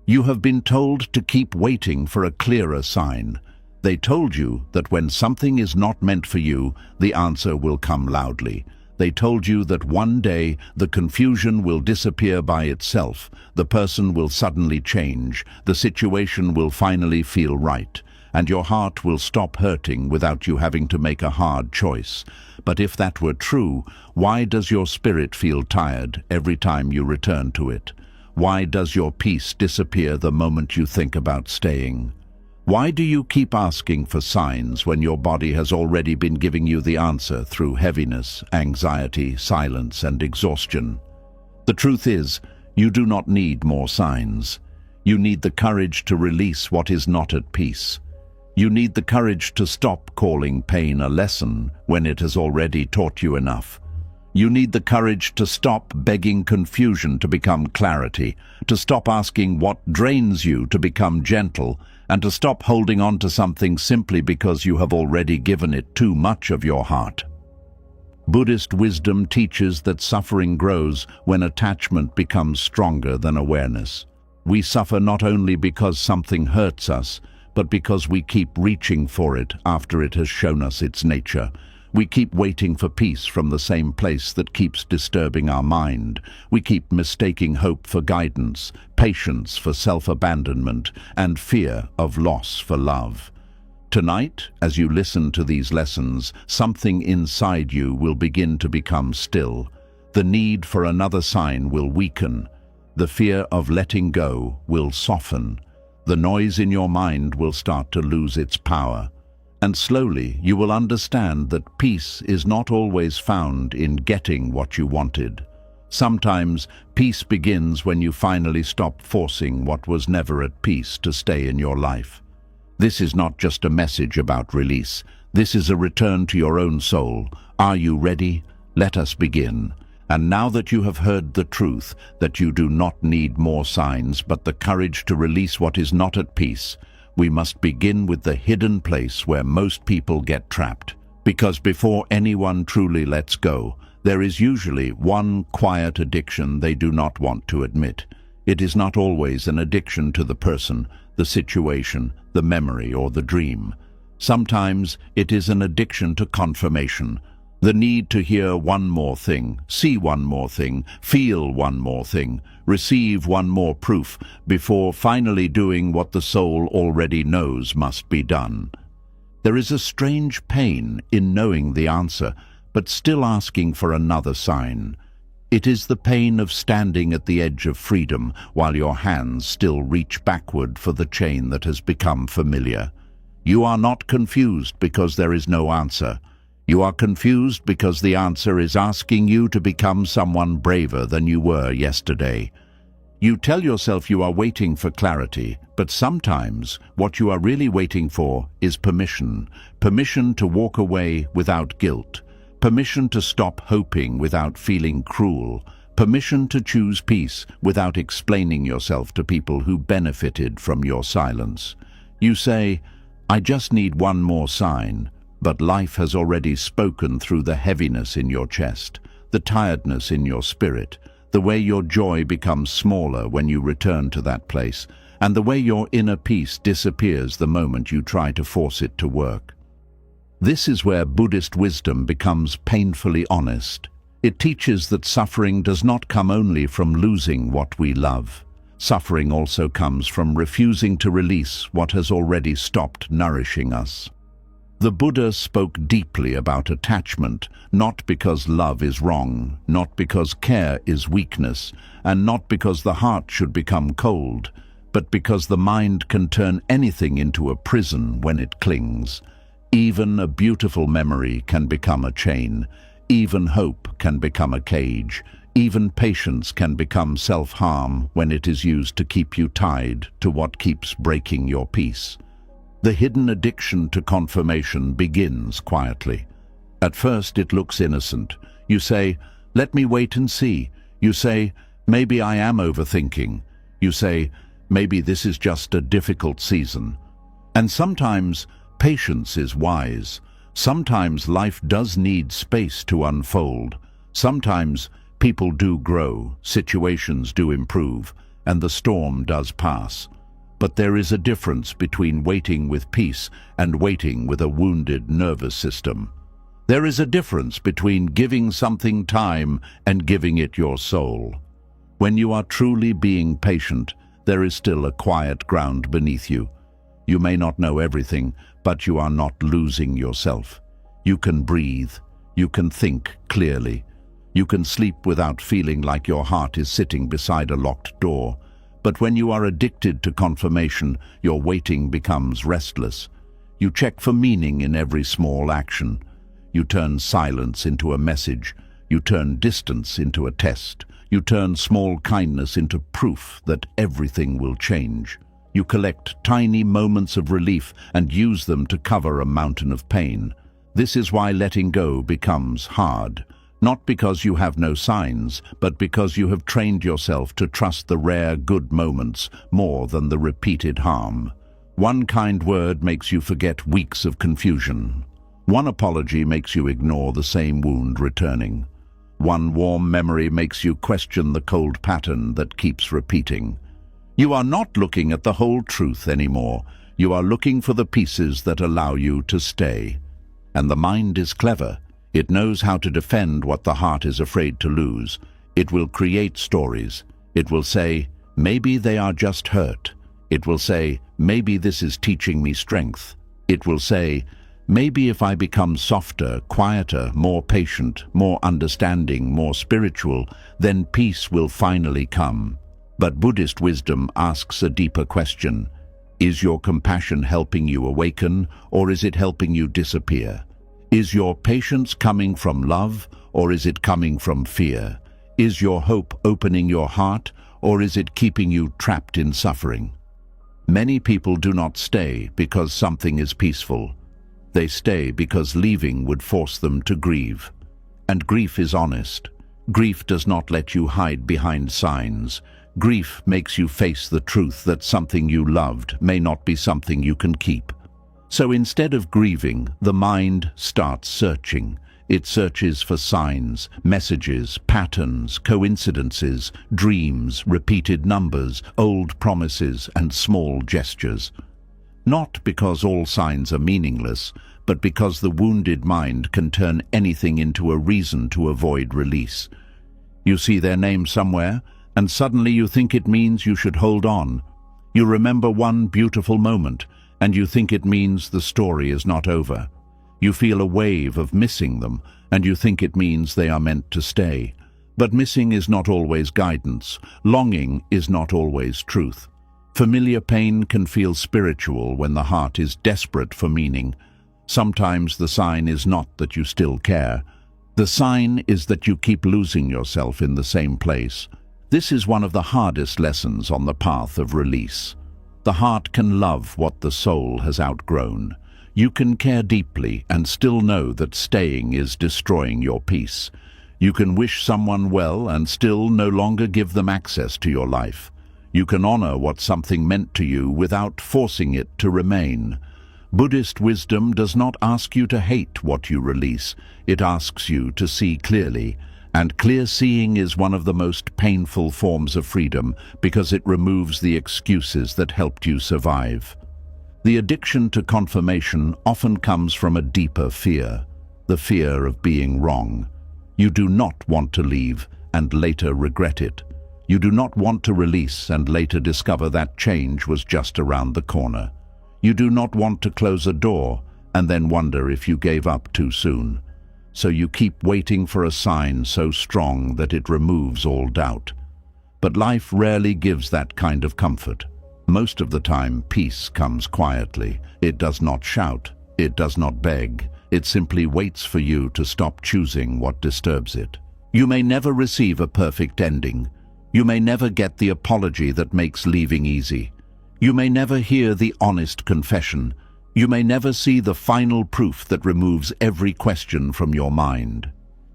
You have been told to keep waiting for a clearer sign. They told you that when something is not meant for you, the answer will come loudly. They told you that one day the confusion will disappear by itself, the person will suddenly change, the situation will finally feel right, and your heart will stop hurting without you having to make a hard choice. But if that were true, why does your spirit feel tired every time you return to it? Why does your peace disappear the moment you think about staying? Why do you keep asking for signs when your body has already been giving you the answer through heaviness, anxiety, silence, and exhaustion? The truth is, you do not need more signs. You need the courage to release what is not at peace. You need the courage to stop calling pain a lesson when it has already taught you enough. You need the courage to stop begging confusion to become clarity, to stop asking what drains you to become gentle, and to stop holding on to something simply because you have already given it too much of your heart. Buddhist wisdom teaches that suffering grows when attachment becomes stronger than awareness. We suffer not only because something hurts us, but because we keep reaching for it after it has shown us its nature. We keep waiting for peace from the same place that keeps disturbing our mind. We keep mistaking hope for guidance, patience for self-abandonment, and fear of loss for love. Tonight, as you listen to these lessons, something inside you will begin to become still. The need for another sign will weaken. The fear of letting go will soften. The noise in your mind will start to lose its power. And slowly you will understand that peace is not always found in getting what you wanted. Sometimes peace begins when you finally stop forcing what was never at peace to stay in your life. This is not just a message about release. This is a return to your own soul. Are you ready? Let us begin. And now that you have heard the truth, that you do not need more signs but the courage to release what is not at peace, we must begin with the hidden place where most people get trapped. Because before anyone truly lets go, there is usually one quiet addiction they do not want to admit. It is not always an addiction to the person, the situation, the memory, or the dream. Sometimes it is an addiction to confirmation. The need to hear one more thing, see one more thing, feel one more thing, receive one more proof before finally doing what the soul already knows must be done. There is a strange pain in knowing the answer, but still asking for another sign. It is the pain of standing at the edge of freedom while your hands still reach backward for the chain that has become familiar. You are not confused because there is no answer. You are confused because the answer is asking you to become someone braver than you were yesterday. You tell yourself you are waiting for clarity, but sometimes what you are really waiting for is permission. Permission to walk away without guilt. Permission to stop hoping without feeling cruel. Permission to choose peace without explaining yourself to people who benefited from your silence. You say, "I just need one more sign." But life has already spoken through the heaviness in your chest, the tiredness in your spirit, the way your joy becomes smaller when you return to that place, and the way your inner peace disappears the moment you try to force it to work. This is where Buddhist wisdom becomes painfully honest. It teaches that suffering does not come only from losing what we love. Suffering also comes from refusing to release what has already stopped nourishing us. The Buddha spoke deeply about attachment, not because love is wrong, not because care is weakness, and not because the heart should become cold, but because the mind can turn anything into a prison when it clings. Even a beautiful memory can become a chain. Even hope can become a cage. Even patience can become self-harm when it is used to keep you tied to what keeps breaking your peace. The hidden addiction to confirmation begins quietly. At first it looks innocent. You say, "Let me wait and see." You say, "Maybe I am overthinking." You say, "Maybe this is just a difficult season." And sometimes patience is wise. Sometimes life does need space to unfold. Sometimes people do grow, situations do improve, and the storm does pass. But there is a difference between waiting with peace and waiting with a wounded nervous system. There is a difference between giving something time and giving it your soul. When you are truly being patient, there is still a quiet ground beneath you. You may not know everything, but you are not losing yourself. You can breathe. You can think clearly. You can sleep without feeling like your heart is sitting beside a locked door. But when you are addicted to confirmation, your waiting becomes restless. You check for meaning in every small action. You turn silence into a message. You turn distance into a test. You turn small kindness into proof that everything will change. You collect tiny moments of relief and use them to cover a mountain of pain. This is why letting go becomes hard. Not because you have no signs, but because you have trained yourself to trust the rare good moments more than the repeated harm. One kind word makes you forget weeks of confusion. One apology makes you ignore the same wound returning. One warm memory makes you question the cold pattern that keeps repeating. You are not looking at the whole truth anymore. You are looking for the pieces that allow you to stay. And the mind is clever. It knows how to defend what the heart is afraid to lose. It will create stories. It will say, maybe they are just hurt. It will say, maybe this is teaching me strength. It will say, maybe if I become softer, quieter, more patient, more understanding, more spiritual, then peace will finally come. But Buddhist wisdom asks a deeper question. Is your compassion helping you awaken, or is it helping you disappear? Is your patience coming from love, or is it coming from fear? Is your hope opening your heart, or is it keeping you trapped in suffering? Many people do not stay because something is peaceful. They stay because leaving would force them to grieve. And grief is honest. Grief does not let you hide behind signs. Grief makes you face the truth that something you loved may not be something you can keep. So instead of grieving, the mind starts searching. It searches for signs, messages, patterns, coincidences, dreams, repeated numbers, old promises, and small gestures. Not because all signs are meaningless, but because the wounded mind can turn anything into a reason to avoid release. You see their name somewhere, and suddenly you think it means you should hold on. You remember one beautiful moment, and you think it means the story is not over. You feel a wave of missing them, and you think it means they are meant to stay. But missing is not always guidance. Longing is not always truth. Familiar pain can feel spiritual when the heart is desperate for meaning. Sometimes the sign is not that you still care. The sign is that you keep losing yourself in the same place. This is one of the hardest lessons on the path of release. The heart can love what the soul has outgrown. You can care deeply and still know that staying is destroying your peace. You can wish someone well and still no longer give them access to your life. You can honor what something meant to you without forcing it to remain. Buddhist wisdom does not ask you to hate what you release. It asks you to see clearly. And clear seeing is one of the most painful forms of freedom because it removes the excuses that helped you survive. The addiction to confirmation often comes from a deeper fear, the fear of being wrong. You do not want to leave and later regret it. You do not want to release and later discover that change was just around the corner. You do not want to close a door and then wonder if you gave up too soon. So you keep waiting for a sign so strong that it removes all doubt. But life rarely gives that kind of comfort. Most of the time, peace comes quietly. It does not shout. It does not beg. It simply waits for you to stop choosing what disturbs it. You may never receive a perfect ending. You may never get the apology that makes leaving easy. You may never hear the honest confession. You may never see the final proof that removes every question from your mind.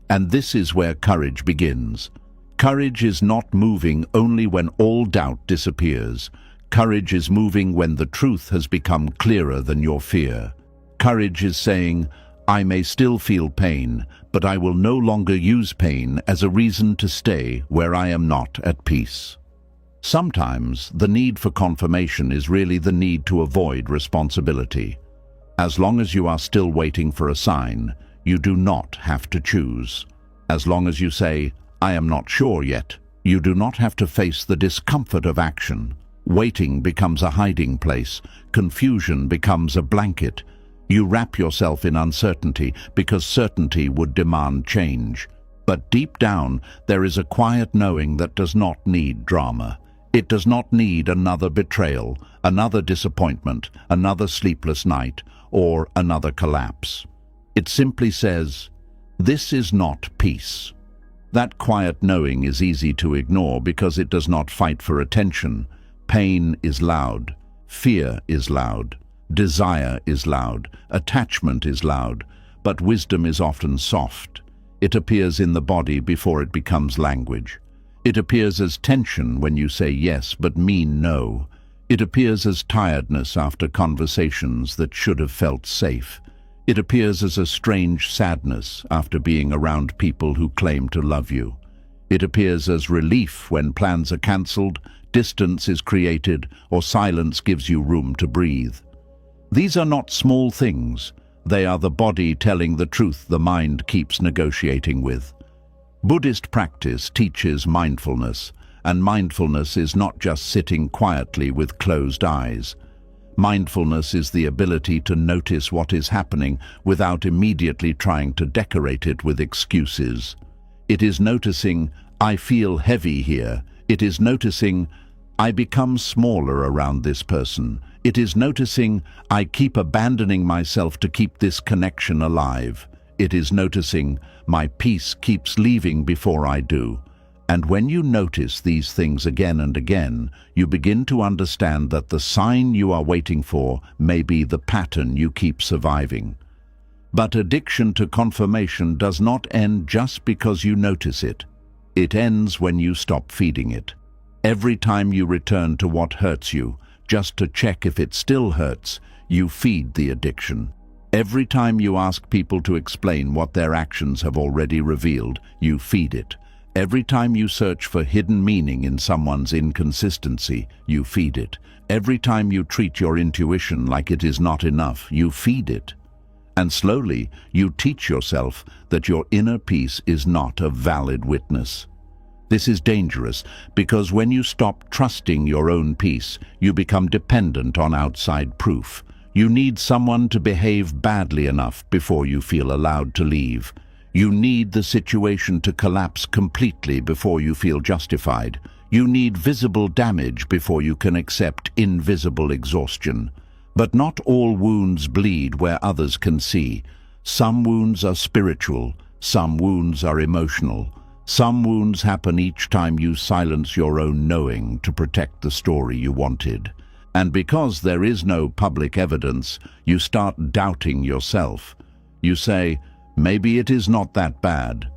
And this is where courage begins. Courage is not moving only when all doubt disappears. Courage is moving when the truth has become clearer than your fear. Courage is saying, I may still feel pain, but I will no longer use pain as a reason to stay where I am not at peace. Sometimes the need for confirmation is really the need to avoid responsibility. As long as you are still waiting for a sign, you do not have to choose. As long as you say, "I am not sure yet," you do not have to face the discomfort of action. Waiting becomes a hiding place. Confusion becomes a blanket. You wrap yourself in uncertainty because certainty would demand change. But deep down, there is a quiet knowing that does not need drama. It does not need another betrayal, another disappointment, another sleepless night, or another collapse. It simply says, "This is not peace." That quiet knowing is easy to ignore because it does not fight for attention. Pain is loud. Fear is loud. Desire is loud. Attachment is loud. But wisdom is often soft. It appears in the body before it becomes language. It appears as tension when you say yes but mean no. It appears as tiredness after conversations that should have felt safe. It appears as a strange sadness after being around people who claim to love you. It appears as relief when plans are cancelled, distance is created, or silence gives you room to breathe. These are not small things. They are the body telling the truth the mind keeps negotiating with. Buddhist practice teaches mindfulness, and mindfulness is not just sitting quietly with closed eyes. Mindfulness is the ability to notice what is happening without immediately trying to decorate it with excuses. It is noticing, "I feel heavy here." It is noticing, "I become smaller around this person." It is noticing, "I keep abandoning myself to keep this connection alive." It is noticing, "My peace keeps leaving before I do." And when you notice these things again and again, you begin to understand that the sign you are waiting for may be the pattern you keep surviving. But addiction to confirmation does not end just because you notice it. It ends when you stop feeding it. Every time you return to what hurts you, just to check if it still hurts, you feed the addiction. Every time you ask people to explain what their actions have already revealed, you feed it. Every time you search for hidden meaning in someone's inconsistency, you feed it. Every time you treat your intuition like it is not enough, you feed it. And slowly, you teach yourself that your inner peace is not a valid witness. This is dangerous because when you stop trusting your own peace, you become dependent on outside proof. You need someone to behave badly enough before you feel allowed to leave. You need the situation to collapse completely before you feel justified. You need visible damage before you can accept invisible exhaustion. But not all wounds bleed where others can see. Some wounds are spiritual, some wounds are emotional. Some wounds happen each time you silence your own knowing to protect the story you wanted. And because there is no public evidence, you start doubting yourself. You say, "Maybe it is not that bad."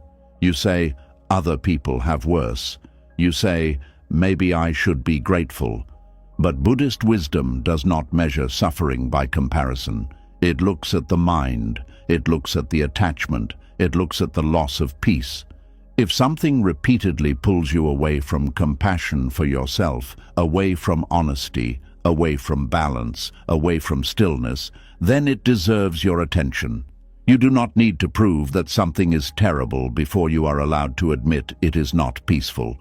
You say, "Other people have worse." You say, "Maybe I should be grateful." But Buddhist wisdom does not measure suffering by comparison. It looks at the mind, it looks at the attachment, it looks at the loss of peace. If something repeatedly pulls you away from compassion for yourself, away from honesty, away from balance, away from stillness, then it deserves your attention. You do not need to prove that something is terrible before you are allowed to admit it is not peaceful.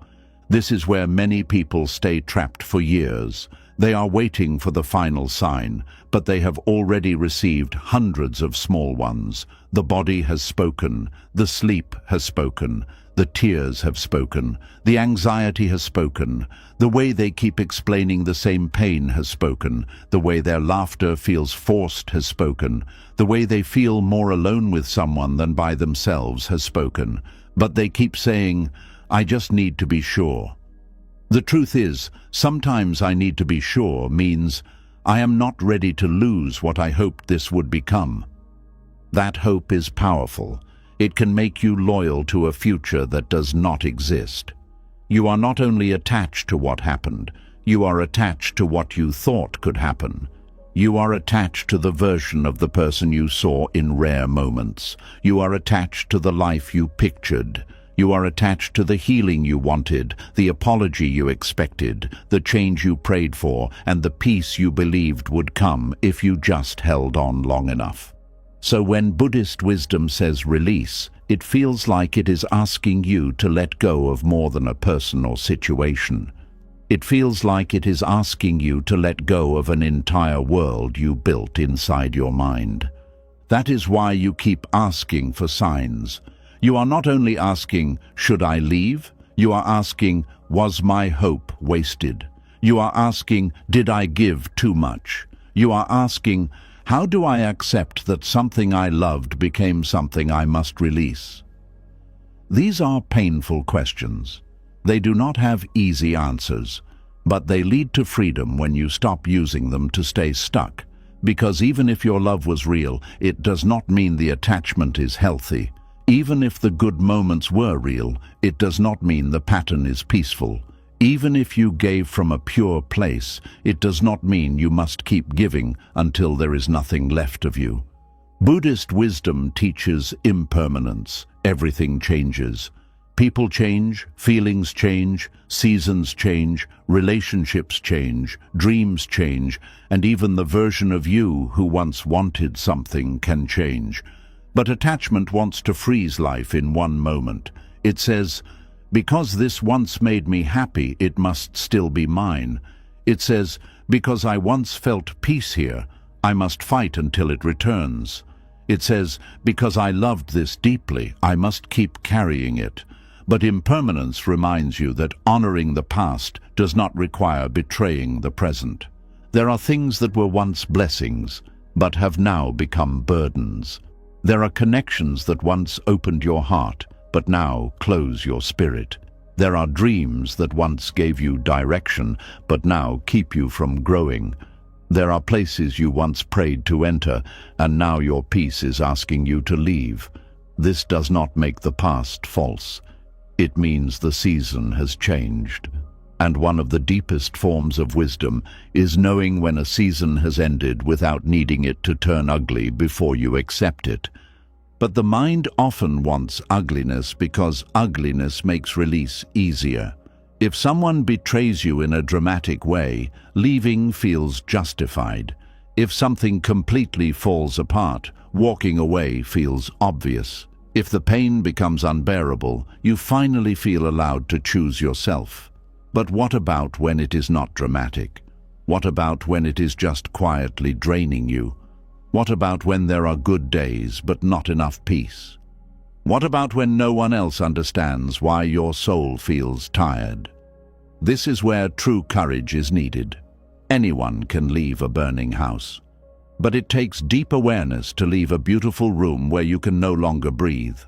This is where many people stay trapped for years. They are waiting for the final sign, but they have already received hundreds of small ones. The body has spoken, the sleep has spoken, the tears have spoken, the anxiety has spoken, the way they keep explaining the same pain has spoken, the way their laughter feels forced has spoken, the way they feel more alone with someone than by themselves has spoken. But they keep saying, "I just need to be sure." The truth is, sometimes "I need to be sure" means, "I am not ready to lose what I hoped this would become." That hope is powerful. It can make you loyal to a future that does not exist. You are not only attached to what happened, you are attached to what you thought could happen. You are attached to the version of the person you saw in rare moments. You are attached to the life you pictured. You are attached to the healing you wanted, the apology you expected, the change you prayed for, and the peace you believed would come if you just held on long enough. So when Buddhist wisdom says release, it feels like it is asking you to let go of more than a person or situation. It feels like it is asking you to let go of an entire world you built inside your mind. That is why you keep asking for signs. You are not only asking, should I leave? You are asking, was my hope wasted? You are asking, did I give too much? You are asking, how do I accept that something I loved became something I must release? These are painful questions. They do not have easy answers, but they lead to freedom when you stop using them to stay stuck. Because even if your love was real, it does not mean the attachment is healthy. Even if the good moments were real, it does not mean the pattern is peaceful. Even if you gave from a pure place, it does not mean you must keep giving until there is nothing left of you. Buddhist wisdom teaches impermanence. Everything changes. People change, feelings change, seasons change, relationships change, dreams change, and even the version of you who once wanted something can change. But attachment wants to freeze life in one moment. It says, because this once made me happy, it must still be mine. It says, because I once felt peace here, I must fight until it returns. It says, because I loved this deeply, I must keep carrying it. But impermanence reminds you that honoring the past does not require betraying the present. There are things that were once blessings, but have now become burdens. There are connections that once opened your heart, but now close your spirit. There are dreams that once gave you direction, but now keep you from growing. There are places you once prayed to enter, and now your peace is asking you to leave. This does not make the past false. It means the season has changed. And one of the deepest forms of wisdom is knowing when a season has ended without needing it to turn ugly before you accept it. But the mind often wants ugliness because ugliness makes release easier. If someone betrays you in a dramatic way, leaving feels justified. If something completely falls apart, walking away feels obvious. If the pain becomes unbearable, you finally feel allowed to choose yourself. But what about when it is not dramatic? What about when it is just quietly draining you? What about when there are good days but not enough peace? What about when no one else understands why your soul feels tired? This is where true courage is needed. Anyone can leave a burning house. But it takes deep awareness to leave a beautiful room where you can no longer breathe.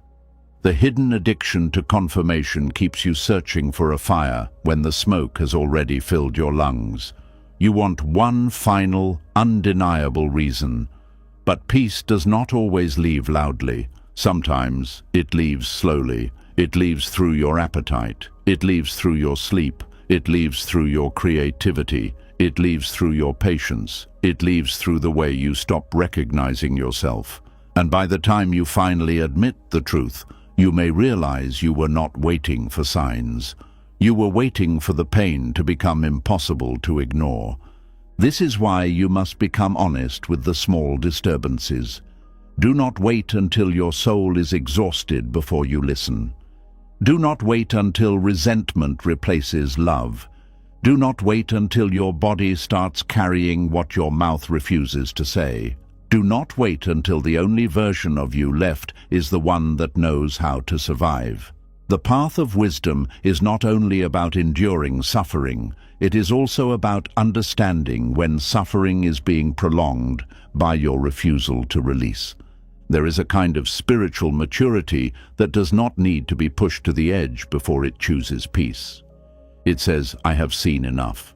The hidden addiction to confirmation keeps you searching for a fire when the smoke has already filled your lungs. You want one final, undeniable reason. But peace does not always leave loudly. Sometimes it leaves slowly. It leaves through your appetite. It leaves through your sleep. It leaves through your creativity. It leaves through your patience. It leaves through the way you stop recognizing yourself. And by the time you finally admit the truth, you may realize you were not waiting for signs. You were waiting for the pain to become impossible to ignore. This is why you must become honest with the small disturbances. Do not wait until your soul is exhausted before you listen. Do not wait until resentment replaces love. Do not wait until your body starts carrying what your mouth refuses to say. Do not wait until the only version of you left is the one that knows how to survive. The path of wisdom is not only about enduring suffering, it is also about understanding when suffering is being prolonged by your refusal to release. There is a kind of spiritual maturity that does not need to be pushed to the edge before it chooses peace. It says, I have seen enough.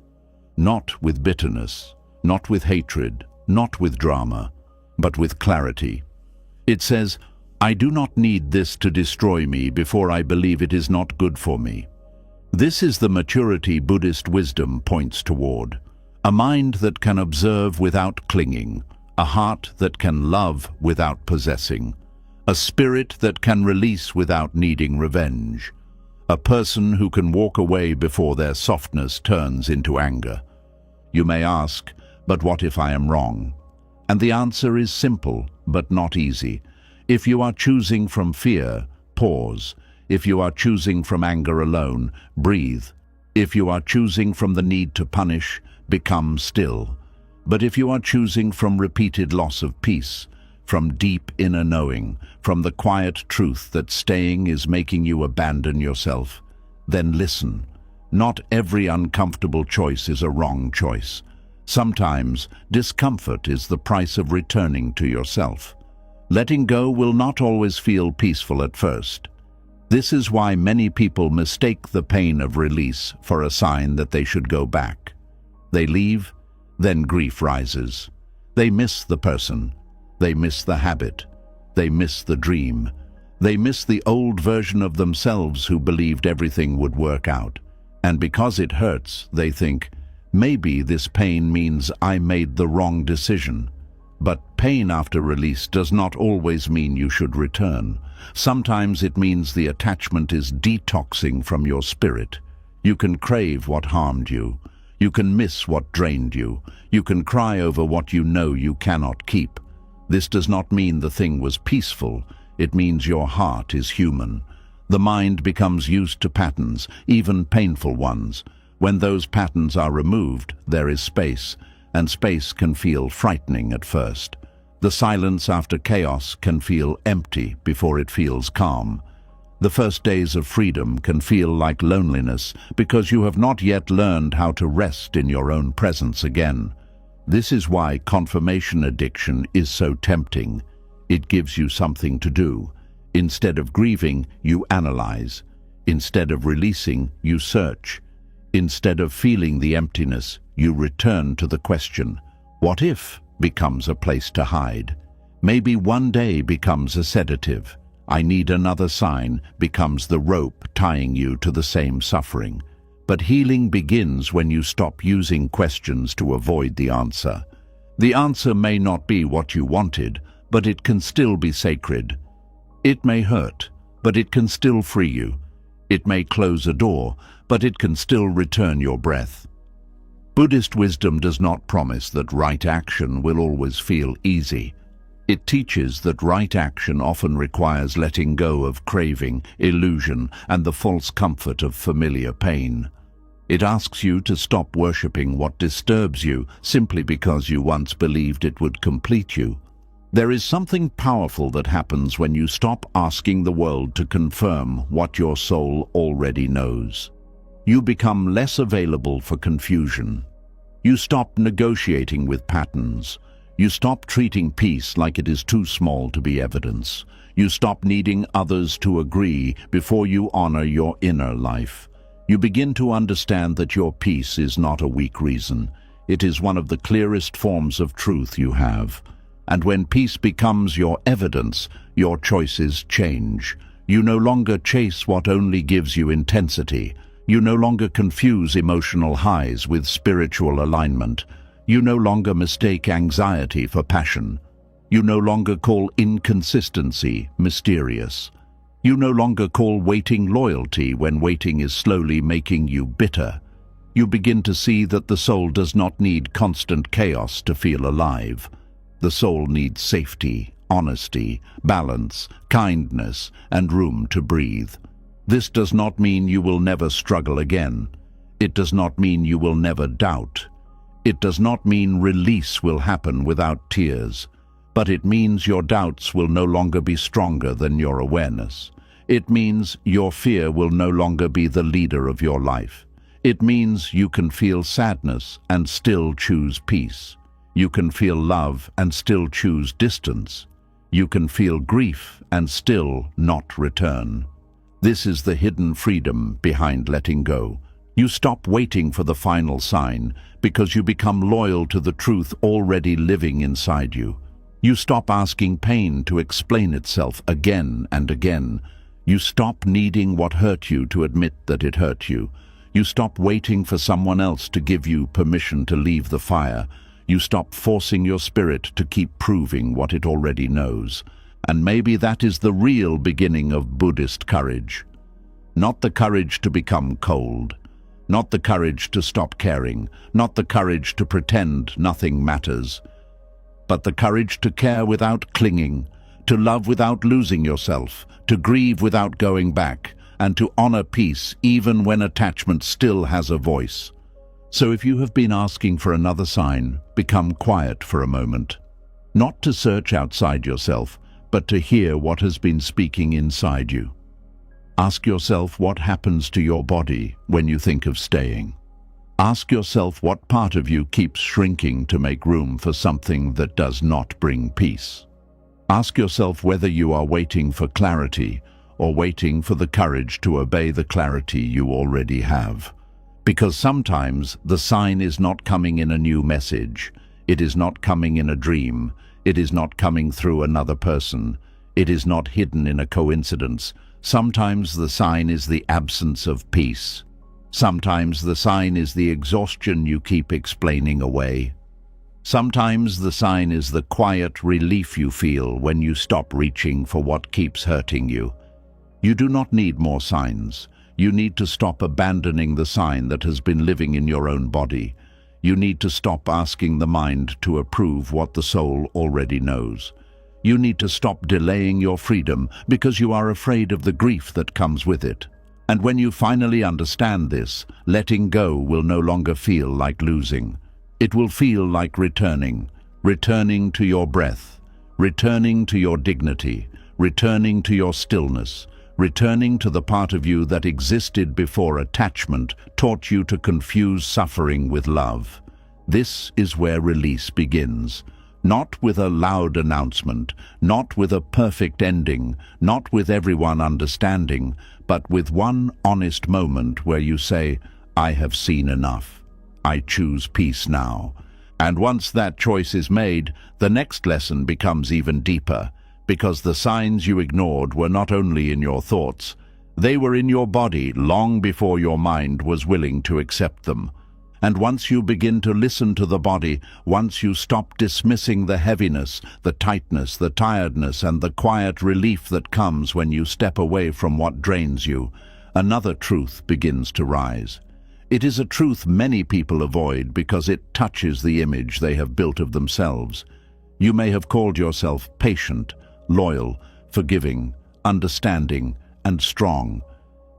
Not with bitterness, not with hatred, not with drama, but with clarity. It says, I do not need this to destroy me before I believe it is not good for me. This is the maturity Buddhist wisdom points toward. A mind that can observe without clinging, a heart that can love without possessing, a spirit that can release without needing revenge, a person who can walk away before their softness turns into anger. You may ask, but what if I am wrong? And the answer is simple, but not easy. If you are choosing from fear, pause. If you are choosing from anger alone, breathe. If you are choosing from the need to punish, become still. But if you are choosing from repeated loss of peace, from deep inner knowing, from the quiet truth that staying is making you abandon yourself, then listen. Not every uncomfortable choice is a wrong choice. Sometimes discomfort is the price of returning to yourself. Letting go will not always feel peaceful at first. This is why many people mistake the pain of release for a sign that they should go back. They leave, then grief rises. They miss the person. They miss the habit. They miss the dream. They miss the old version of themselves who believed everything would work out. And because it hurts, they think, maybe this pain means I made the wrong decision. But pain after release does not always mean you should return. Sometimes it means the attachment is detoxing from your spirit. You can crave what harmed you. You can miss what drained you. You can cry over what you know you cannot keep. This does not mean the thing was peaceful. It means your heart is human. The mind becomes used to patterns, even painful ones. When those patterns are removed, there is space, and space can feel frightening at first. The silence after chaos can feel empty before it feels calm. The first days of freedom can feel like loneliness because you have not yet learned how to rest in your own presence again. This is why confirmation addiction is so tempting. It gives you something to do. Instead of grieving, you analyze. Instead of releasing, you search. Instead of feeling the emptiness, you return to the question, what if becomes a place to hide? Maybe one day becomes a sedative. I need another sign becomes the rope tying you to the same suffering. But healing begins when you stop using questions to avoid the answer. The answer may not be what you wanted, but it can still be sacred. It may hurt, but it can still free you. It may close a door, but it can still return your breath. Buddhist wisdom does not promise that right action will always feel easy. It teaches that right action often requires letting go of craving, illusion, and the false comfort of familiar pain. It asks you to stop worshipping what disturbs you simply because you once believed it would complete you. There is something powerful that happens when you stop asking the world to confirm what your soul already knows. You become less available for confusion. You stop negotiating with patterns. You stop treating peace like it is too small to be evidence. You stop needing others to agree before you honor your inner life. You begin to understand that your peace is not a weak reason. It is one of the clearest forms of truth you have. And when peace becomes your evidence, your choices change. You no longer chase what only gives you intensity. You no longer confuse emotional highs with spiritual alignment. You no longer mistake anxiety for passion. You no longer call inconsistency mysterious. You no longer call waiting loyalty when waiting is slowly making you bitter. You begin to see that the soul does not need constant chaos to feel alive. The soul needs safety, honesty, balance, kindness, and room to breathe. This does not mean you will never struggle again. It does not mean you will never doubt. It does not mean release will happen without tears. But it means your doubts will no longer be stronger than your awareness. It means your fear will no longer be the leader of your life. It means you can feel sadness and still choose peace. You can feel love and still choose distance. You can feel grief and still not return. This is the hidden freedom behind letting go. You stop waiting for the final sign because you become loyal to the truth already living inside you. You stop asking pain to explain itself again and again. You stop needing what hurt you to admit that it hurt you. You stop waiting for someone else to give you permission to leave the fire. You stop forcing your spirit to keep proving what it already knows. And maybe that is the real beginning of Buddhist courage. Not the courage to become cold, not the courage to stop caring, not the courage to pretend nothing matters, but the courage to care without clinging, to love without losing yourself, to grieve without going back, and to honor peace even when attachment still has a voice. So if you have been asking for another sign, become quiet for a moment. Not to search outside yourself, but to hear what has been speaking inside you. Ask yourself what happens to your body when you think of staying. Ask yourself what part of you keeps shrinking to make room for something that does not bring peace. Ask yourself whether you are waiting for clarity or waiting for the courage to obey the clarity you already have. Because sometimes the sign is not coming in a new message. It is not coming in a dream. It is not coming through another person. It is not hidden in a coincidence. Sometimes the sign is the absence of peace. Sometimes the sign is the exhaustion you keep explaining away. Sometimes the sign is the quiet relief you feel when you stop reaching for what keeps hurting you. You do not need more signs. You need to stop abandoning the sign that has been living in your own body. You need to stop asking the mind to approve what the soul already knows. You need to stop delaying your freedom because you are afraid of the grief that comes with it. And when you finally understand this, letting go will no longer feel like losing. It will feel like returning to your breath, returning to your dignity, returning to your stillness, returning to the part of you that existed before attachment taught you to confuse suffering with love. This is where release begins. Not with a loud announcement, not with a perfect ending, not with everyone understanding, but with one honest moment where you say, I have seen enough. I choose peace now. And once that choice is made, the next lesson becomes even deeper, because the signs you ignored were not only in your thoughts, they were in your body long before your mind was willing to accept them. And once you begin to listen to the body, once you stop dismissing the heaviness, the tightness, the tiredness, and the quiet relief that comes when you step away from what drains you, another truth begins to rise. It is a truth many people avoid because it touches the image they have built of themselves. You may have called yourself patient, loyal, forgiving, understanding, and strong,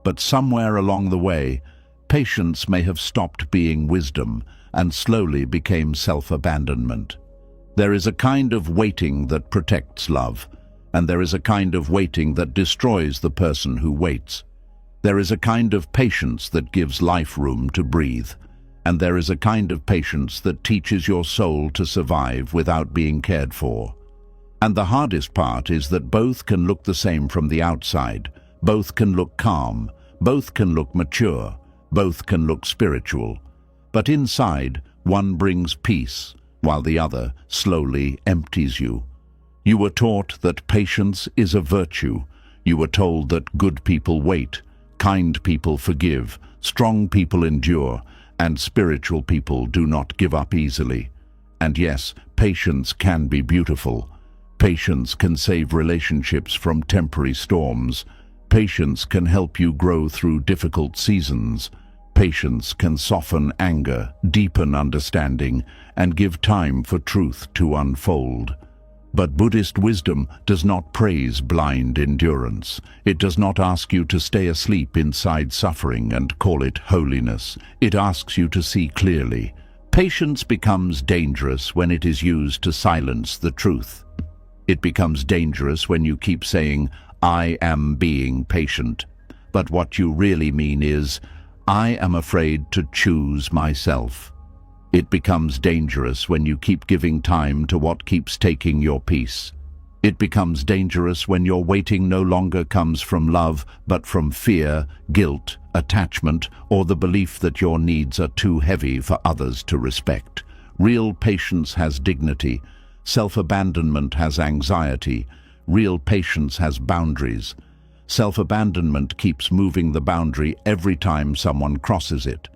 but somewhere along the way, patience may have stopped being wisdom and slowly became self-abandonment. There is a kind of waiting that protects love, and there is a kind of waiting that destroys the person who waits. There is a kind of patience that gives life room to breathe, and there is a kind of patience that teaches your soul to survive without being cared for. And the hardest part is that both can look the same from the outside, both can look calm, both can look mature, both can look spiritual. But inside, one brings peace, while the other slowly empties you. You were taught that patience is a virtue. You were told that good people wait, kind people forgive, strong people endure, and spiritual people do not give up easily. And yes, patience can be beautiful. Patience can save relationships from temporary storms. Patience can help you grow through difficult seasons. Patience can soften anger, deepen understanding, and give time for truth to unfold. But Buddhist wisdom does not praise blind endurance. It does not ask you to stay asleep inside suffering and call it holiness. It asks you to see clearly. Patience becomes dangerous when it is used to silence the truth. It becomes dangerous when you keep saying, I am being patient. But what you really mean is, I am afraid to choose myself. It becomes dangerous when you keep giving time to what keeps taking your peace. It becomes dangerous when your waiting no longer comes from love, but from fear, guilt, attachment, or the belief that your needs are too heavy for others to respect. Real patience has dignity. Self-abandonment has anxiety. Real patience has boundaries. Self-abandonment keeps moving the boundary every time someone crosses it.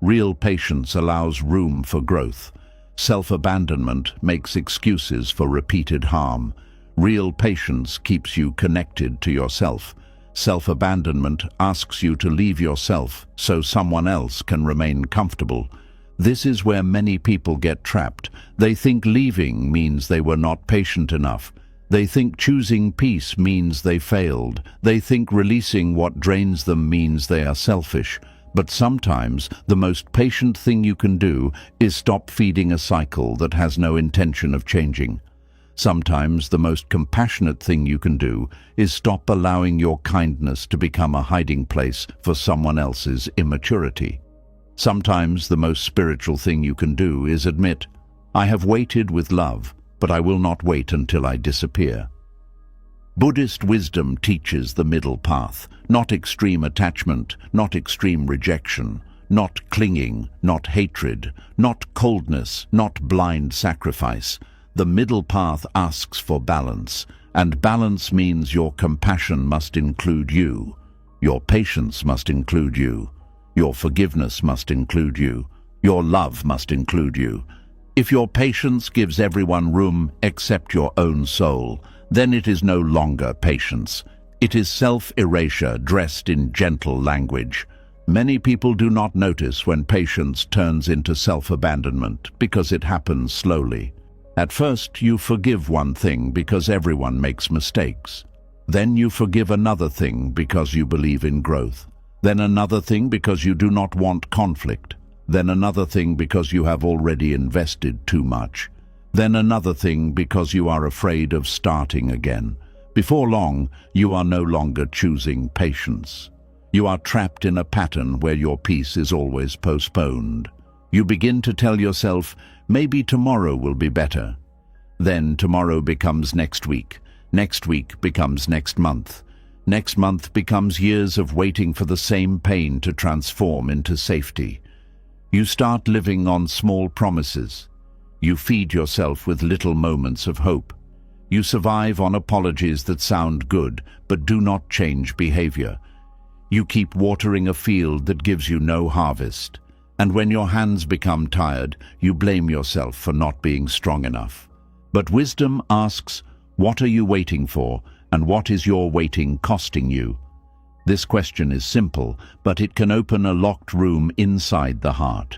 Real patience allows room for growth. Self-abandonment makes excuses for repeated harm. Real patience keeps you connected to yourself. Self-abandonment asks you to leave yourself so someone else can remain comfortable. This is where many people get trapped. They think leaving means they were not patient enough. They think choosing peace means they failed. They think releasing what drains them means they are selfish. But sometimes the most patient thing you can do is stop feeding a cycle that has no intention of changing. Sometimes the most compassionate thing you can do is stop allowing your kindness to become a hiding place for someone else's immaturity. Sometimes the most spiritual thing you can do is admit, I have waited with love, but I will not wait until I disappear. Buddhist wisdom teaches the middle path, not extreme attachment, not extreme rejection, not clinging, not hatred, not coldness, not blind sacrifice. The middle path asks for balance, and balance means your compassion must include you, your patience must include you, your forgiveness must include you, your love must include you. If your patience gives everyone room except your own soul, then it is no longer patience. It is self-erasure dressed in gentle language. Many people do not notice when patience turns into self-abandonment because it happens slowly. At first, you forgive one thing because everyone makes mistakes. Then you forgive another thing because you believe in growth. Then another thing because you do not want conflict. Then another thing because you have already invested too much. Then another thing because you are afraid of starting again. Before long, you are no longer choosing patience. You are trapped in a pattern where your peace is always postponed. You begin to tell yourself, maybe tomorrow will be better. Then tomorrow becomes next week. Next week becomes next month. Next month becomes years of waiting for the same pain to transform into safety. You start living on small promises. You feed yourself with little moments of hope. You survive on apologies that sound good but do not change behavior. You keep watering a field that gives you no harvest. And when your hands become tired, you blame yourself for not being strong enough. But wisdom asks, what are you waiting for, and what is your waiting costing you? This question is simple, but it can open a locked room inside the heart.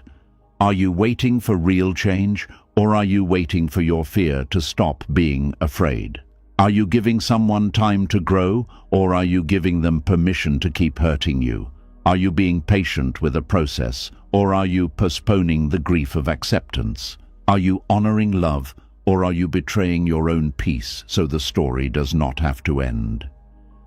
Are you waiting for real change, or are you waiting for your fear to stop being afraid? Are you giving someone time to grow, or are you giving them permission to keep hurting you? Are you being patient with a process, or are you postponing the grief of acceptance? Are you honoring love, or are you betraying your own peace so the story does not have to end?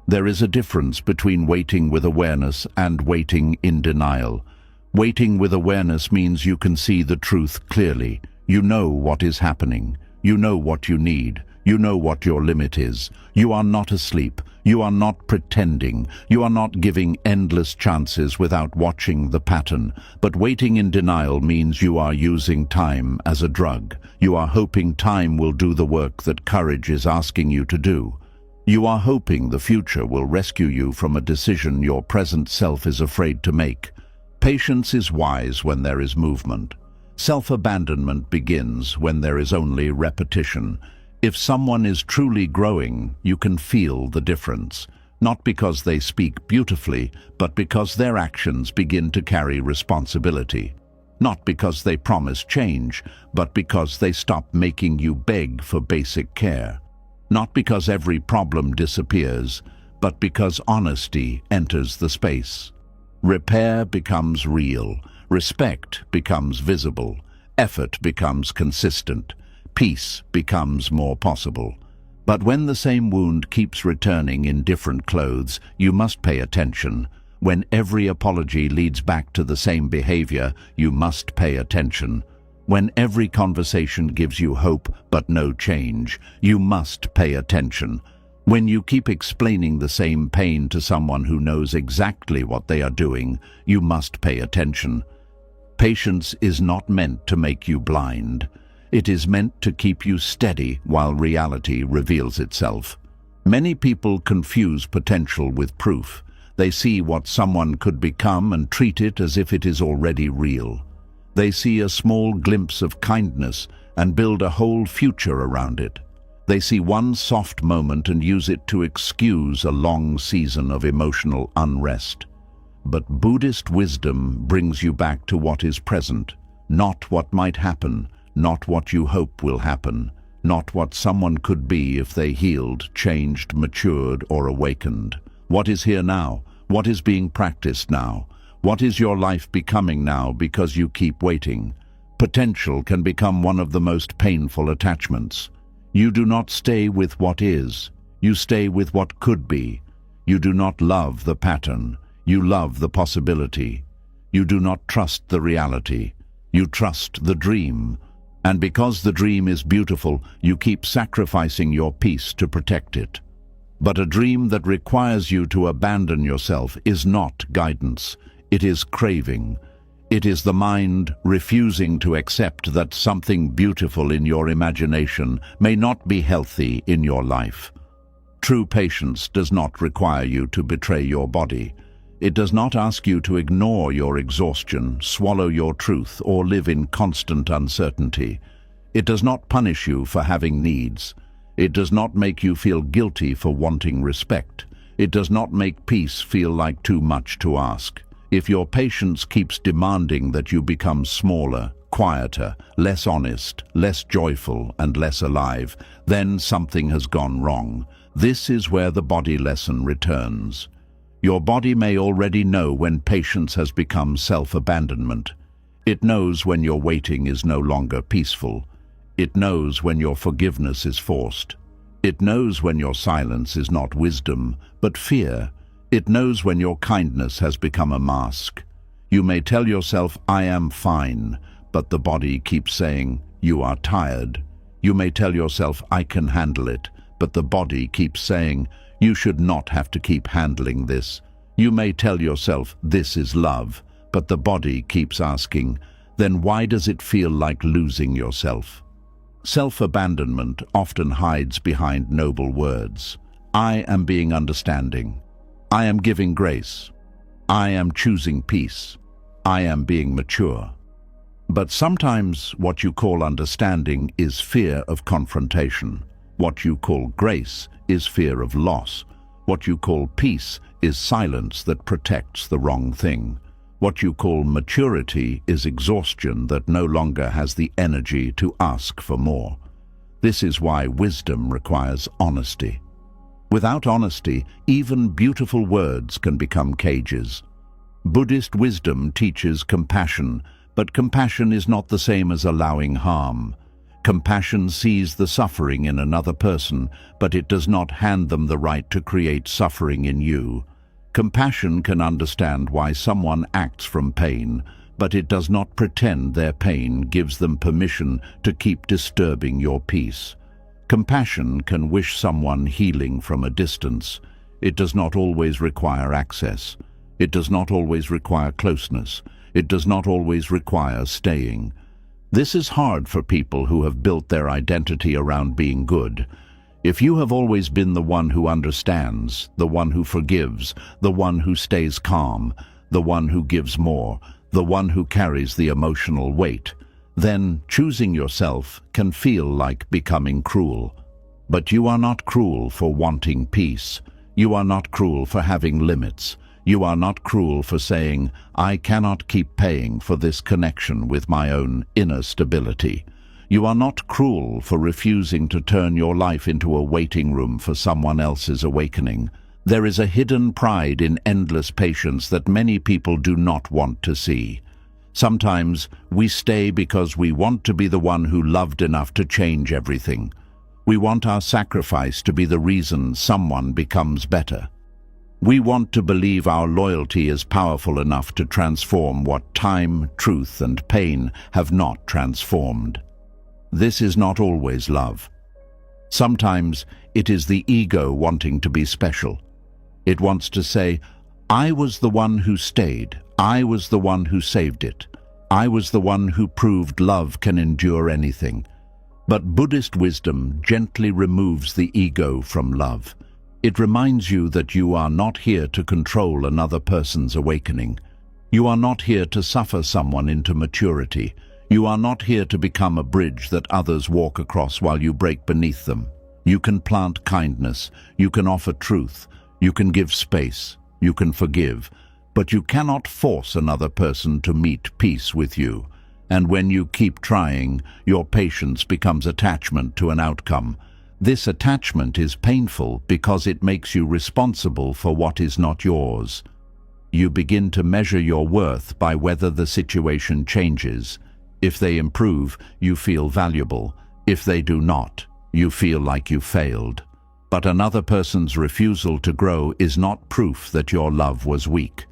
There is a difference between waiting with awareness and waiting in denial. Waiting with awareness means you can see the truth clearly. You know what is happening. You know what you need. You know what your limit is. You are not asleep. You are not pretending. You are not giving endless chances without watching the pattern. But waiting in denial means you are using time as a drug. You are hoping time will do the work that courage is asking you to do. You are hoping the future will rescue you from a decision your present self is afraid to make. Patience is wise when there is movement. Self-abandonment begins when there is only repetition. If someone is truly growing, you can feel the difference, not because they speak beautifully, but because their actions begin to carry responsibility. Not because they promise change, but because they stop making you beg for basic care. Not because every problem disappears, but because honesty enters the space. Repair becomes real, respect becomes visible, effort becomes consistent. Peace becomes more possible. But when the same wound keeps returning in different clothes, you must pay attention. When every apology leads back to the same behavior, you must pay attention. When every conversation gives you hope but no change, you must pay attention. When you keep explaining the same pain to someone who knows exactly what they are doing, you must pay attention. Patience is not meant to make you blind. It is meant to keep you steady while reality reveals itself. Many people confuse potential with proof. They see what someone could become and treat it as if it is already real. They see a small glimpse of kindness and build a whole future around it. They see one soft moment and use it to excuse a long season of emotional unrest. But Buddhist wisdom brings you back to what is present, not what might happen, not what you hope will happen, not what someone could be if they healed, changed, matured, or awakened. What is here now? What is being practiced now? What is your life becoming now because you keep waiting? Potential can become one of the most painful attachments. You do not stay with what is, you stay with what could be. You do not love the pattern, you love the possibility. You do not trust the reality, you trust the dream. And because the dream is beautiful, you keep sacrificing your peace to protect it. But a dream that requires you to abandon yourself is not guidance, it is craving. It is the mind refusing to accept that something beautiful in your imagination may not be healthy in your life. True patience does not require you to betray your body. It does not ask you to ignore your exhaustion, swallow your truth, or live in constant uncertainty. It does not punish you for having needs. It does not make you feel guilty for wanting respect. It does not make peace feel like too much to ask. If your patience keeps demanding that you become smaller, quieter, less honest, less joyful, and less alive, then something has gone wrong. This is where the body lesson returns. Your body may already know when patience has become self-abandonment. It knows when your waiting is no longer peaceful. It knows when your forgiveness is forced. It knows when your silence is not wisdom, but fear. It knows when your kindness has become a mask. You may tell yourself, "I am fine," but the body keeps saying, "You are tired." You may tell yourself, "I can handle it," but the body keeps saying, "You should not have to keep handling this." You may tell yourself, "This is love," but the body keeps asking, "Then why does it feel like losing yourself?" Self-abandonment often hides behind noble words. I am being understanding. I am giving grace. I am choosing peace. I am being mature. But sometimes what you call understanding is fear of confrontation. What you call grace is fear of loss. What you call peace is silence that protects the wrong thing. What you call maturity is exhaustion that no longer has the energy to ask for more. This is why wisdom requires honesty. Without honesty, even beautiful words can become cages. Buddhist wisdom teaches compassion, but compassion is not the same as allowing harm. Compassion sees the suffering in another person, but it does not hand them the right to create suffering in you. Compassion can understand why someone acts from pain, but it does not pretend their pain gives them permission to keep disturbing your peace. Compassion can wish someone healing from a distance. It does not always require access. It does not always require closeness. It does not always require staying. This is hard for people who have built their identity around being good. If you have always been the one who understands, the one who forgives, the one who stays calm, the one who gives more, the one who carries the emotional weight, then choosing yourself can feel like becoming cruel. But you are not cruel for wanting peace. You are not cruel for having limits. You are not cruel for saying, "I cannot keep paying for this connection with my own inner stability." You are not cruel for refusing to turn your life into a waiting room for someone else's awakening. There is a hidden pride in endless patience that many people do not want to see. Sometimes we stay because we want to be the one who loved enough to change everything. We want our sacrifice to be the reason someone becomes better. We want to believe our loyalty is powerful enough to transform what time, truth, and pain have not transformed. This is not always love. Sometimes it is the ego wanting to be special. It wants to say, "I was the one who stayed. I was the one who saved it. I was the one who proved love can endure anything." But Buddhist wisdom gently removes the ego from love. It reminds you that you are not here to control another person's awakening. You are not here to suffer someone into maturity. You are not here to become a bridge that others walk across while you break beneath them. You can plant kindness, you can offer truth, you can give space, you can forgive, but you cannot force another person to meet peace with you. And when you keep trying, your patience becomes attachment to an outcome. This attachment is painful because it makes you responsible for what is not yours. You begin to measure your worth by whether the situation changes. If they improve, you feel valuable. If they do not, you feel like you failed. But another person's refusal to grow is not proof that your love was weak.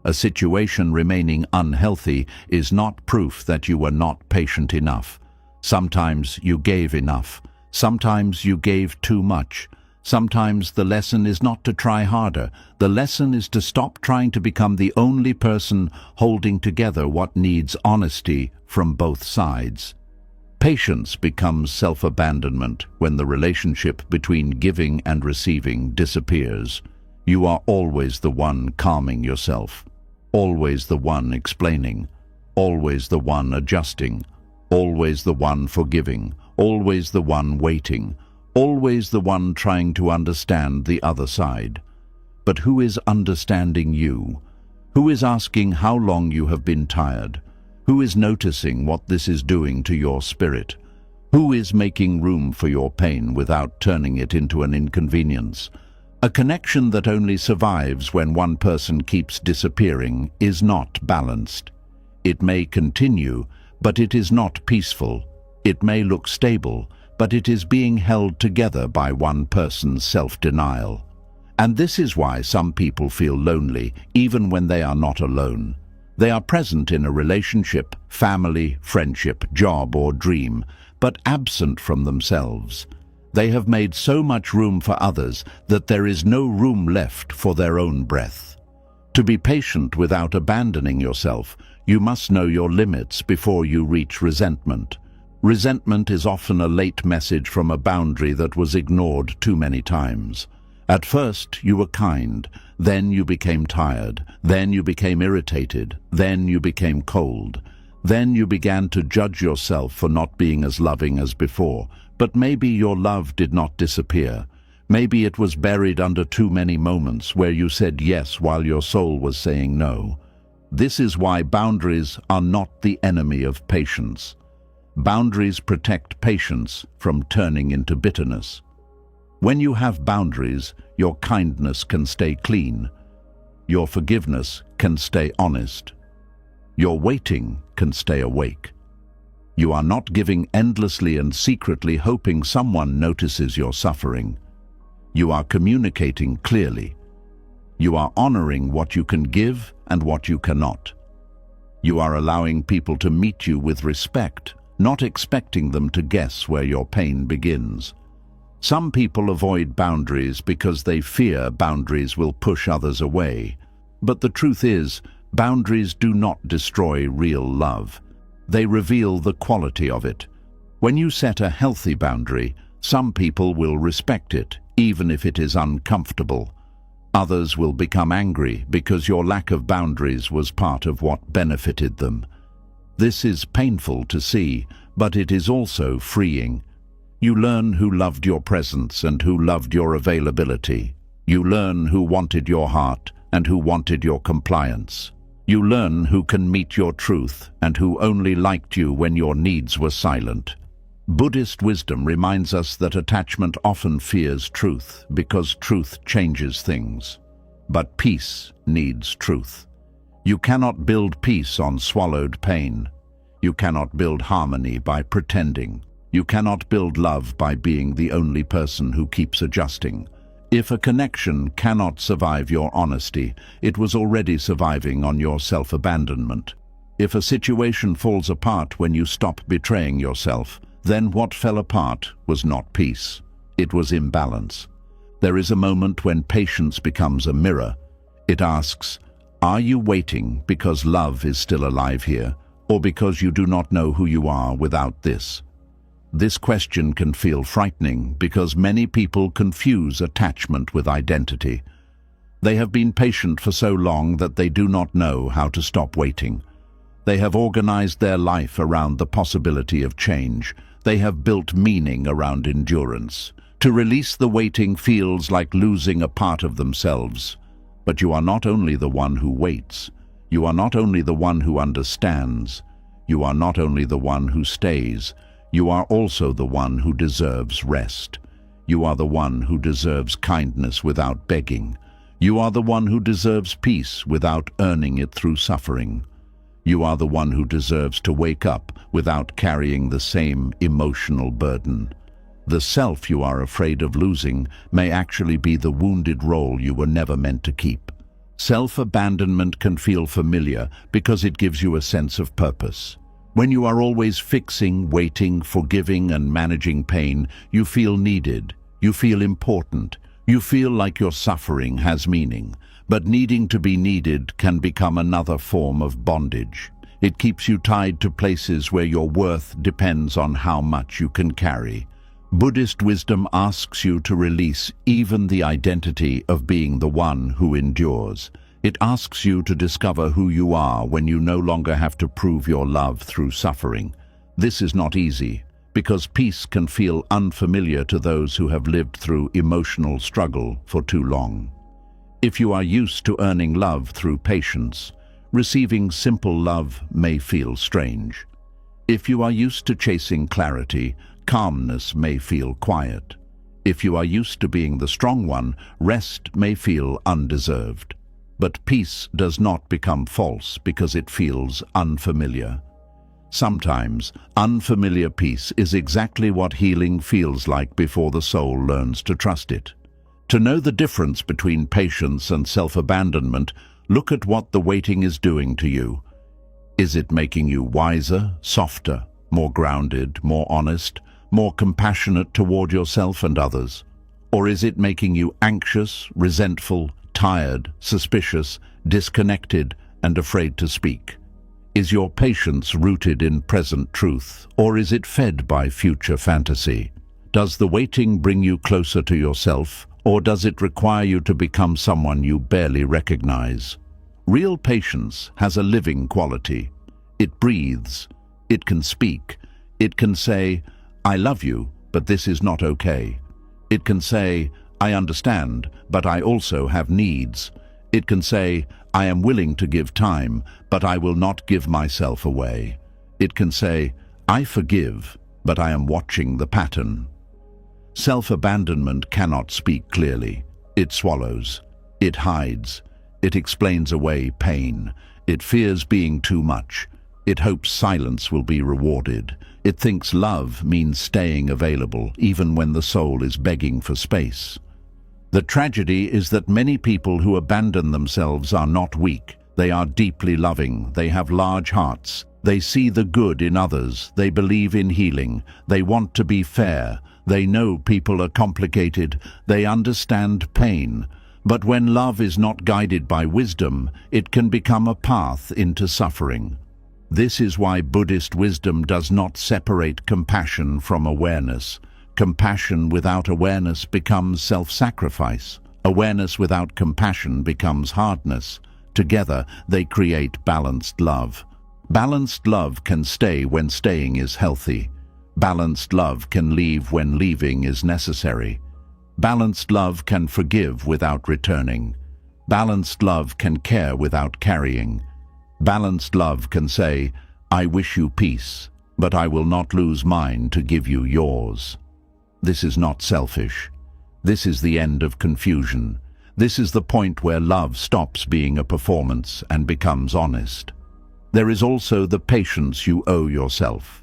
A situation remaining unhealthy is not proof that you were not patient enough. Sometimes you gave enough. Sometimes you gave too much. Sometimes the lesson is not to try harder. The lesson is to stop trying to become the only person holding together what needs honesty from both sides. Patience becomes self-abandonment when the relationship between giving and receiving disappears. You are always the one calming yourself, always the one explaining, always the one adjusting, always the one forgiving, always the one waiting, always the one trying to understand the other side. But who is understanding you? Who is asking how long you have been tired? Who is noticing what this is doing to your spirit? Who is making room for your pain without turning it into an inconvenience? A connection that only survives when one person keeps disappearing is not balanced. It may continue, but it is not peaceful. It may look stable, but it is being held together by one person's self-denial. And this is why some people feel lonely, even when they are not alone. They are present in a relationship, family, friendship, job, or dream, but absent from themselves. They have made so much room for others that there is no room left for their own breath. To be patient without abandoning yourself, you must know your limits before you reach resentment. Resentment is often a late message from a boundary that was ignored too many times. At first, you were kind, then you became tired, then you became irritated, then you became cold. Then you began to judge yourself for not being as loving as before. But maybe your love did not disappear. Maybe it was buried under too many moments where you said yes while your soul was saying no. This is why boundaries are not the enemy of patience. Boundaries protect patience from turning into bitterness. When you have boundaries, your kindness can stay clean. Your forgiveness can stay honest. Your waiting can stay awake. You are not giving endlessly and secretly hoping someone notices your suffering. You are communicating clearly. You are honoring what you can give and what you cannot. You are allowing people to meet you with respect, not expecting them to guess where your pain begins. Some people avoid boundaries because they fear boundaries will push others away. But the truth is, boundaries do not destroy real love. They reveal the quality of it. When you set a healthy boundary, some people will respect it, even if it is uncomfortable. Others will become angry because your lack of boundaries was part of what benefited them. This is painful to see, but it is also freeing. You learn who loved your presence and who loved your availability. You learn who wanted your heart and who wanted your compliance. You learn who can meet your truth and who only liked you when your needs were silent. Buddhist wisdom reminds us that attachment often fears truth because truth changes things. But peace needs truth. You cannot build peace on swallowed pain. You cannot build harmony by pretending. You cannot build love by being the only person who keeps adjusting. If a connection cannot survive your honesty, it was already surviving on your self-abandonment. If a situation falls apart when you stop betraying yourself, then what fell apart was not peace. It was imbalance. There is a moment when patience becomes a mirror. It asks, are you waiting because love is still alive here, or because you do not know who you are without this? This question can feel frightening because many people confuse attachment with identity. They have been patient for so long that they do not know how to stop waiting. They have organized their life around the possibility of change. They have built meaning around endurance. To release the waiting feels like losing a part of themselves. But you are not only the one who waits. You are not only the one who understands. You are not only the one who stays. You are also the one who deserves rest. You are the one who deserves kindness without begging. You are the one who deserves peace without earning it through suffering. You are the one who deserves to wake up without carrying the same emotional burden. The self you are afraid of losing may actually be the wounded role you were never meant to keep. Self-abandonment can feel familiar because it gives you a sense of purpose. When you are always fixing, waiting, forgiving, and managing pain, you feel needed. You feel important. You feel like your suffering has meaning. But needing to be needed can become another form of bondage. It keeps you tied to places where your worth depends on how much you can carry. Buddhist wisdom asks you to release even the identity of being the one who endures. It asks you to discover who you are when you no longer have to prove your love through suffering. This is not easy, because peace can feel unfamiliar to those who have lived through emotional struggle for too long. If you are used to earning love through patience, receiving simple love may feel strange. If you are used to chasing clarity, calmness may feel quiet. If you are used to being the strong one, rest may feel undeserved. But peace does not become false because it feels unfamiliar. Sometimes, unfamiliar peace is exactly what healing feels like before the soul learns to trust it. To know the difference between patience and self-abandonment, look at what the waiting is doing to you. Is it making you wiser, softer, more grounded, more honest, more compassionate toward yourself and others? Or is it making you anxious, resentful, tired, suspicious, disconnected, and afraid to speak? Is your patience rooted in present truth, or is it fed by future fantasy? Does the waiting bring you closer to yourself, or does it require you to become someone you barely recognize? Real patience has a living quality. It breathes. It can speak. It can say, "I love you, but this is not okay." It can say, "I understand, but I also have needs." It can say, "I am willing to give time, but I will not give myself away." It can say, "I forgive, but I am watching the pattern." Self-abandonment cannot speak clearly. It swallows. It hides. It explains away pain. It fears being too much. It hopes silence will be rewarded. It thinks love means staying available, even when the soul is begging for space. The tragedy is that many people who abandon themselves are not weak. They are deeply loving. They have large hearts. They see the good in others. They believe in healing. They want to be fair. They know people are complicated. They understand pain. But when love is not guided by wisdom, it can become a path into suffering. This is why Buddhist wisdom does not separate compassion from awareness. Compassion without awareness becomes self-sacrifice. Awareness without compassion becomes hardness. Together, they create balanced love. Balanced love can stay when staying is healthy. Balanced love can leave when leaving is necessary. Balanced love can forgive without returning. Balanced love can care without carrying. Balanced love can say, "I wish you peace, but I will not lose mine to give you yours." This is not selfish. This is the end of confusion. This is the point where love stops being a performance and becomes honest. There is also the patience you owe yourself.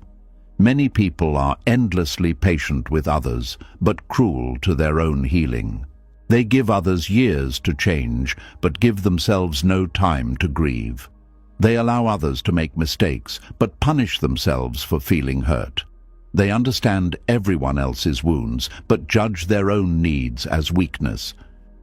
Many people are endlessly patient with others, but cruel to their own healing. They give others years to change, but give themselves no time to grieve. They allow others to make mistakes, but punish themselves for feeling hurt. They understand everyone else's wounds, but judge their own needs as weakness.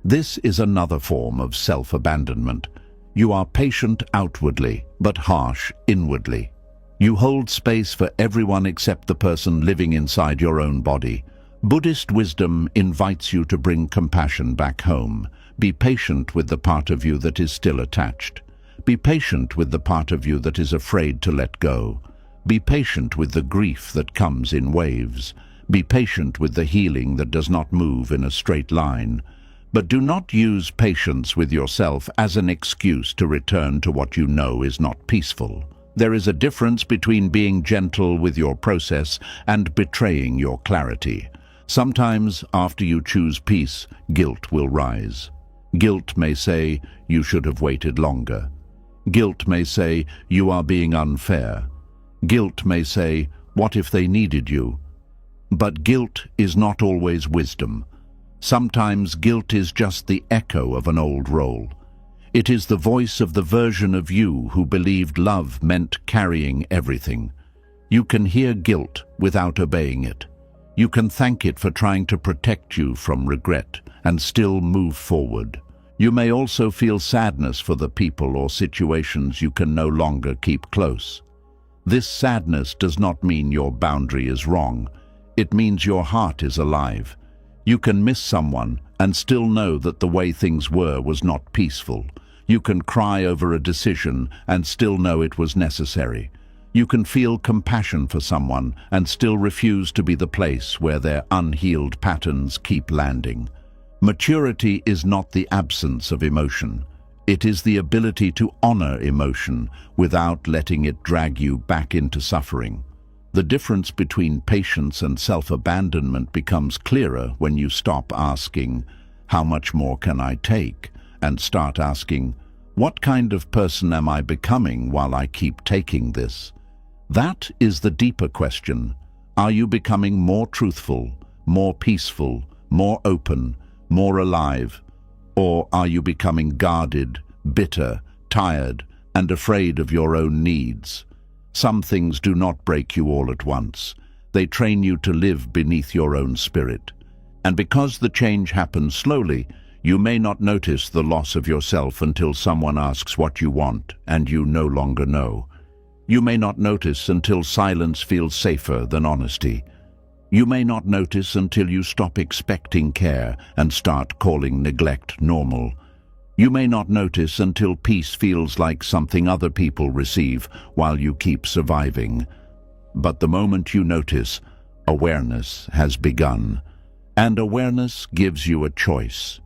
This is another form of self-abandonment. You are patient outwardly, but harsh inwardly. You hold space for everyone except the person living inside your own body. Buddhist wisdom invites you to bring compassion back home. Be patient with the part of you that is still attached. Be patient with the part of you that is afraid to let go. Be patient with the grief that comes in waves. Be patient with the healing that does not move in a straight line. But do not use patience with yourself as an excuse to return to what you know is not peaceful. There is a difference between being gentle with your process and betraying your clarity. Sometimes, after you choose peace, guilt will rise. Guilt may say, you should have waited longer. Guilt may say, you are being unfair. Guilt may say, what if they needed you? But guilt is not always wisdom. Sometimes guilt is just the echo of an old role. It is the voice of the version of you who believed love meant carrying everything. You can hear guilt without obeying it. You can thank it for trying to protect you from regret and still move forward. You may also feel sadness for the people or situations you can no longer keep close. This sadness does not mean your boundary is wrong. It means your heart is alive. You can miss someone and still know that the way things were was not peaceful. You can cry over a decision and still know it was necessary. You can feel compassion for someone and still refuse to be the place where their unhealed patterns keep landing. Maturity is not the absence of emotion. It is the ability to honor emotion without letting it drag you back into suffering. The difference between patience and self-abandonment becomes clearer when you stop asking, how much more can I take? And start asking, what kind of person am I becoming while I keep taking this? That is the deeper question. Are you becoming more truthful, more peaceful, more open, more alive? Or are you becoming guarded, bitter, tired, and afraid of your own needs? Some things do not break you all at once. They train you to live beneath your own spirit. And because the change happens slowly, you may not notice the loss of yourself until someone asks what you want and you no longer know. You may not notice until silence feels safer than honesty. You may not notice until you stop expecting care and start calling neglect normal. You may not notice until peace feels like something other people receive while you keep surviving. But the moment you notice, awareness has begun. And awareness gives you a choice.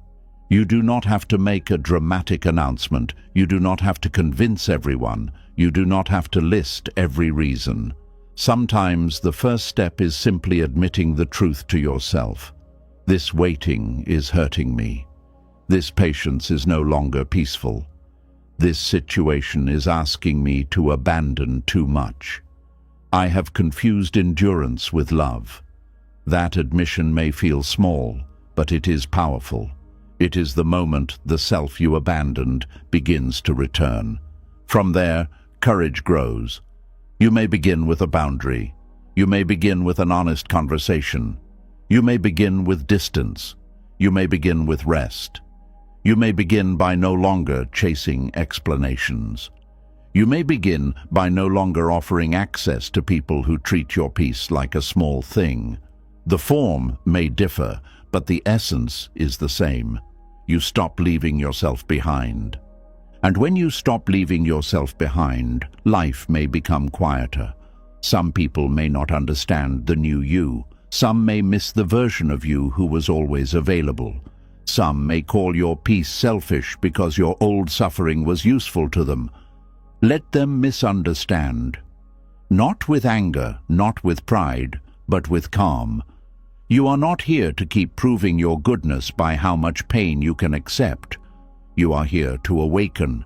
You do not have to make a dramatic announcement. You do not have to convince everyone. You do not have to list every reason. Sometimes the first step is simply admitting the truth to yourself. This waiting is hurting me. This patience is no longer peaceful. This situation is asking me to abandon too much. I have confused endurance with love. That admission may feel small, but it is powerful. It is the moment the self you abandoned begins to return. From there, courage grows. You may begin with a boundary. You may begin with an honest conversation. You may begin with distance. You may begin with rest. You may begin by no longer chasing explanations. You may begin by no longer offering access to people who treat your peace like a small thing. The form may differ, but the essence is the same. You stop leaving yourself behind. And when you stop leaving yourself behind, life may become quieter. Some people may not understand the new you. Some may miss the version of you who was always available. Some may call your peace selfish because your old suffering was useful to them. Let them misunderstand. Not with anger, not with pride, but with calm. You are not here to keep proving your goodness by how much pain you can accept. You are here to awaken.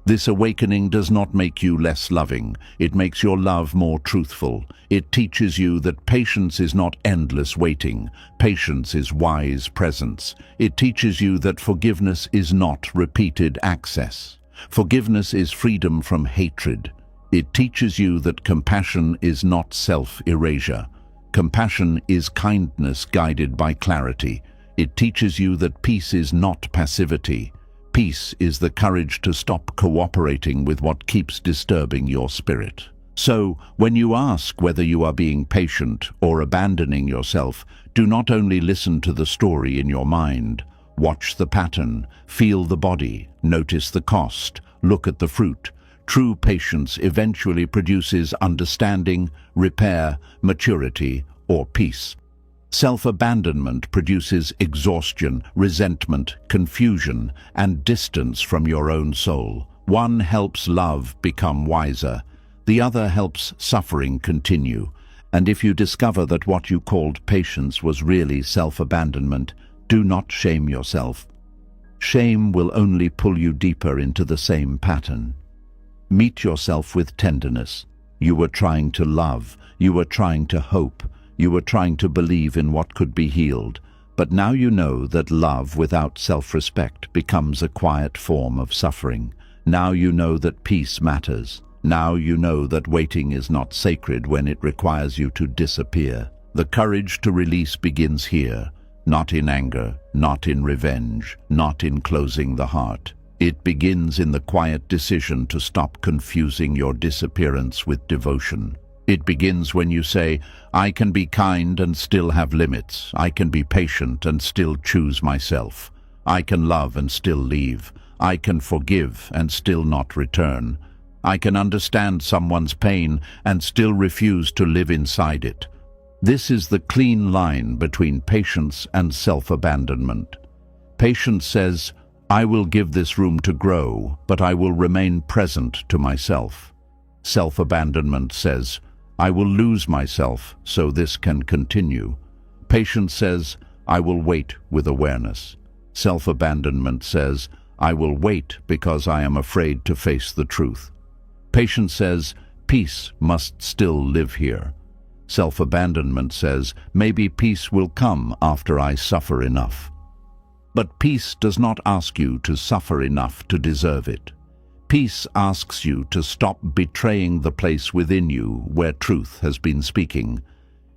This awakening does not make you less loving. It makes your love more truthful. It teaches you that patience is not endless waiting. Patience is wise presence. It teaches you that forgiveness is not repeated access. Forgiveness is freedom from hatred. It teaches you that compassion is not self-erasure. Compassion is kindness guided by clarity. It teaches you that peace is not passivity. Peace is the courage to stop cooperating with what keeps disturbing your spirit. So, when you ask whether you are being patient or abandoning yourself, do not only listen to the story in your mind. Watch the pattern, feel the body, notice the cost, look at the fruit. True patience eventually produces understanding, repair, maturity, or peace. Self-abandonment produces exhaustion, resentment, confusion, and distance from your own soul. One helps love become wiser, the other helps suffering continue. And if you discover that what you called patience was really self-abandonment, do not shame yourself. Shame will only pull you deeper into the same pattern. Meet yourself with tenderness. You were trying to love, you were trying to hope, you were trying to believe in what could be healed. But now you know that love without self-respect becomes a quiet form of suffering. Now you know that peace matters. Now you know that waiting is not sacred when it requires you to disappear. The courage to release begins here, not in anger, not in revenge, not in closing the heart. It begins in the quiet decision to stop confusing your disappearance with devotion. It begins when you say, I can be kind and still have limits. I can be patient and still choose myself. I can love and still leave. I can forgive and still not return. I can understand someone's pain and still refuse to live inside it. This is the clean line between patience and self-abandonment. Patience says, I will give this room to grow, but I will remain present to myself. Self-abandonment says, I will lose myself so this can continue. Patience says, I will wait with awareness. Self-abandonment says, I will wait because I am afraid to face the truth. Patience says, peace must still live here. Self-abandonment says, maybe peace will come after I suffer enough. But peace does not ask you to suffer enough to deserve it. Peace asks you to stop betraying the place within you where truth has been speaking.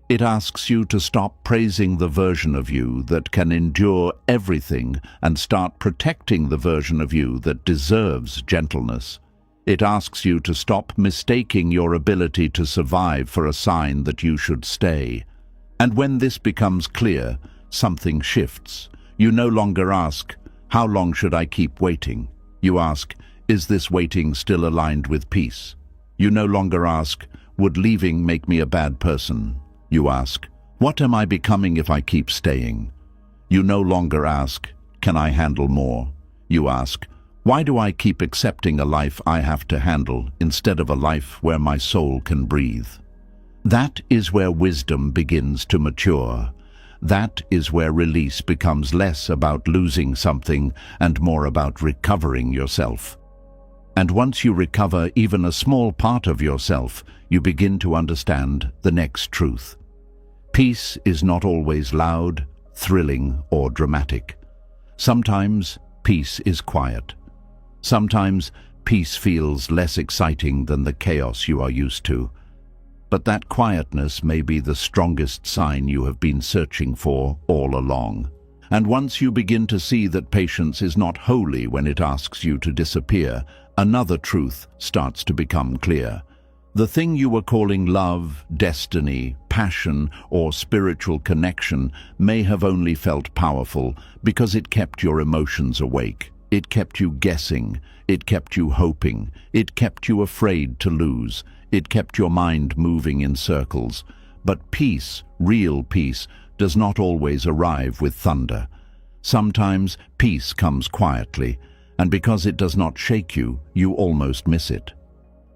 It asks you to stop praising the version of you that can endure everything and start protecting the version of you that deserves gentleness. It asks you to stop mistaking your ability to survive for a sign that you should stay. And when this becomes clear, something shifts. You no longer ask, how long should I keep waiting? You ask, is this waiting still aligned with peace? You no longer ask, would leaving make me a bad person? You ask, what am I becoming if I keep staying? You no longer ask, can I handle more? You ask, why do I keep accepting a life I have to handle instead of a life where my soul can breathe? That is where wisdom begins to mature. That is where release becomes less about losing something and more about recovering yourself. And once you recover even a small part of yourself, you begin to understand the next truth. Peace is not always loud, thrilling, or dramatic. Sometimes peace is quiet. Sometimes peace feels less exciting than the chaos you are used to. But that quietness may be the strongest sign you have been searching for all along. And once you begin to see that patience is not holy when it asks you to disappear, another truth starts to become clear. The thing you were calling love, destiny, passion, or spiritual connection may have only felt powerful because it kept your emotions awake. It kept you guessing, it kept you hoping, it kept you afraid to lose, it kept your mind moving in circles. But peace, real peace, does not always arrive with thunder. Sometimes peace comes quietly, and because it does not shake you, you almost miss it.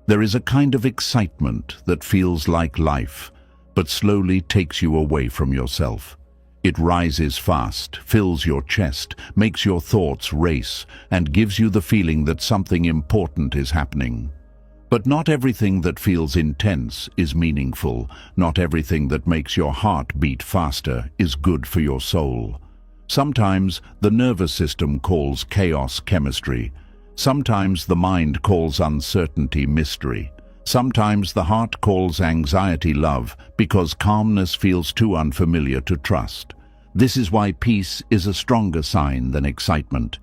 There is a kind of excitement that feels like life, but slowly takes you away from yourself. It rises fast, fills your chest, makes your thoughts race, and gives you the feeling that something important is happening. But not everything that feels intense is meaningful. Not everything that makes your heart beat faster is good for your soul. Sometimes the nervous system calls chaos chemistry. Sometimes the mind calls uncertainty mystery. Sometimes the heart calls anxiety love because calmness feels too unfamiliar to trust. This is why peace is a stronger sign than excitement.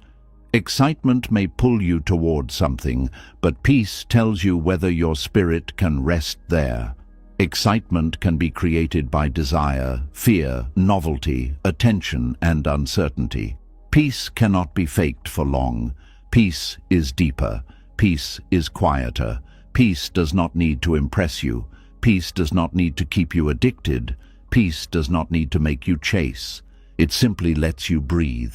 Excitement may pull you toward something, but peace tells you whether your spirit can rest there. Excitement can be created by desire, fear, novelty, attention, and uncertainty. Peace cannot be faked for long. Peace is deeper. Peace is quieter. Peace does not need to impress you. Peace does not need to keep you addicted. Peace does not need to make you chase. It simply lets you breathe.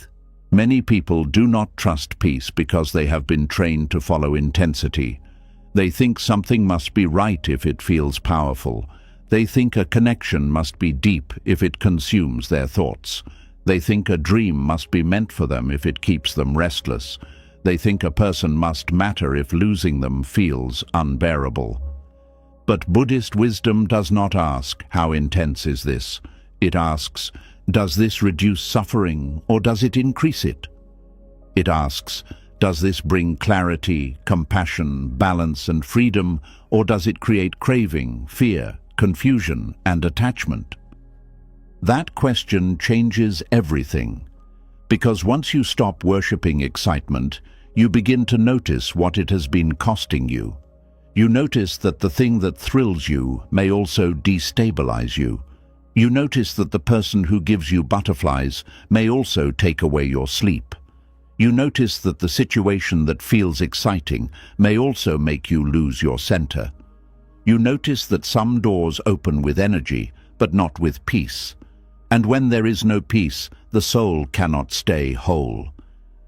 Many people do not trust peace because they have been trained to follow intensity. They think something must be right if it feels powerful. They think a connection must be deep if it consumes their thoughts. They think a dream must be meant for them if it keeps them restless. They think a person must matter if losing them feels unbearable. But Buddhist wisdom does not ask, how intense is this? It asks, does this reduce suffering or does it increase it? It asks, does this bring clarity, compassion, balance and freedom, or does it create craving, fear, confusion and attachment? That question changes everything, because once you stop worshipping excitement, you begin to notice what it has been costing you. You notice that the thing that thrills you may also destabilize you. You notice that the person who gives you butterflies may also take away your sleep. You notice that the situation that feels exciting may also make you lose your center. You notice that some doors open with energy, but not with peace. And when there is no peace, the soul cannot stay whole.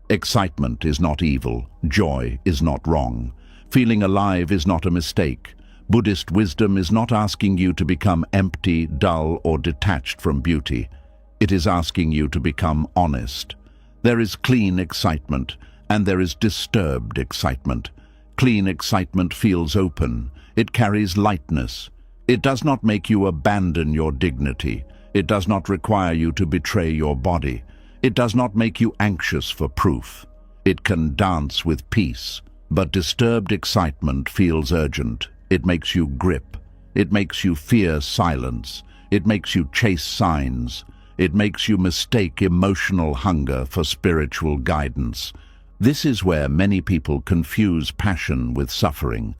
Excitement is not evil. Joy is not wrong. Feeling alive is not a mistake. Buddhist wisdom is not asking you to become empty, dull, or detached from beauty. It is asking you to become honest. There is clean excitement, and there is disturbed excitement. Clean excitement feels open. It carries lightness. It does not make you abandon your dignity. It does not require you to betray your body. It does not make you anxious for proof. It can dance with peace. But disturbed excitement feels urgent. It makes you grip. It makes you fear silence. It makes you chase signs. It makes you mistake emotional hunger for spiritual guidance. This is where many people confuse passion with suffering.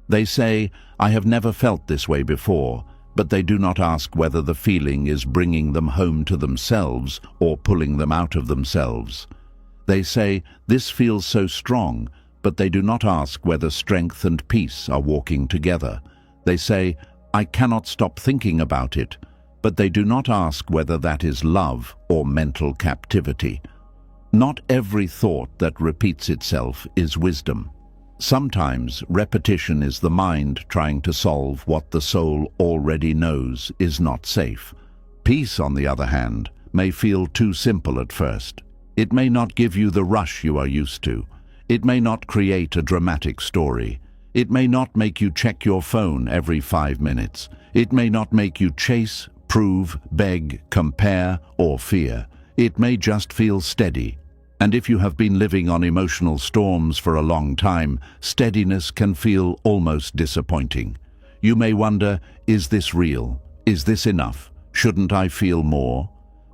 They say, I have never felt this way before, but they do not ask whether the feeling is bringing them home to themselves or pulling them out of themselves. They say, this feels so strong, but they do not ask whether strength and peace are walking together. They say, I cannot stop thinking about it, but they do not ask whether that is love or mental captivity. Not every thought that repeats itself is wisdom. Sometimes repetition is the mind trying to solve what the soul already knows is not safe. Peace, on the other hand, may feel too simple at first. It may not give you the rush you are used to. It may not create a dramatic story. It may not make you check your phone every 5 minutes. It may not make you chase, prove, beg, compare, or fear. It may just feel steady. And if you have been living on emotional storms for a long time, steadiness can feel almost disappointing. You may wonder, is this real? Is this enough? Shouldn't I feel more?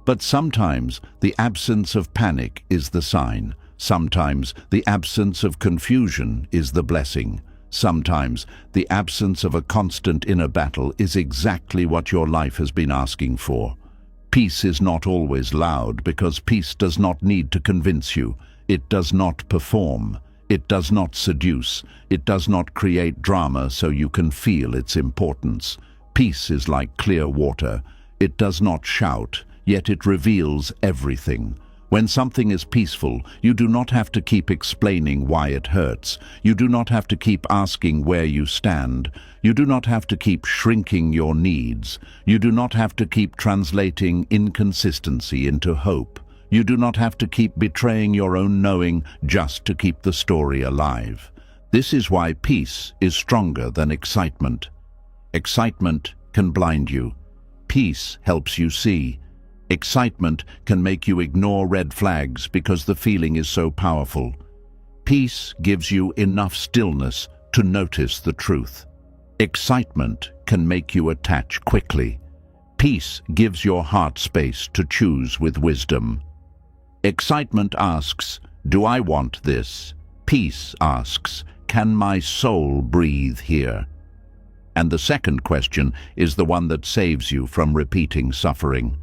But sometimes the absence of panic is the sign. Sometimes the absence of confusion is the blessing. Sometimes the absence of a constant inner battle is exactly what your life has been asking for. Peace is not always loud because peace does not need to convince you. It does not perform. It does not seduce. It does not create drama so you can feel its importance. Peace is like clear water. It does not shout, yet it reveals everything. When something is peaceful, you do not have to keep explaining why it hurts. You do not have to keep asking where you stand. You do not have to keep shrinking your needs. You do not have to keep translating inconsistency into hope. You do not have to keep betraying your own knowing just to keep the story alive. This is why peace is stronger than excitement. Excitement can blind you. Peace helps you see. Excitement can make you ignore red flags because the feeling is so powerful. Peace gives you enough stillness to notice the truth. Excitement can make you attach quickly. Peace gives your heart space to choose with wisdom. Excitement asks, do I want this? Peace asks, can my soul breathe here? And the second question is the one that saves you from repeating suffering.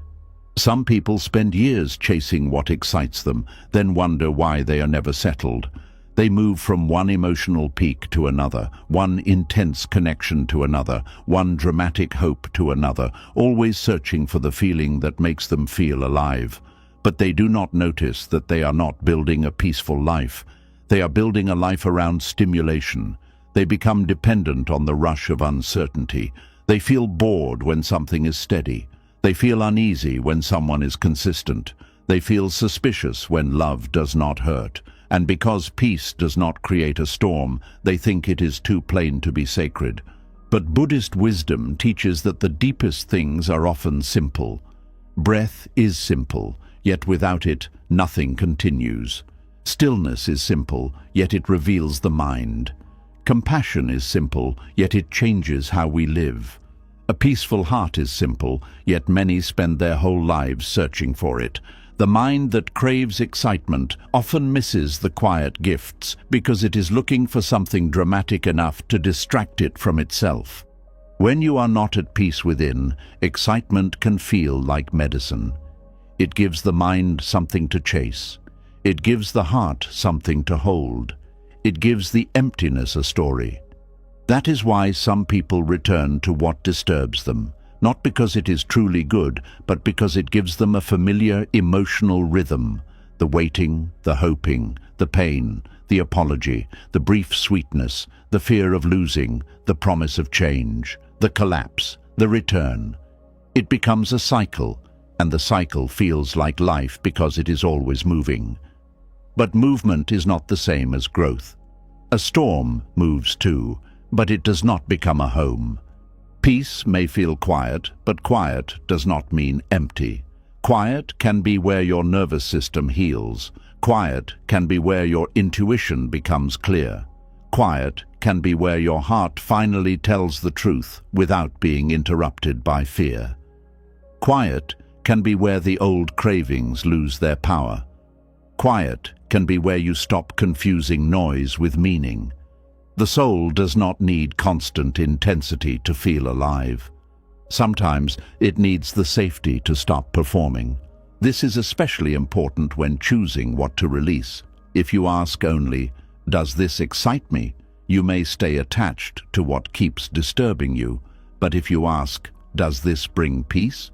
Some people spend years chasing what excites them, then wonder why they are never settled. They move from one emotional peak to another, one intense connection to another, one dramatic hope to another, always searching for the feeling that makes them feel alive. But they do not notice that they are not building a peaceful life. They are building a life around stimulation. They become dependent on the rush of uncertainty. They feel bored when something is steady. They feel uneasy when someone is consistent. They feel suspicious when love does not hurt. And because peace does not create a storm, they think it is too plain to be sacred. But Buddhist wisdom teaches that the deepest things are often simple. Breath is simple, yet without it, nothing continues. Stillness is simple, yet it reveals the mind. Compassion is simple, yet it changes how we live. A peaceful heart is simple, yet many spend their whole lives searching for it. The mind that craves excitement often misses the quiet gifts because it is looking for something dramatic enough to distract it from itself. When you are not at peace within, excitement can feel like medicine. It gives the mind something to chase. It gives the heart something to hold. It gives the emptiness a story. That is why some people return to what disturbs them. Not because it is truly good, but because it gives them a familiar emotional rhythm. The waiting, the hoping, the pain, the apology, the brief sweetness, the fear of losing, the promise of change, the collapse, the return. It becomes a cycle, and the cycle feels like life because it is always moving. But movement is not the same as growth. A storm moves too, but it does not become a home. Peace may feel quiet, but quiet does not mean empty. Quiet can be where your nervous system heals. Quiet can be where your intuition becomes clear. Quiet can be where your heart finally tells the truth without being interrupted by fear. Quiet can be where the old cravings lose their power. Quiet can be where you stop confusing noise with meaning. The soul does not need constant intensity to feel alive. Sometimes it needs the safety to stop performing. This is especially important when choosing what to release. If you ask only, "Does this excite me?" you may stay attached to what keeps disturbing you. But if you ask, "Does this bring peace?"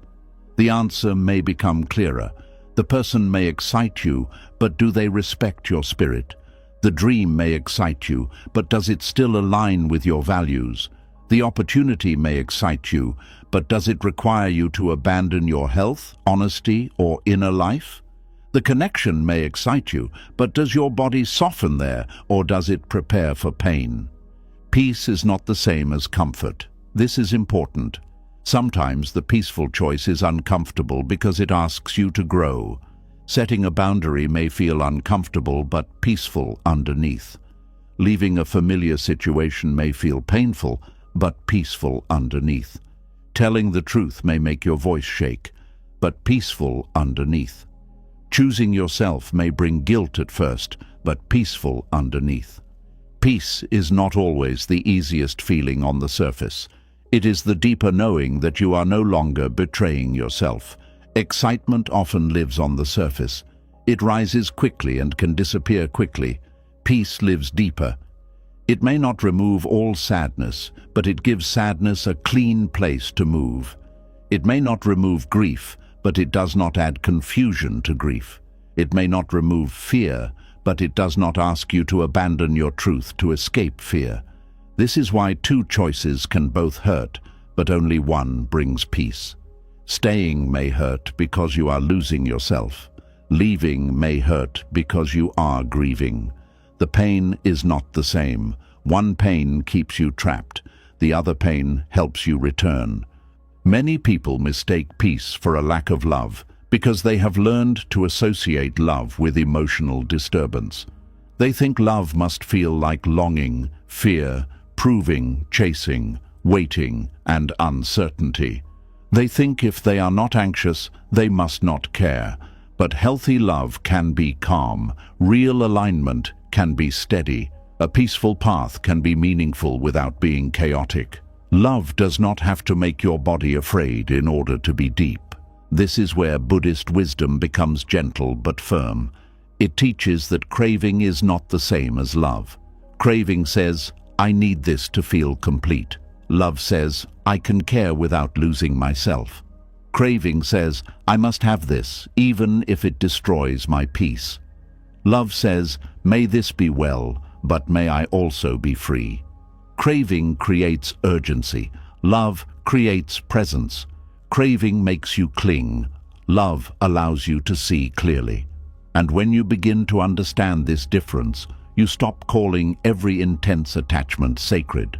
the answer may become clearer. The person may excite you, but do they respect your spirit? The dream may excite you, but does it still align with your values? The opportunity may excite you, but does it require you to abandon your health, honesty, or inner life? The connection may excite you, but does your body soften there, or does it prepare for pain? Peace is not the same as comfort. This is important. Sometimes the peaceful choice is uncomfortable because it asks you to grow. Setting a boundary may feel uncomfortable but peaceful underneath. Leaving a familiar situation may feel painful but peaceful underneath. Telling the truth may make your voice shake, but peaceful underneath. Choosing yourself may bring guilt at first, but peaceful underneath. Peace is not always the easiest feeling on the surface. It is the deeper knowing that you are no longer betraying yourself. Excitement often lives on the surface. It rises quickly and can disappear quickly. Peace lives deeper. It may not remove all sadness, but it gives sadness a clean place to move. It may not remove grief, but it does not add confusion to grief. It may not remove fear, but it does not ask you to abandon your truth to escape fear. This is why two choices can both hurt, but only one brings peace. Staying may hurt because you are losing yourself. Leaving may hurt because you are grieving. The pain is not the same. One pain keeps you trapped. The other pain helps you return. Many people mistake peace for a lack of love because they have learned to associate love with emotional disturbance. They think love must feel like longing, fear, proving, chasing, waiting, and uncertainty. They think if they are not anxious, they must not care. But healthy love can be calm. Real alignment can be steady. A peaceful path can be meaningful without being chaotic. Love does not have to make your body afraid in order to be deep. This is where Buddhist wisdom becomes gentle but firm. It teaches that craving is not the same as love. Craving says, I need this to feel complete. Love says, I can care without losing myself. Craving says, I must have this, even if it destroys my peace. Love says, may this be well, but may I also be free. Craving creates urgency. Love creates presence. Craving makes you cling. Love allows you to see clearly. And when you begin to understand this difference, you stop calling every intense attachment sacred.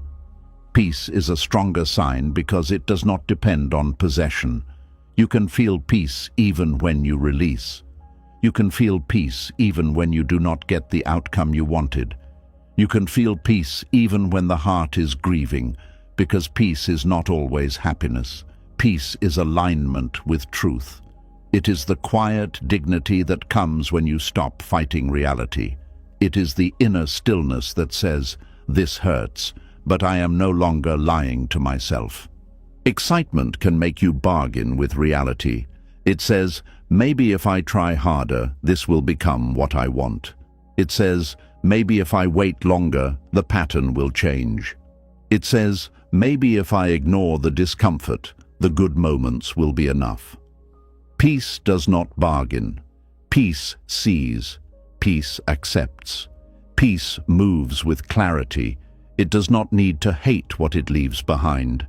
Peace is a stronger sign because it does not depend on possession. You can feel peace even when you release. You can feel peace even when you do not get the outcome you wanted. You can feel peace even when the heart is grieving, because peace is not always happiness. Peace is alignment with truth. It is the quiet dignity that comes when you stop fighting reality. It is the inner stillness that says, this hurts, but I am no longer lying to myself. Excitement can make you bargain with reality. It says, maybe if I try harder, this will become what I want. It says, maybe if I wait longer, the pattern will change. It says, maybe if I ignore the discomfort, the good moments will be enough. Peace does not bargain. Peace sees. Peace accepts. Peace moves with clarity. It does not need to hate what it leaves behind.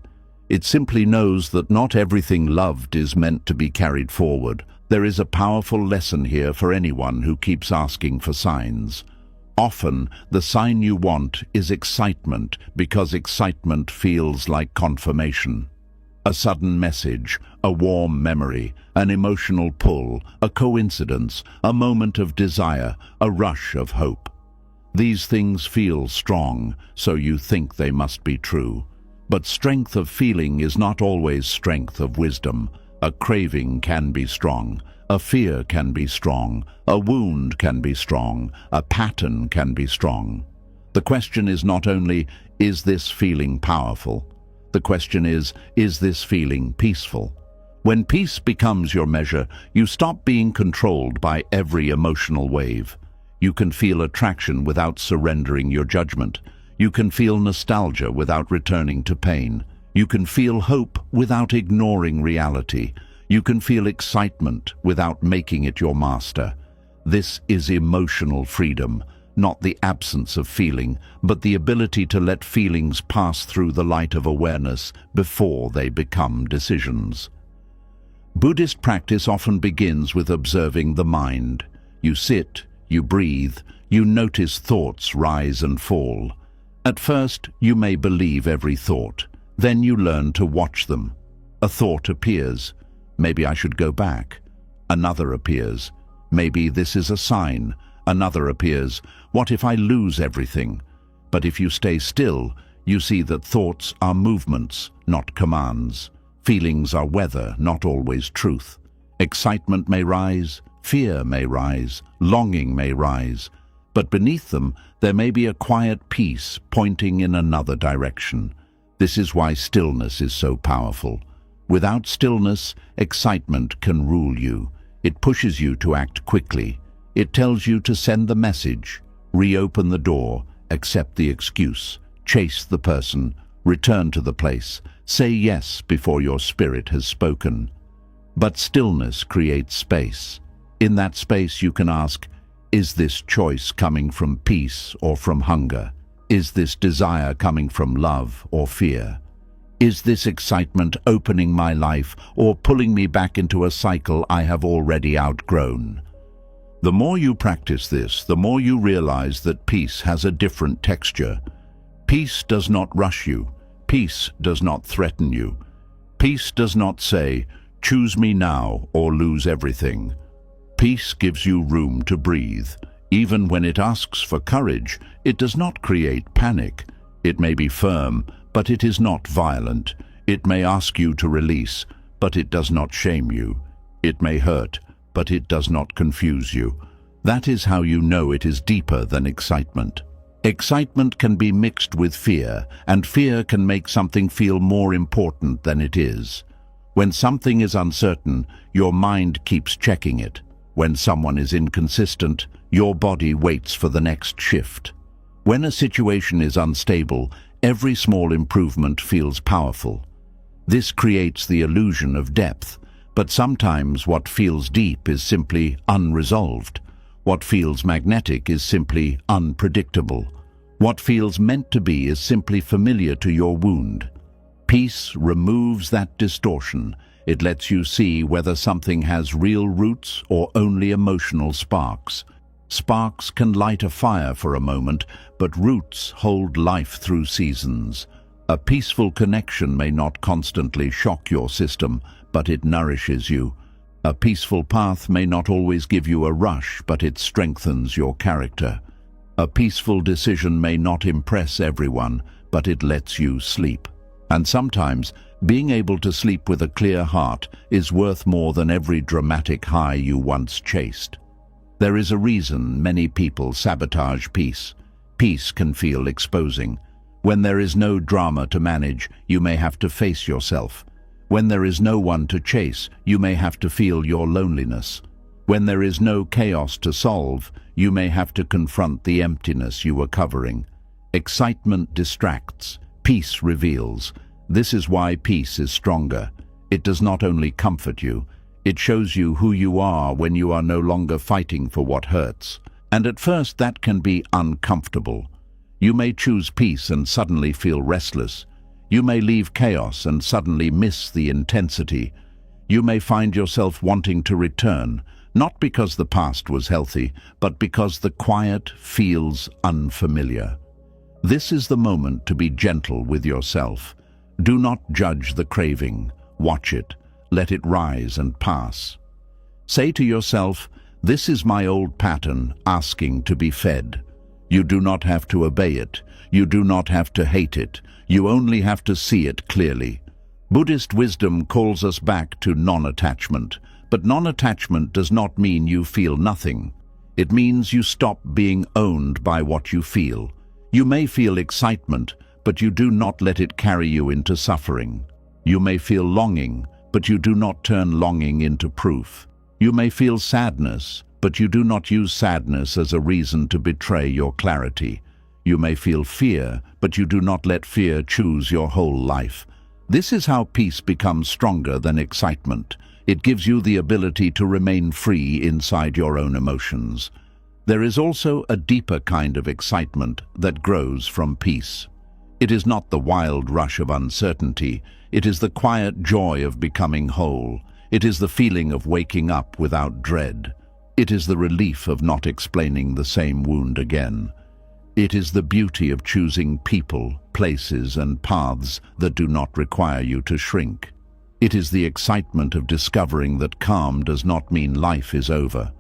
It simply knows that not everything loved is meant to be carried forward. There is a powerful lesson here for anyone who keeps asking for signs. Often, the sign you want is excitement, because excitement feels like confirmation. A sudden message, a warm memory, an emotional pull, a coincidence, a moment of desire, a rush of hope. These things feel strong, so you think they must be true. But strength of feeling is not always strength of wisdom. A craving can be strong. A fear can be strong. A wound can be strong. A pattern can be strong. The question is not only, is this feeling powerful? The question is this feeling peaceful? When peace becomes your measure, you stop being controlled by every emotional wave. You can feel attraction without surrendering your judgment. You can feel nostalgia without returning to pain. You can feel hope without ignoring reality. You can feel excitement without making it your master. This is emotional freedom, not the absence of feeling, but the ability to let feelings pass through the light of awareness before they become decisions. Buddhist practice often begins with observing the mind. You sit, you breathe, you notice thoughts rise and fall. At first, you may believe every thought. Then you learn to watch them. A thought appears. Maybe I should go back. Another appears. Maybe this is a sign. Another appears. What if I lose everything? But if you stay still, you see that thoughts are movements, not commands. Feelings are weather, not always truth. Excitement may rise, fear may rise, longing may rise. But beneath them, there may be a quiet peace pointing in another direction. This is why stillness is so powerful. Without stillness, excitement can rule you. It pushes you to act quickly. It tells you to send the message, reopen the door, accept the excuse, chase the person, return to the place, say yes before your spirit has spoken. But stillness creates space. In that space you can ask, is this choice coming from peace or from hunger? Is this desire coming from love or fear? Is this excitement opening my life or pulling me back into a cycle I have already outgrown? The more you practice this, the more you realize that peace has a different texture. Peace does not rush you. Peace does not threaten you. Peace does not say, choose me now or lose everything. Peace gives you room to breathe. Even when it asks for courage, it does not create panic. It may be firm, but it is not violent. It may ask you to release, but it does not shame you. It may hurt, but it does not confuse you. That is how you know it is deeper than excitement. Excitement can be mixed with fear, and fear can make something feel more important than it is. When something is uncertain, your mind keeps checking it. When someone is inconsistent, your body waits for the next shift. When a situation is unstable, every small improvement feels powerful. This creates the illusion of depth, but sometimes what feels deep is simply unresolved. What feels magnetic is simply unpredictable. What feels meant to be is simply familiar to your wound. Peace removes that distortion. It lets you see whether something has real roots or only emotional sparks. Sparks can light a fire for a moment, but roots hold life through seasons. A peaceful connection may not constantly shock your system, but it nourishes you. A peaceful path may not always give you a rush, but it strengthens your character. A peaceful decision may not impress everyone, but it lets you sleep. And sometimes, being able to sleep with a clear heart is worth more than every dramatic high you once chased. There is a reason many people sabotage peace. Peace can feel exposing. When there is no drama to manage, you may have to face yourself. When there is no one to chase, you may have to feel your loneliness. When there is no chaos to solve, you may have to confront the emptiness you are covering. Excitement distracts. Peace reveals. This is why peace is stronger. It does not only comfort you, it shows you who you are when you are no longer fighting for what hurts. And at first that can be uncomfortable. You may choose peace and suddenly feel restless. You may leave chaos and suddenly miss the intensity. You may find yourself wanting to return, not because the past was healthy, but because the quiet feels unfamiliar. This is the moment to be gentle with yourself. Do not judge the craving. Watch it. Let it rise and pass. Say to yourself, "This is my old pattern, asking to be fed." You do not have to obey it. You do not have to hate it. You only have to see it clearly. Buddhist wisdom calls us back to non-attachment, but non-attachment does not mean you feel nothing. It means you stop being owned by what you feel. You may feel excitement, but you do not let it carry you into suffering. You may feel longing, but you do not turn longing into proof. You may feel sadness, but you do not use sadness as a reason to betray your clarity. You may feel fear, but you do not let fear choose your whole life. This is how peace becomes stronger than excitement. It gives you the ability to remain free inside your own emotions. There is also a deeper kind of excitement that grows from peace. It is not the wild rush of uncertainty. It is the quiet joy of becoming whole. It is the feeling of waking up without dread. It is the relief of not explaining the same wound again. It is the beauty of choosing people, places, and paths that do not require you to shrink. It is the excitement of discovering that calm does not mean life is over.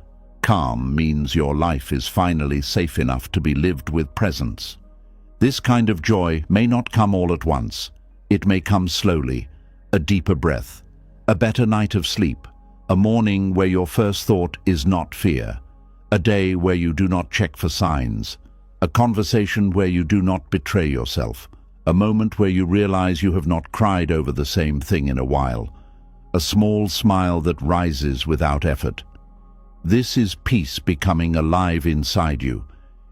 Calm means your life is finally safe enough to be lived with presence. This kind of joy may not come all at once. It may come slowly, a deeper breath, a better night of sleep, a morning where your first thought is not fear, a day where you do not check for signs, a conversation where you do not betray yourself, a moment where you realize you have not cried over the same thing in a while, a small smile that rises without effort. This is peace becoming alive inside you.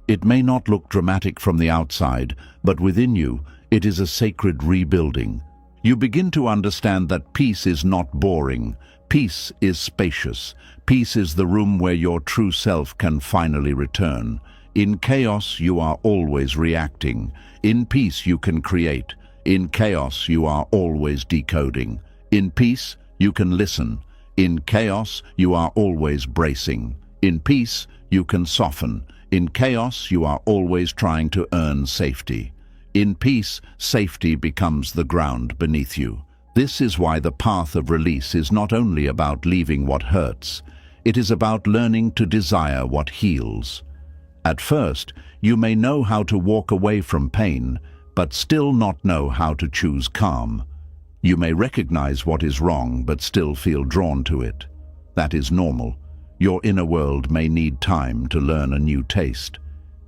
It may not look dramatic from the outside, but within you, it is a sacred rebuilding. You begin to understand that peace is not boring. Peace is spacious. Peace is the room where your true self can finally return. In chaos, you are always reacting. In peace, you can create. In chaos, you are always decoding. In peace, you can listen. In chaos, you are always bracing. In peace, you can soften. In chaos, you are always trying to earn safety. In peace, safety becomes the ground beneath you. This is why the path of release is not only about leaving what hurts, it is about learning to desire what heals. At first, you may know how to walk away from pain, but still not know how to choose calm. You may recognize what is wrong, but still feel drawn to it. That is normal. Your inner world may need time to learn a new taste.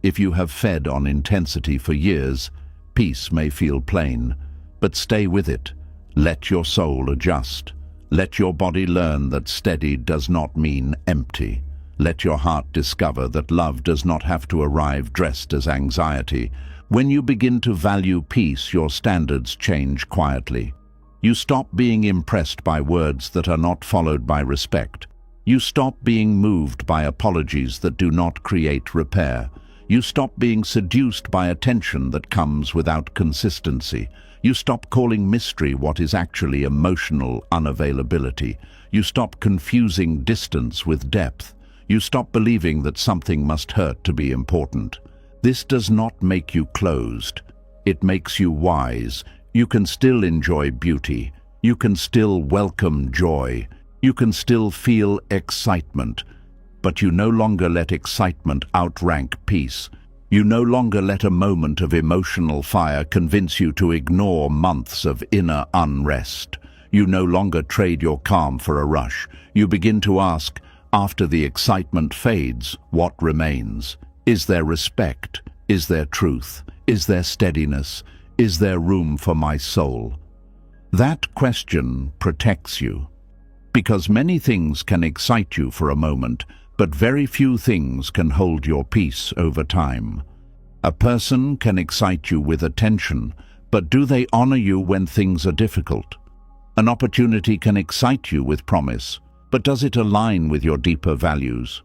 If you have fed on intensity for years, peace may feel plain, but stay with it. Let your soul adjust. Let your body learn that steady does not mean empty. Let your heart discover that love does not have to arrive dressed as anxiety. When you begin to value peace, your standards change quietly. You stop being impressed by words that are not followed by respect. You stop being moved by apologies that do not create repair. You stop being seduced by attention that comes without consistency. You stop calling mystery what is actually emotional unavailability. You stop confusing distance with depth. You stop believing that something must hurt to be important. This does not make you closed. It makes you wise. You can still enjoy beauty. You can still welcome joy. You can still feel excitement. But you no longer let excitement outrank peace. You no longer let a moment of emotional fire convince you to ignore months of inner unrest. You no longer trade your calm for a rush. You begin to ask, after the excitement fades, what remains? Is there respect? Is there truth? Is there steadiness? Is there room for my soul? That question protects you. Because many things can excite you for a moment, but very few things can hold your peace over time. A person can excite you with attention, but do they honor you when things are difficult? An opportunity can excite you with promise, but does it align with your deeper values?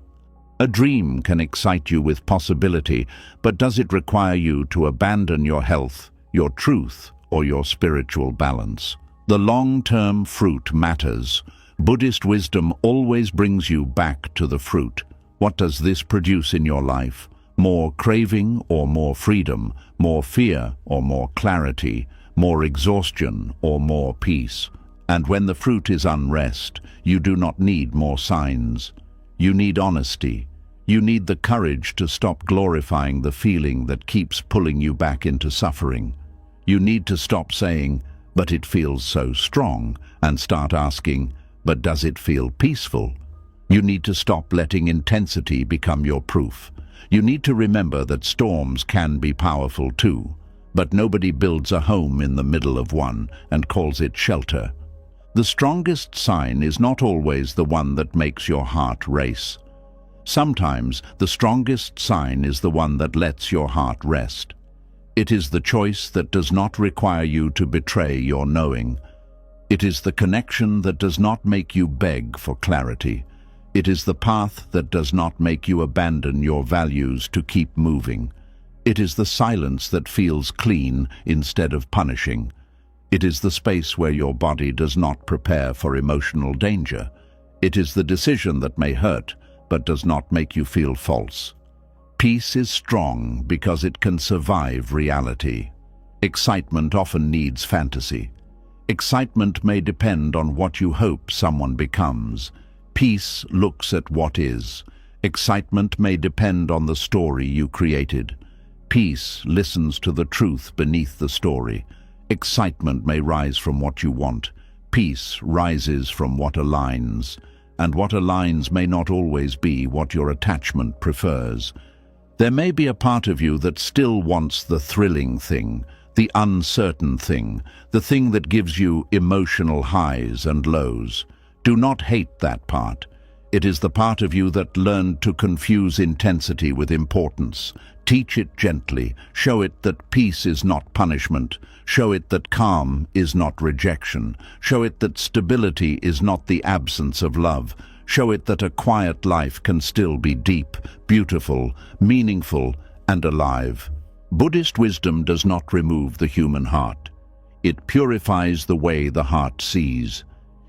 A dream can excite you with possibility, but does it require you to abandon your health, your truth, or your spiritual balance? The long-term fruit matters. Buddhist wisdom always brings you back to the fruit. What does this produce in your life? More craving or more freedom? More fear or more clarity? More exhaustion or more peace? And when the fruit is unrest, you do not need more signs. You need honesty. You need the courage to stop glorifying the feeling that keeps pulling you back into suffering. You need to stop saying, "But it feels so strong," and start asking, "But does it feel peaceful?" You need to stop letting intensity become your proof. You need to remember that storms can be powerful too, but nobody builds a home in the middle of one and calls it shelter. The strongest sign is not always the one that makes your heart race. Sometimes the strongest sign is the one that lets your heart rest. It is the choice that does not require you to betray your knowing. It is the connection that does not make you beg for clarity. It is the path that does not make you abandon your values to keep moving. It is the silence that feels clean instead of punishing. It is the space where your body does not prepare for emotional danger. It is the decision that may hurt, but does not make you feel false. Peace is strong because it can survive reality. Excitement often needs fantasy. Excitement may depend on what you hope someone becomes. Peace looks at what is. Excitement may depend on the story you created. Peace listens to the truth beneath the story. Excitement may rise from what you want. Peace rises from what aligns. And what aligns may not always be what your attachment prefers. There may be a part of you that still wants the thrilling thing, the uncertain thing, the thing that gives you emotional highs and lows. Do not hate that part. It is the part of you that learned to confuse intensity with importance. Teach it gently. Show it that peace is not punishment. Show it that calm is not rejection. Show it that stability is not the absence of love. Show it that a quiet life can still be deep, beautiful, meaningful, and alive. Buddhist wisdom does not remove the human heart. It purifies the way the heart sees.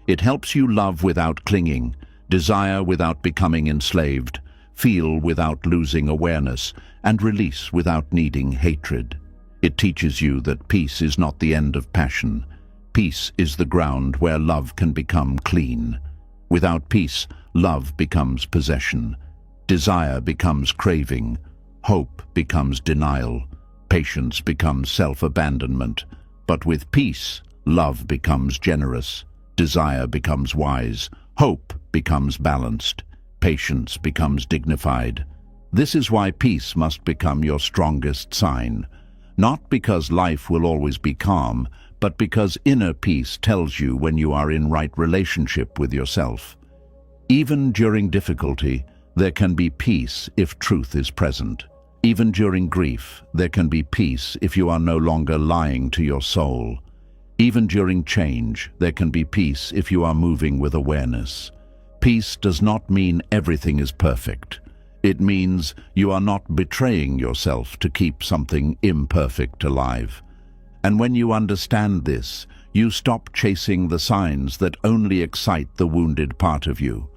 It helps you love without clinging, desire without becoming enslaved, feel without losing awareness, and release without needing hatred. It teaches you that peace is not the end of passion. Peace is the ground where love can become clean. Without peace, love becomes possession. Desire becomes craving. Hope becomes denial. Patience becomes self-abandonment. But with peace, love becomes generous. Desire becomes wise. Hope becomes balanced. Patience becomes dignified. This is why peace must become your strongest sign. Not because life will always be calm, but because inner peace tells you when you are in right relationship with yourself. Even during difficulty, there can be peace if truth is present. Even during grief, there can be peace if you are no longer lying to your soul. Even during change, there can be peace if you are moving with awareness. Peace does not mean everything is perfect. It means you are not betraying yourself to keep something imperfect alive. And when you understand this, you stop chasing the signs that only excite the wounded part of you.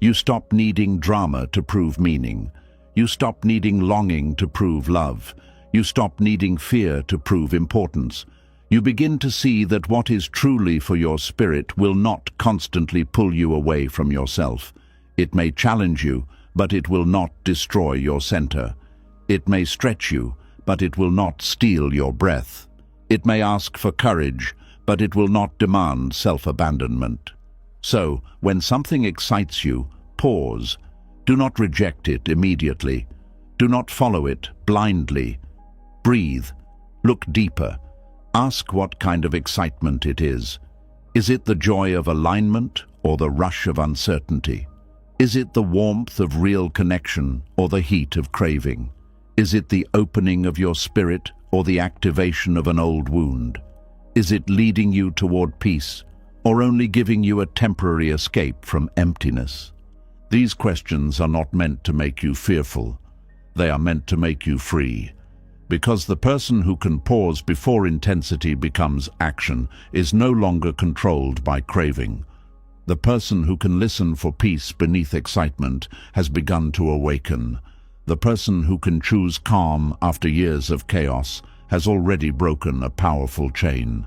You stop needing drama to prove meaning. You stop needing longing to prove love. You stop needing fear to prove importance. You begin to see that what is truly for your spirit will not constantly pull you away from yourself. It may challenge you, but it will not destroy your center. It may stretch you, but it will not steal your breath. It may ask for courage, but it will not demand self-abandonment. So, when something excites you, pause. Do not reject it immediately. Do not follow it blindly. Breathe. Look deeper. Ask what kind of excitement it is. Is it the joy of alignment or the rush of uncertainty? Is it the warmth of real connection or the heat of craving? Is it the opening of your spirit or the activation of an old wound? Is it leading you toward peace or only giving you a temporary escape from emptiness? These questions are not meant to make you fearful. They are meant to make you free. Because the person who can pause before intensity becomes action is no longer controlled by craving. The person who can listen for peace beneath excitement has begun to awaken. The person who can choose calm after years of chaos has already broken a powerful chain.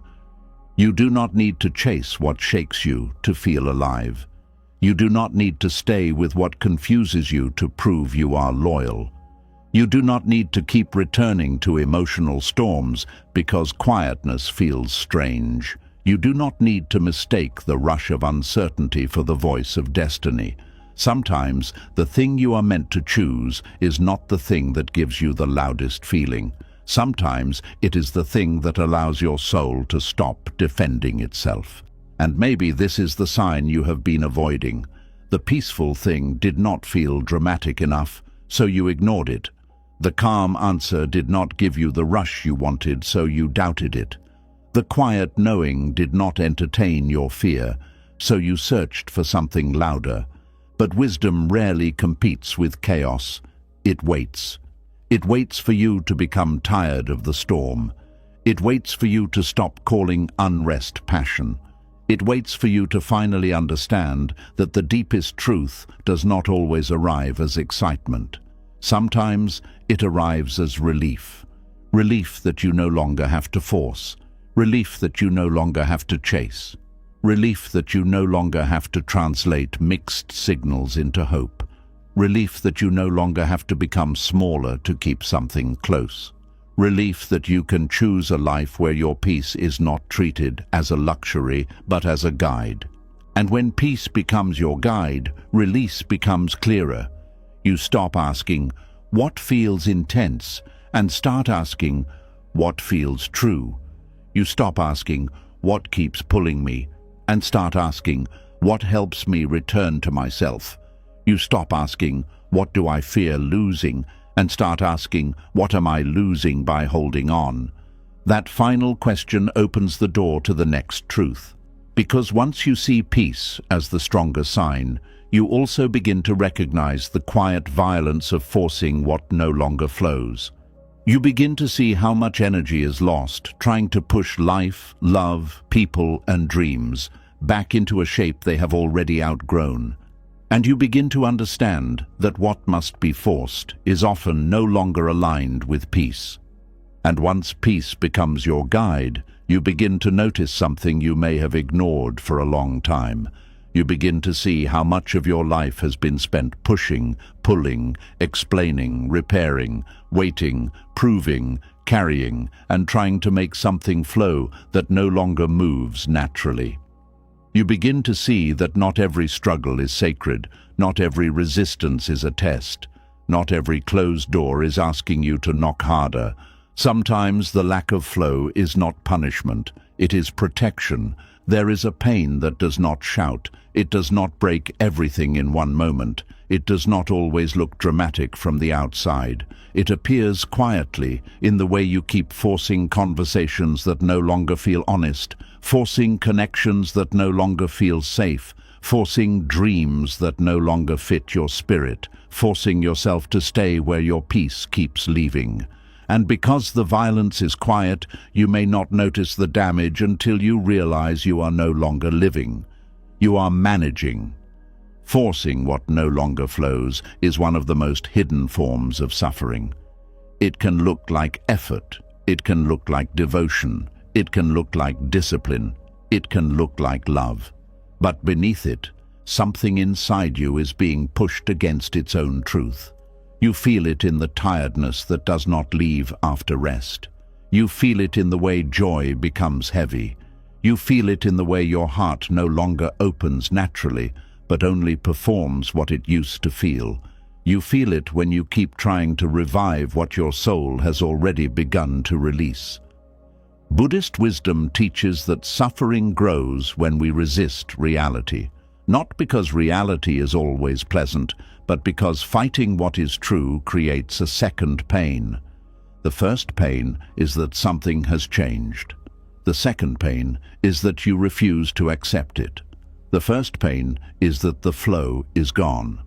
You do not need to chase what shakes you to feel alive. You do not need to stay with what confuses you to prove you are loyal. You do not need to keep returning to emotional storms because quietness feels strange. You do not need to mistake the rush of uncertainty for the voice of destiny. Sometimes the thing you are meant to choose is not the thing that gives you the loudest feeling. Sometimes it is the thing that allows your soul to stop defending itself. And maybe this is the sign you have been avoiding. The peaceful thing did not feel dramatic enough, so you ignored it. The calm answer did not give you the rush you wanted, so you doubted it. The quiet knowing did not entertain your fear, so you searched for something louder. But wisdom rarely competes with chaos. It waits. It waits for you to become tired of the storm. It waits for you to stop calling unrest passion. It waits for you to finally understand that the deepest truth does not always arrive as excitement. Sometimes it arrives as relief. Relief that you no longer have to force. Relief that you no longer have to chase. Relief that you no longer have to translate mixed signals into hope. Relief that you no longer have to become smaller to keep something close. Relief that you can choose a life where your peace is not treated as a luxury, but as a guide. And when peace becomes your guide, release becomes clearer. You stop asking, what feels intense, and start asking, what feels true? You stop asking, what keeps pulling me, and start asking, what helps me return to myself? You stop asking, what do I fear losing, and start asking, what am I losing by holding on? That final question opens the door to the next truth. Because once you see peace as the stronger sign, you also begin to recognize the quiet violence of forcing what no longer flows. You begin to see how much energy is lost trying to push life, love, people, and dreams back into a shape they have already outgrown. And you begin to understand that what must be forced is often no longer aligned with peace. And once peace becomes your guide, you begin to notice something you may have ignored for a long time. You begin to see how much of your life has been spent pushing, pulling, explaining, repairing, waiting, proving, carrying, and trying to make something flow that no longer moves naturally. You begin to see that not every struggle is sacred, not every resistance is a test, not every closed door is asking you to knock harder. Sometimes the lack of flow is not punishment, it is protection. There is a pain that does not shout. It does not break everything in one moment. It does not always look dramatic from the outside. It appears quietly in the way you keep forcing conversations that no longer feel honest, forcing connections that no longer feel safe, forcing dreams that no longer fit your spirit, forcing yourself to stay where your peace keeps leaving. And because the violence is quiet, you may not notice the damage until you realize you are no longer living. You are managing. Forcing what no longer flows is one of the most hidden forms of suffering. It can look like effort. It can look like devotion. It can look like discipline. It can look like love. But beneath it, something inside you is being pushed against its own truth. You feel it in the tiredness that does not leave after rest. You feel it in the way joy becomes heavy. You feel it in the way your heart no longer opens naturally, but only performs what it used to feel. You feel it when you keep trying to revive what your soul has already begun to release. Buddhist wisdom teaches that suffering grows when we resist reality. Not because reality is always pleasant, but because fighting what is true creates a second pain. The first pain is that something has changed. The second pain is that you refuse to accept it. The first pain is that the flow is gone.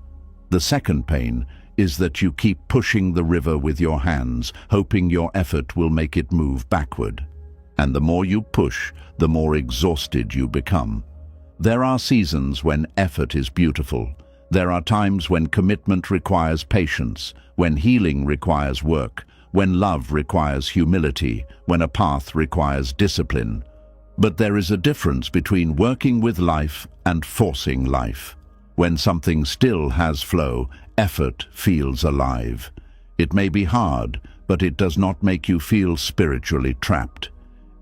The second pain is that you keep pushing the river with your hands, hoping your effort will make it move backward. And the more you push, the more exhausted you become. There are seasons when effort is beautiful. There are times when commitment requires patience, when healing requires work, when love requires humility, when a path requires discipline. But there is a difference between working with life and forcing life. When something still has flow, effort feels alive. It may be hard, but it does not make you feel spiritually trapped.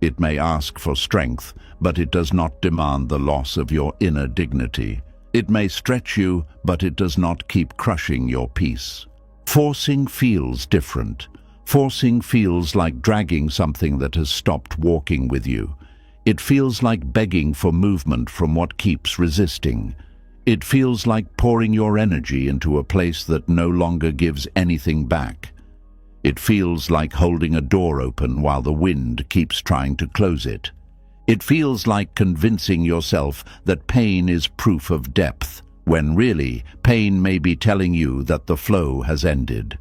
It may ask for strength, but it does not demand the loss of your inner dignity. It may stretch you, but it does not keep crushing your peace. Forcing feels different. Forcing feels like dragging something that has stopped walking with you. It feels like begging for movement from what keeps resisting. It feels like pouring your energy into a place that no longer gives anything back. It feels like holding a door open while the wind keeps trying to close it. It feels like convincing yourself that pain is proof of depth, when really, pain may be telling you that the flow has ended.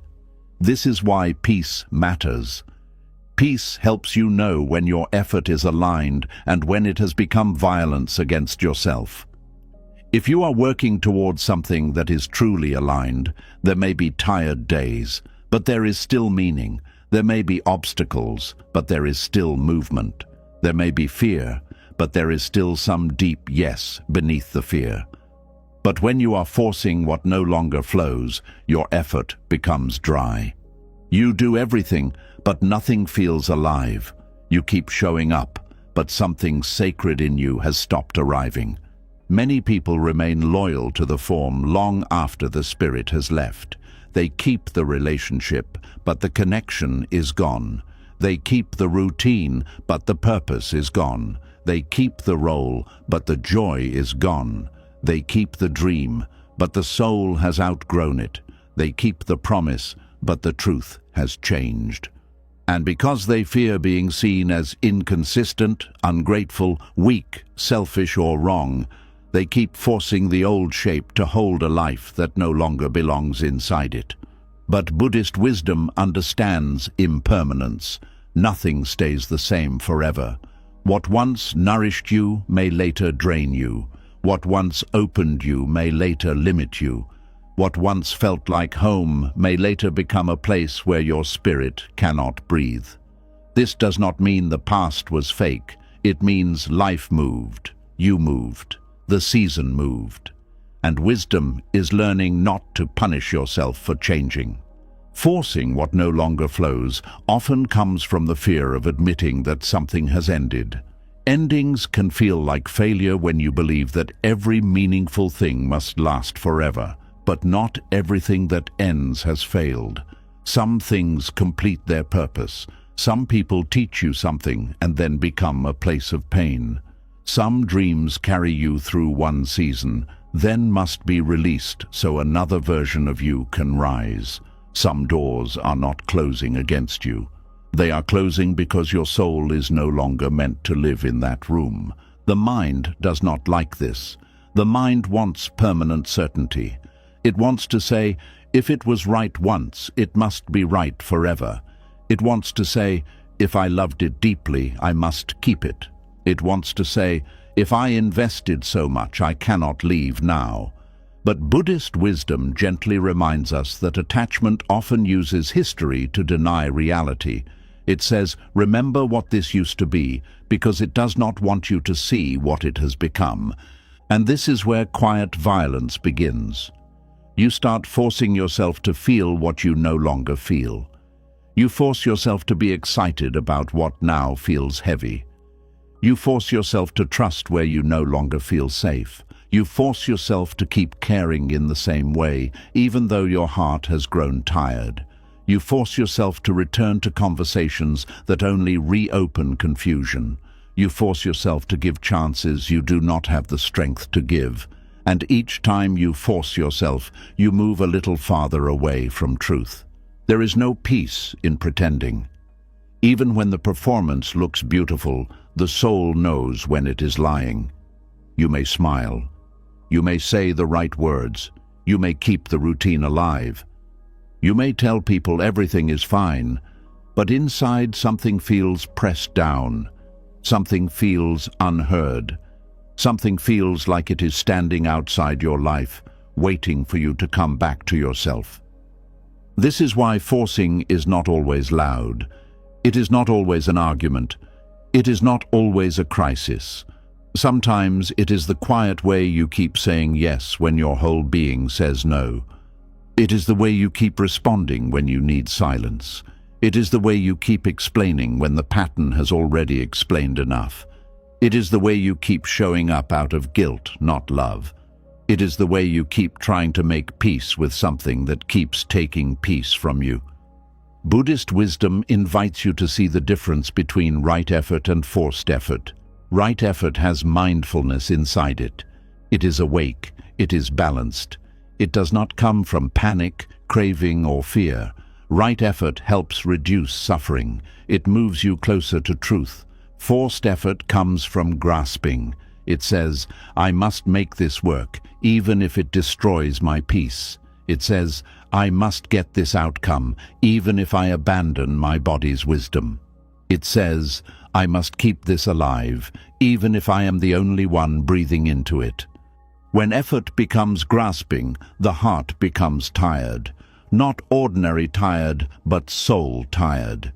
This is why peace matters. Peace helps you know when your effort is aligned and when it has become violence against yourself. If you are working towards something that is truly aligned, there may be tired days, but there is still meaning. There may be obstacles, but there is still movement. There may be fear, but there is still some deep yes beneath the fear. But when you are forcing what no longer flows, your effort becomes dry. You do everything, but nothing feels alive. You keep showing up, but something sacred in you has stopped arriving. Many people remain loyal to the form long after the spirit has left. They keep the relationship, but the connection is gone. They keep the routine, but the purpose is gone. They keep the role, but the joy is gone. They keep the dream, but the soul has outgrown it. They keep the promise, but the truth has changed. And because they fear being seen as inconsistent, ungrateful, weak, selfish, or wrong, they keep forcing the old shape to hold a life that no longer belongs inside it. But Buddhist wisdom understands impermanence. Nothing stays the same forever. What once nourished you may later drain you. What once opened you may later limit you. What once felt like home may later become a place where your spirit cannot breathe. This does not mean the past was fake. It means life moved. You moved. The season moved. And wisdom is learning not to punish yourself for changing. Forcing what no longer flows often comes from the fear of admitting that something has ended. Endings can feel like failure when you believe that every meaningful thing must last forever, but not everything that ends has failed. Some things complete their purpose. Some people teach you something and then become a place of pain. Some dreams carry you through one season, then must be released so another version of you can rise. Some doors are not closing against you. They are closing because your soul is no longer meant to live in that room. The mind does not like this. The mind wants permanent certainty. It wants to say, if it was right once, it must be right forever. It wants to say, if I loved it deeply, I must keep it. It wants to say, if I invested so much, I cannot leave now. But Buddhist wisdom gently reminds us that attachment often uses history to deny reality. It says, remember what this used to be, because it does not want you to see what it has become. And this is where quiet violence begins. You start forcing yourself to feel what you no longer feel. You force yourself to be excited about what now feels heavy. You force yourself to trust where you no longer feel safe. You force yourself to keep caring in the same way, even though your heart has grown tired. You force yourself to return to conversations that only reopen confusion. You force yourself to give chances you do not have the strength to give. And each time you force yourself, you move a little farther away from truth. There is no peace in pretending. Even when the performance looks beautiful, the soul knows when it is lying. You may smile. You may say the right words. You may keep the routine alive. You may tell people everything is fine, but inside something feels pressed down. Something feels unheard. Something feels like it is standing outside your life, waiting for you to come back to yourself. This is why forcing is not always loud. It is not always an argument. It is not always a crisis. Sometimes it is the quiet way you keep saying yes when your whole being says no. It is the way you keep responding when you need silence. It is the way you keep explaining when the pattern has already explained enough. It is the way you keep showing up out of guilt, not love. It is the way you keep trying to make peace with something that keeps taking peace from you. Buddhist wisdom invites you to see the difference between right effort and forced effort. Right effort has mindfulness inside it. It is awake. It is balanced. It does not come from panic, craving, or fear. Right effort helps reduce suffering. It moves you closer to truth. Forced effort comes from grasping. It says, I must make this work, even if it destroys my peace. It says, I must get this outcome, even if I abandon my body's wisdom. It says, I must keep this alive, even if I am the only one breathing into it. When effort becomes grasping, the heart becomes tired. Not ordinary tired, but soul tired.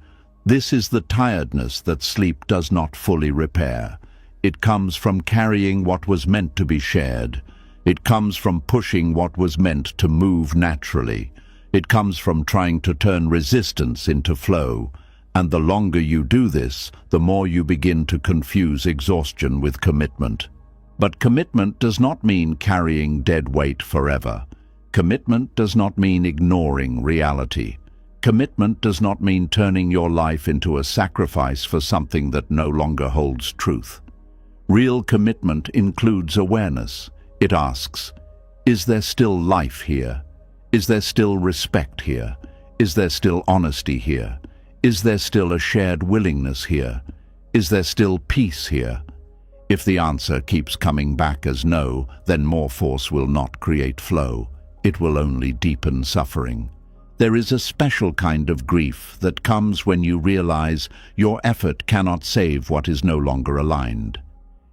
This is the tiredness that sleep does not fully repair. It comes from carrying what was meant to be shared. It comes from pushing what was meant to move naturally. It comes from trying to turn resistance into flow. And the longer you do this, the more you begin to confuse exhaustion with commitment. But commitment does not mean carrying dead weight forever. Commitment does not mean ignoring reality. Commitment does not mean turning your life into a sacrifice for something that no longer holds truth. Real commitment includes awareness. It asks, is there still life here? Is there still respect here? Is there still honesty here? Is there still a shared willingness here? Is there still peace here? If the answer keeps coming back as no, then more force will not create flow. It will only deepen suffering. There is a special kind of grief that comes when you realize your effort cannot save what is no longer aligned.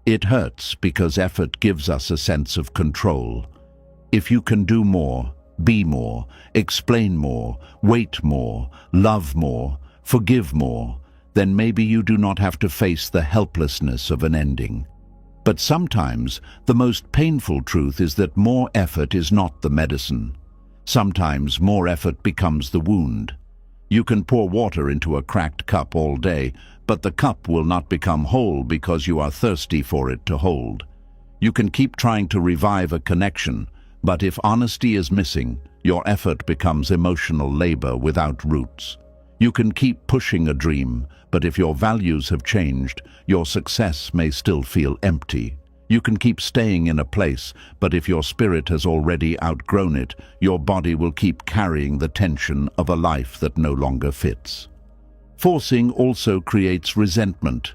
It hurts because effort gives us a sense of control. If you can do more, be more, explain more, wait more, love more, forgive more, then maybe you do not have to face the helplessness of an ending. But sometimes the most painful truth is that more effort is not the medicine. Sometimes more effort becomes the wound. You can pour water into a cracked cup all day, but the cup will not become whole because you are thirsty for it to hold. You can keep trying to revive a connection, but if honesty is missing, your effort becomes emotional labor without roots. You can keep pushing a dream, but if your values have changed, your success may still feel empty. You can keep staying in a place, but if your spirit has already outgrown it, your body will keep carrying the tension of a life that no longer fits. Forcing also creates resentment.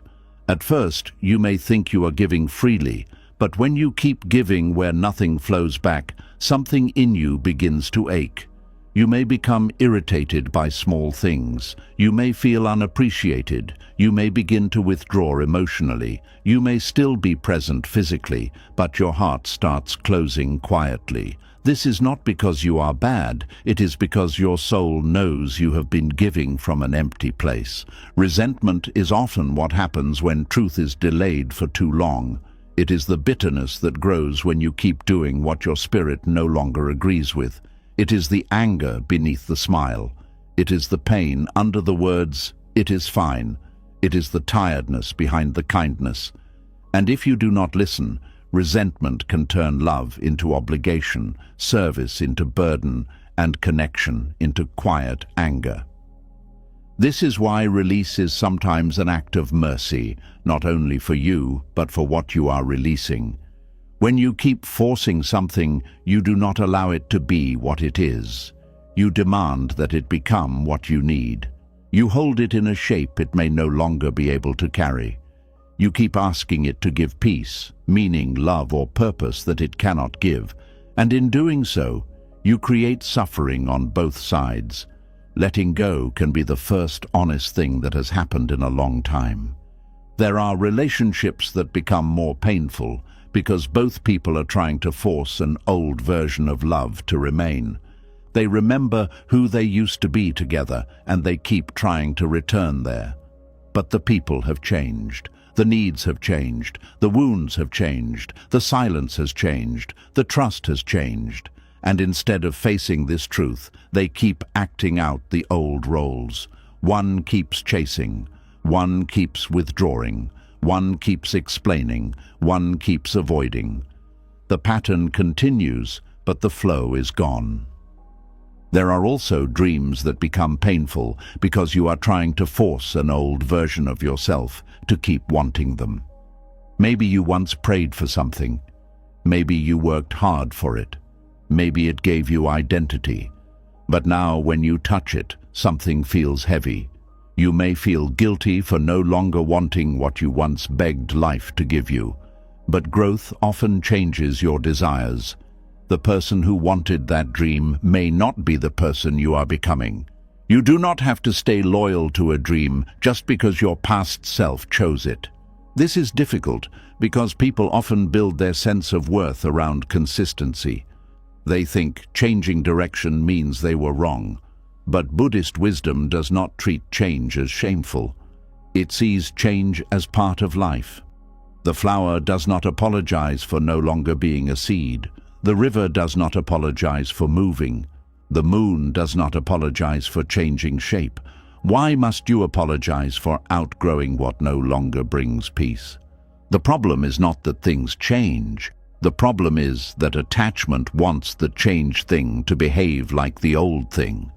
At first, you may think you are giving freely, but when you keep giving where nothing flows back, something in you begins to ache. You may become irritated by small things. You may feel unappreciated. You may begin to withdraw emotionally. You may still be present physically, but your heart starts closing quietly. This is not because you are bad. It is because your soul knows you have been giving from an empty place. Resentment is often what happens when truth is delayed for too long. It is the bitterness that grows when you keep doing what your spirit no longer agrees with. It is the anger beneath the smile. It is the pain under the words, "It is fine." It is the tiredness behind the kindness. And if you do not listen, resentment can turn love into obligation, service into burden, and connection into quiet anger. This is why release is sometimes an act of mercy, not only for you, but for what you are releasing. When you keep forcing something, you do not allow it to be what it is. You demand that it become what you need. You hold it in a shape it may no longer be able to carry. You keep asking it to give peace, meaning, love, or purpose that it cannot give. And in doing so, you create suffering on both sides. Letting go can be the first honest thing that has happened in a long time. There are relationships that become more painful, because both people are trying to force an old version of love to remain. They remember who they used to be together, and they keep trying to return there. But the people have changed. The needs have changed. The wounds have changed. The silence has changed. The trust has changed. And instead of facing this truth, they keep acting out the old roles. One keeps chasing. One keeps withdrawing. One keeps explaining, one keeps avoiding. The pattern continues, but the flow is gone. There are also dreams that become painful because you are trying to force an old version of yourself to keep wanting them. Maybe you once prayed for something. Maybe you worked hard for it. Maybe it gave you identity. But now when you touch it, something feels heavy. You may feel guilty for no longer wanting what you once begged life to give you. But growth often changes your desires. The person who wanted that dream may not be the person you are becoming. You do not have to stay loyal to a dream just because your past self chose it. This is difficult because people often build their sense of worth around consistency. They think changing direction means they were wrong. But Buddhist wisdom does not treat change as shameful. It sees change as part of life. The flower does not apologize for no longer being a seed. The river does not apologize for moving. The moon does not apologize for changing shape. Why must you apologize for outgrowing what no longer brings peace? The problem is not that things change. The problem is that attachment wants the changed thing to behave like the old thing.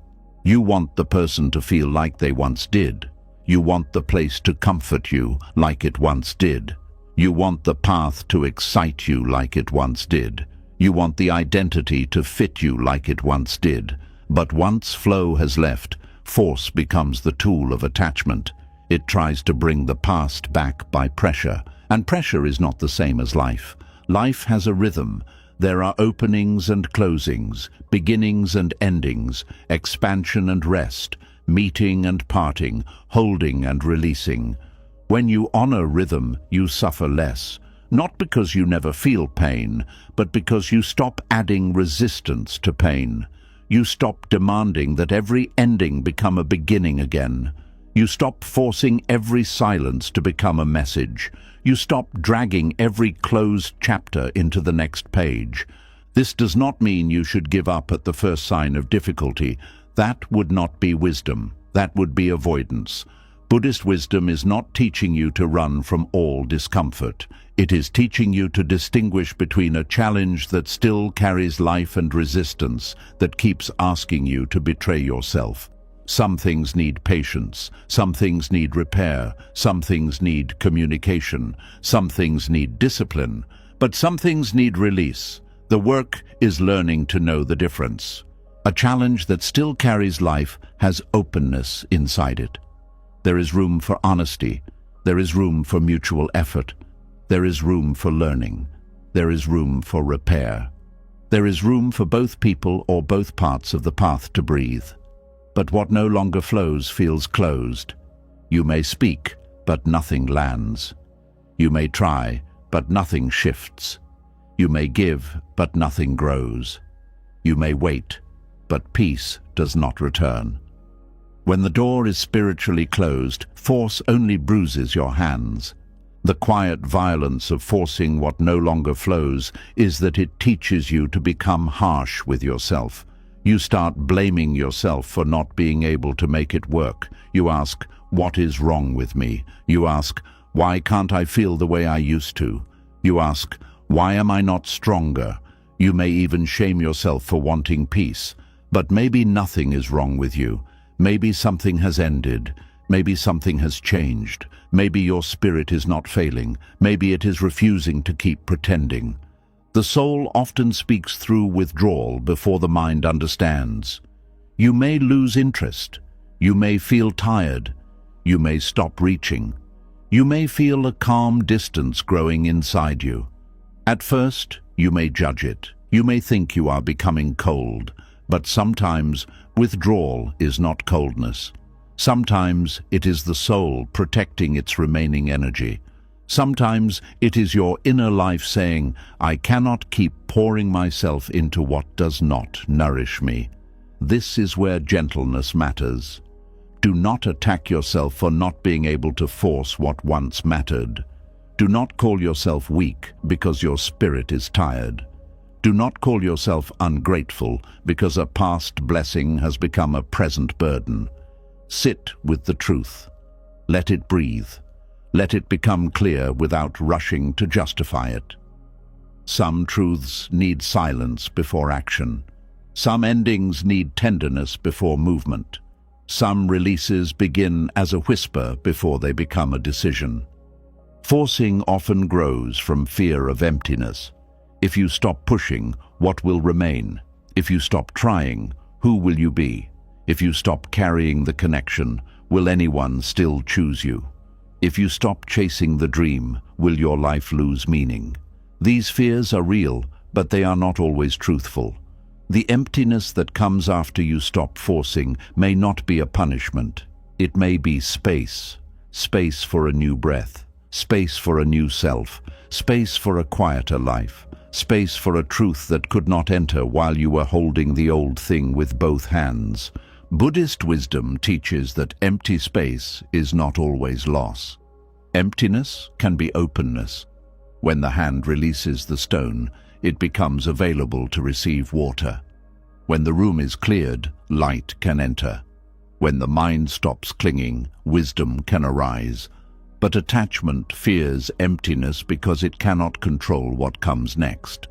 You want the person to feel like they once did. You want the place to comfort you like it once did. You want the path to excite you like it once did. You want the identity to fit you like it once did. But once flow has left, force becomes the tool of attachment. It tries to bring the past back by pressure. And pressure is not the same as life. Life has a rhythm. There are openings and closings, beginnings and endings, expansion and rest, meeting and parting, holding and releasing. When you honor rhythm, you suffer less, not because you never feel pain, but because you stop adding resistance to pain. You stop demanding that every ending become a beginning again. You stop forcing every silence to become a message. You stop dragging every closed chapter into the next page. This does not mean you should give up at the first sign of difficulty. That would not be wisdom. That would be avoidance. Buddhist wisdom is not teaching you to run from all discomfort. It is teaching you to distinguish between a challenge that still carries life and resistance that keeps asking you to betray yourself. Some things need patience, some things need repair, some things need communication, some things need discipline, but some things need release. The work is learning to know the difference. A challenge that still carries life has openness inside it. There is room for honesty. There is room for mutual effort. There is room for learning. There is room for repair. There is room for both people or both parts of the path to breathe. But what no longer flows feels closed. You may speak, but nothing lands. You may try, but nothing shifts. You may give, but nothing grows. You may wait, but peace does not return. When the door is spiritually closed, force only bruises your hands. The quiet violence of forcing what no longer flows is that it teaches you to become harsh with yourself. You start blaming yourself for not being able to make it work. You ask, what is wrong with me? You ask, why can't I feel the way I used to? You ask, why am I not stronger? You may even shame yourself for wanting peace. But maybe nothing is wrong with you. Maybe something has ended. Maybe something has changed. Maybe your spirit is not failing. Maybe it is refusing to keep pretending. The soul often speaks through withdrawal before the mind understands. You may lose interest. You may feel tired. You may stop reaching. You may feel a calm distance growing inside you. At first, you may judge it. You may think you are becoming cold. But sometimes, withdrawal is not coldness. Sometimes it is the soul protecting its remaining energy. Sometimes it is your inner life saying, I cannot keep pouring myself into what does not nourish me. This is where gentleness matters. Do not attack yourself for not being able to force what once mattered. Do not call yourself weak because your spirit is tired. Do not call yourself ungrateful because a past blessing has become a present burden. Sit with the truth. Let it breathe. Let it become clear without rushing to justify it. Some truths need silence before action. Some endings need tenderness before movement. Some releases begin as a whisper before they become a decision. Forcing often grows from fear of emptiness. If you stop pushing, what will remain? If you stop trying, who will you be? If you stop carrying the connection, will anyone still choose you? If you stop chasing the dream, will your life lose meaning? These fears are real, but they are not always truthful. The emptiness that comes after you stop forcing may not be a punishment. It may be space. Space for a new breath. Space for a new self. Space for a quieter life. Space for a truth that could not enter while you were holding the old thing with both hands. Buddhist wisdom teaches that empty space is not always loss. Emptiness can be openness. When the hand releases the stone, it becomes available to receive water. When the room is cleared, light can enter. When the mind stops clinging, wisdom can arise. But attachment fears emptiness because it cannot control what comes next.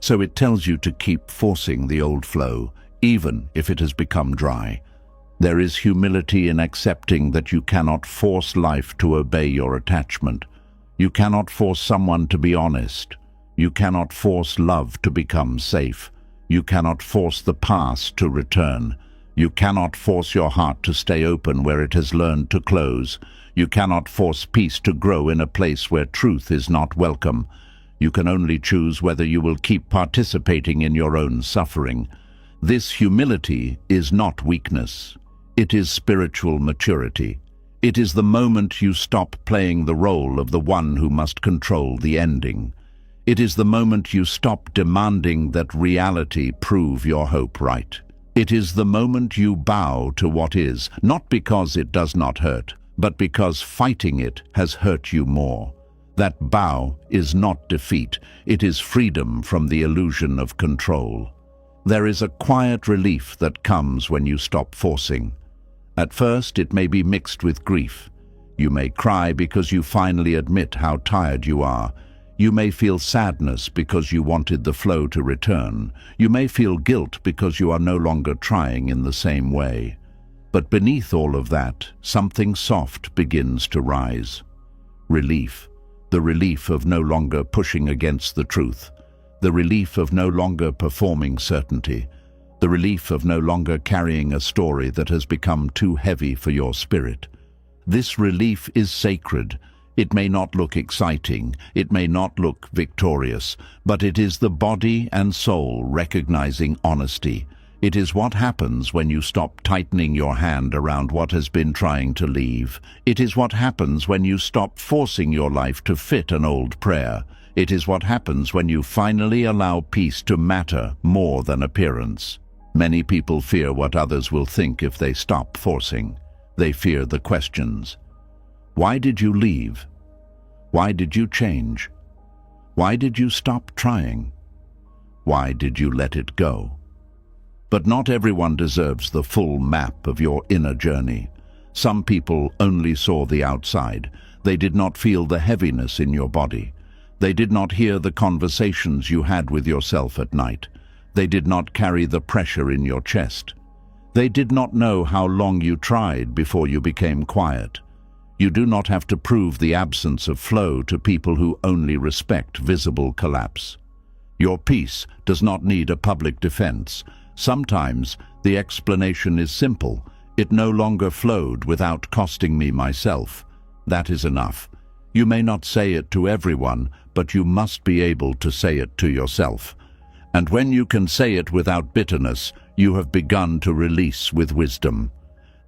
So it tells you to keep forcing the old flow, even if it has become dry. There is humility in accepting that you cannot force life to obey your attachment. You cannot force someone to be honest. You cannot force love to become safe. You cannot force the past to return. You cannot force your heart to stay open where it has learned to close. You cannot force peace to grow in a place where truth is not welcome. You can only choose whether you will keep participating in your own suffering. This humility is not weakness. It is spiritual maturity. It is the moment you stop playing the role of the one who must control the ending. It is the moment you stop demanding that reality prove your hope right. It is the moment you bow to what is, not because it does not hurt, but because fighting it has hurt you more. That bow is not defeat, it is freedom from the illusion of control. There is a quiet relief that comes when you stop forcing. At first, it may be mixed with grief. You may cry because you finally admit how tired you are. You may feel sadness because you wanted the flow to return. You may feel guilt because you are no longer trying in the same way. But beneath all of that, something soft begins to rise. Relief. The relief of no longer pushing against the truth. The relief of no longer performing certainty. The relief of no longer carrying a story that has become too heavy for your spirit. This relief is sacred. It may not look exciting, it may not look victorious, but it is the body and soul recognizing honesty. It is what happens when you stop tightening your hand around what has been trying to leave. It is what happens when you stop forcing your life to fit an old prayer. It is what happens when you finally allow peace to matter more than appearance. Many people fear what others will think if they stop forcing. They fear the questions. Why did you leave? Why did you change? Why did you stop trying? Why did you let it go? But not everyone deserves the full map of your inner journey. Some people only saw the outside. They did not feel the heaviness in your body. They did not hear the conversations you had with yourself at night. They did not carry the pressure in your chest. They did not know how long you tried before you became quiet. You do not have to prove the absence of flow to people who only respect visible collapse. Your peace does not need a public defense. Sometimes the explanation is simple. It no longer flowed without costing me myself. That is enough. You may not say it to everyone, but you must be able to say it to yourself. And when you can say it without bitterness, you have begun to release with wisdom.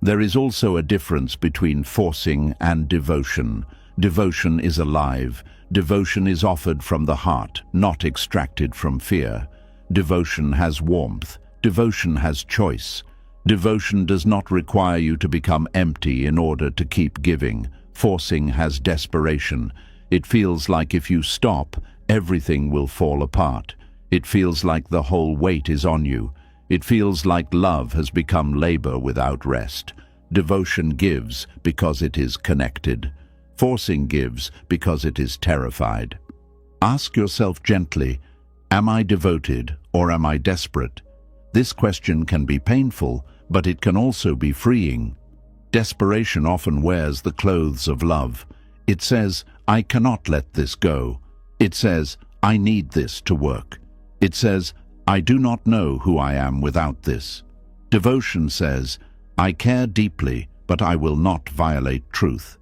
There is also a difference between forcing and devotion. Devotion is alive. Devotion is offered from the heart, not extracted from fear. Devotion has warmth. Devotion has choice. Devotion does not require you to become empty in order to keep giving. Forcing has desperation. It feels like if you stop, everything will fall apart. It feels like the whole weight is on you. It feels like love has become labor without rest. Devotion gives because it is connected. Forcing gives because it is terrified. Ask yourself gently, am I devoted or am I desperate? This question can be painful, but it can also be freeing. Desperation often wears the clothes of love. It says, I cannot let this go. It says, I need this to work. It says, I do not know who I am without this. Devotion says, I care deeply, but I will not violate truth.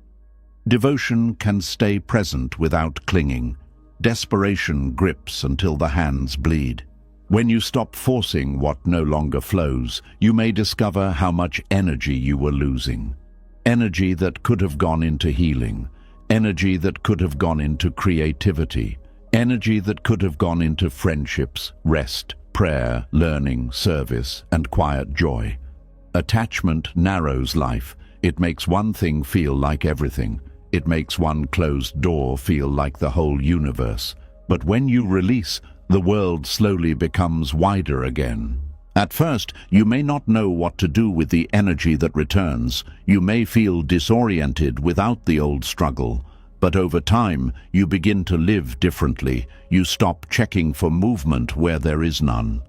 Devotion can stay present without clinging. Desperation grips until the hands bleed. When you stop forcing what no longer flows, you may discover how much energy you were losing. Energy that could have gone into healing. Energy that could have gone into creativity. Energy that could have gone into friendships, rest, prayer, learning, service, and quiet joy. Attachment narrows life. It makes one thing feel like everything. It makes one closed door feel like the whole universe. But when you release, the world slowly becomes wider again. At first, you may not know what to do with the energy that returns. You may feel disoriented without the old struggle. But over time, you begin to live differently. You stop checking for movement where there is none.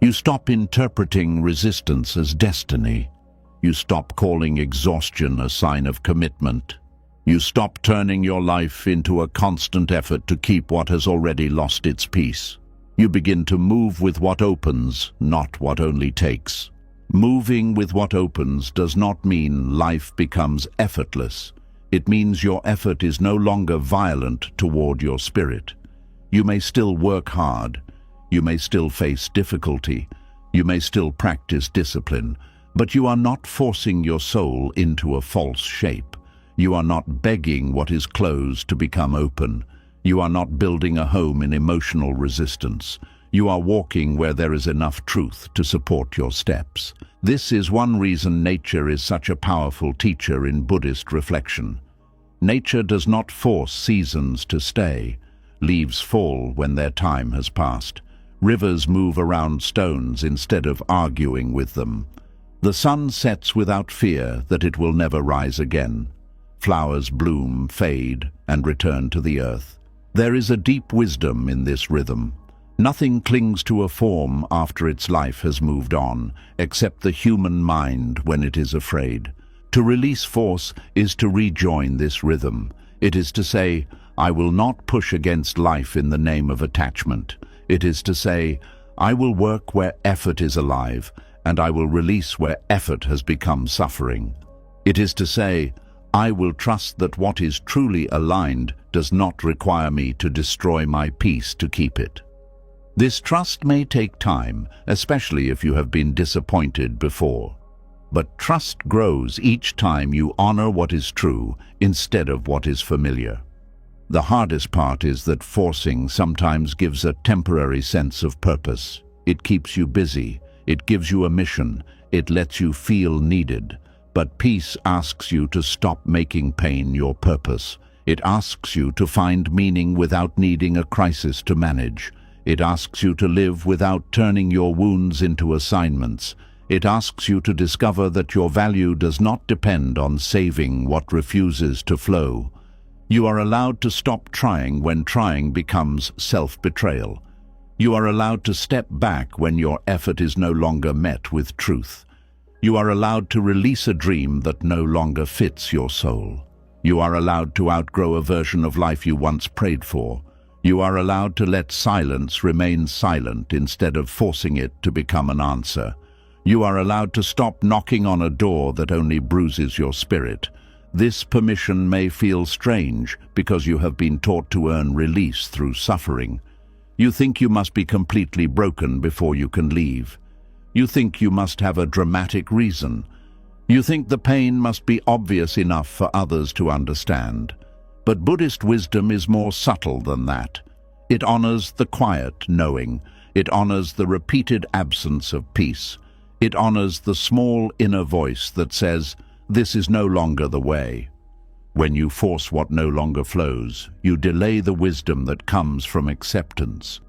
You stop interpreting resistance as destiny. You stop calling exhaustion a sign of commitment. You stop turning your life into a constant effort to keep what has already lost its peace. You begin to move with what opens, not what only takes. Moving with what opens does not mean life becomes effortless. It means your effort is no longer violent toward your spirit. You may still work hard. You may still face difficulty. You may still practice discipline. But you are not forcing your soul into a false shape. You are not begging what is closed to become open. You are not building a home in emotional resistance. You are walking where there is enough truth to support your steps. This is one reason nature is such a powerful teacher in Buddhist reflection. Nature does not force seasons to stay. Leaves fall when their time has passed. Rivers move around stones instead of arguing with them. The sun sets without fear that it will never rise again. Flowers bloom, fade, and return to the earth. There is a deep wisdom in this rhythm. Nothing clings to a form after its life has moved on, except the human mind when it is afraid. To release force is to rejoin this rhythm. It is to say, I will not push against life in the name of attachment. It is to say, I will work where effort is alive, and I will release where effort has become suffering. It is to say, I will trust that what is truly aligned does not require me to destroy my peace to keep it. This trust may take time, especially if you have been disappointed before. But trust grows each time you honor what is true instead of what is familiar. The hardest part is that forcing sometimes gives a temporary sense of purpose. It keeps you busy, it gives you a mission, it lets you feel needed. But peace asks you to stop making pain your purpose. It asks you to find meaning without needing a crisis to manage. It asks you to live without turning your wounds into assignments. It asks you to discover that your value does not depend on saving what refuses to flow. You are allowed to stop trying when trying becomes self-betrayal. You are allowed to step back when your effort is no longer met with truth. You are allowed to release a dream that no longer fits your soul. You are allowed to outgrow a version of life you once prayed for. You are allowed to let silence remain silent instead of forcing it to become an answer. You are allowed to stop knocking on a door that only bruises your spirit. This permission may feel strange because you have been taught to earn release through suffering. You think you must be completely broken before you can leave. You think you must have a dramatic reason. You think the pain must be obvious enough for others to understand. But Buddhist wisdom is more subtle than that. It honors the quiet knowing. It honors the repeated absence of peace. It honors the small inner voice that says, this is no longer the way. When you force what no longer flows, you delay the wisdom that comes from acceptance.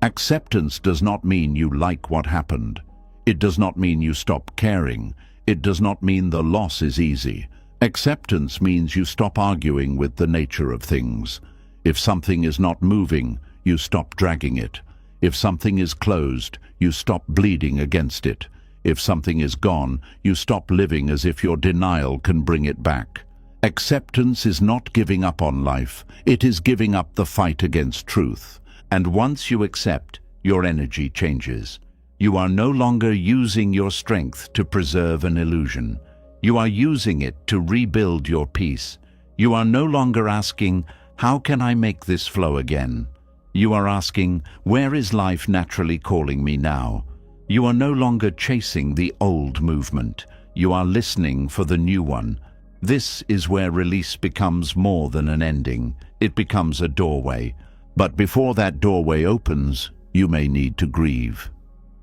Acceptance does not mean you like what happened. It does not mean you stop caring. It does not mean the loss is easy. Acceptance means you stop arguing with the nature of things. If something is not moving, you stop dragging it. If something is closed, you stop bleeding against it. If something is gone, you stop living as if your denial can bring it back. Acceptance is not giving up on life. It is giving up the fight against truth. And once you accept, your energy changes. You are no longer using your strength to preserve an illusion. You are using it to rebuild your peace. You are no longer asking, how can I make this flow again? You are asking, where is life naturally calling me now? You are no longer chasing the old movement. You are listening for the new one. This is where release becomes more than an ending. It becomes a doorway. But before that doorway opens, you may need to grieve.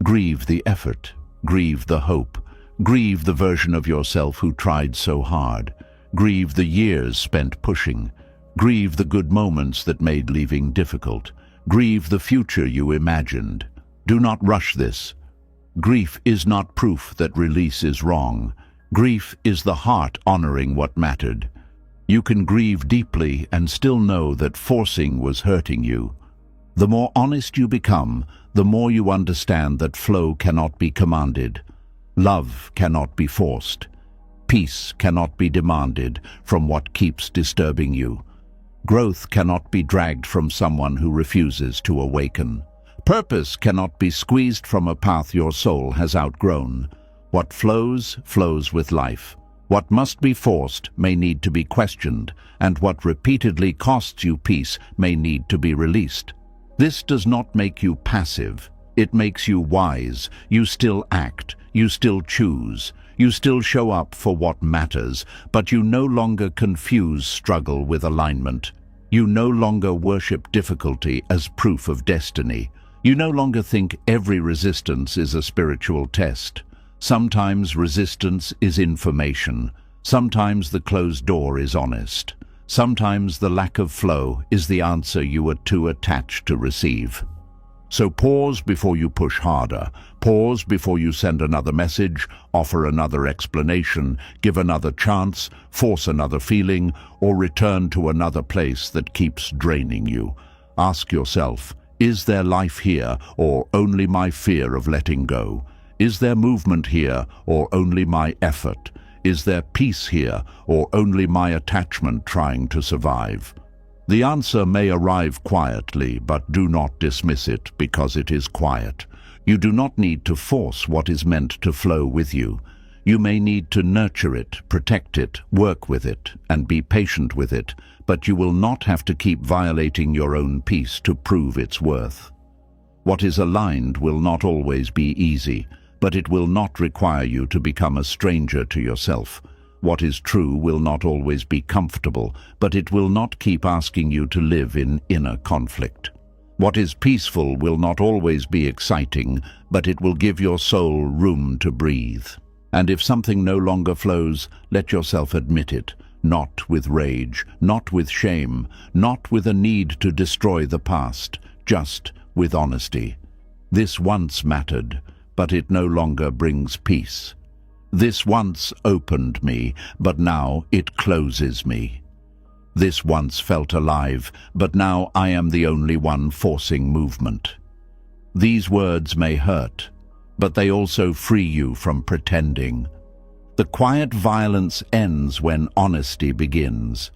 Grieve the effort. Grieve the hope. Grieve the version of yourself who tried so hard. Grieve the years spent pushing. Grieve the good moments that made leaving difficult. Grieve the future you imagined. Do not rush this. Grief is not proof that release is wrong. Grief is the heart honoring what mattered. You can grieve deeply and still know that forcing was hurting you. The more honest you become, the more you understand that flow cannot be commanded. Love cannot be forced. Peace cannot be demanded from what keeps disturbing you. Growth cannot be dragged from someone who refuses to awaken. Purpose cannot be squeezed from a path your soul has outgrown. What flows, flows with life. What must be forced may need to be questioned, and what repeatedly costs you peace may need to be released. This does not make you passive. It makes you wise. You still act. You still choose. You still show up for what matters, but you no longer confuse struggle with alignment. You no longer worship difficulty as proof of destiny. You no longer think every resistance is a spiritual test. Sometimes resistance is information. Sometimes the closed door is honest. Sometimes the lack of flow is the answer you are too attached to receive. So pause before you push harder. Pause before you send another message, offer another explanation, give another chance, force another feeling, or return to another place that keeps draining you. Ask yourself, Is there life here, or only my fear of letting go? Is there movement here, or only my effort? Is there peace here, or only my attachment trying to survive? The answer may arrive quietly, but do not dismiss it because it is quiet. You do not need to force what is meant to flow with you. You may need to nurture it, protect it, work with it, and be patient with it, but you will not have to keep violating your own peace to prove its worth. What is aligned will not always be easy, but it will not require you to become a stranger to yourself. What is true will not always be comfortable, but it will not keep asking you to live in inner conflict. What is peaceful will not always be exciting, but it will give your soul room to breathe. And if something no longer flows, let yourself admit it, not with rage, not with shame, not with a need to destroy the past, just with honesty. This once mattered, but it no longer brings peace. This once opened me, but now it closes me. This once felt alive, but now I am the only one forcing movement. These words may hurt, but they also free you from pretending. The quiet violence ends when honesty begins.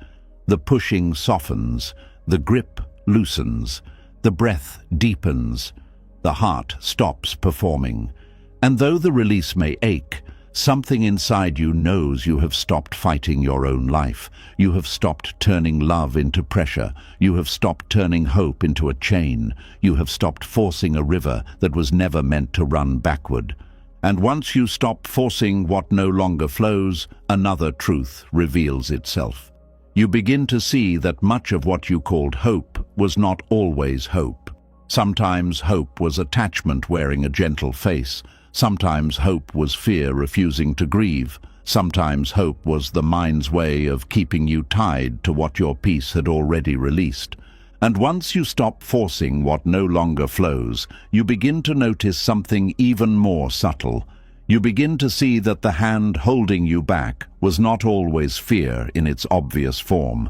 The pushing softens, the grip loosens, the breath deepens, the heart stops performing. And though the release may ache, something inside you knows you have stopped fighting your own life. You have stopped turning love into pressure. You have stopped turning hope into a chain. You have stopped forcing a river that was never meant to run backward. And once you stop forcing what no longer flows, another truth reveals itself. You begin to see that much of what you called hope was not always hope. Sometimes hope was attachment wearing a gentle face. Sometimes hope was fear refusing to grieve. Sometimes hope was the mind's way of keeping you tied to what your peace had already released. And once you stop forcing what no longer flows, you begin to notice something even more subtle. You begin to see that the hand holding you back was not always fear in its obvious form.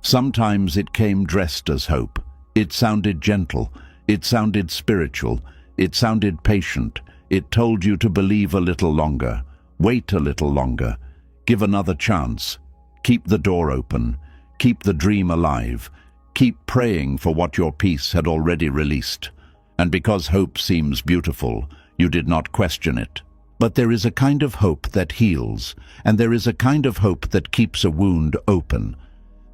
Sometimes it came dressed as hope. It sounded gentle. It sounded spiritual. It sounded patient. It told you to believe a little longer, wait a little longer, give another chance, keep the door open, keep the dream alive, keep praying for what your peace had already released. And because hope seems beautiful, you did not question it. But there is a kind of hope that heals, and there is a kind of hope that keeps a wound open.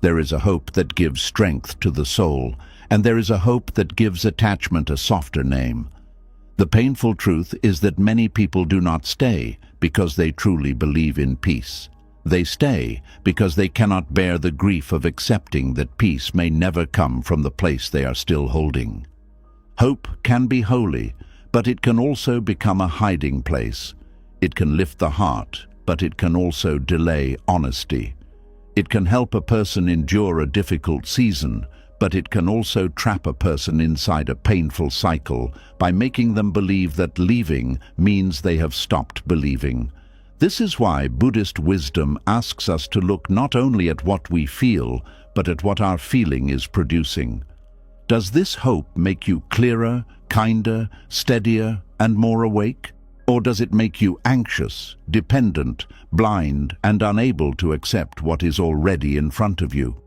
There is a hope that gives strength to the soul, and there is a hope that gives attachment a softer name. The painful truth is that many people do not stay because they truly believe in peace. They stay because they cannot bear the grief of accepting that peace may never come from the place they are still holding. Hope can be holy, but it can also become a hiding place. It can lift the heart, but it can also delay honesty. It can help a person endure a difficult season, but it can also trap a person inside a painful cycle by making them believe that leaving means they have stopped believing. This is why Buddhist wisdom asks us to look not only at what we feel, but at what our feeling is producing. Does this hope make you clearer, kinder, steadier, and more awake? Or does it make you anxious, dependent, blind, and unable to accept what is already in front of you?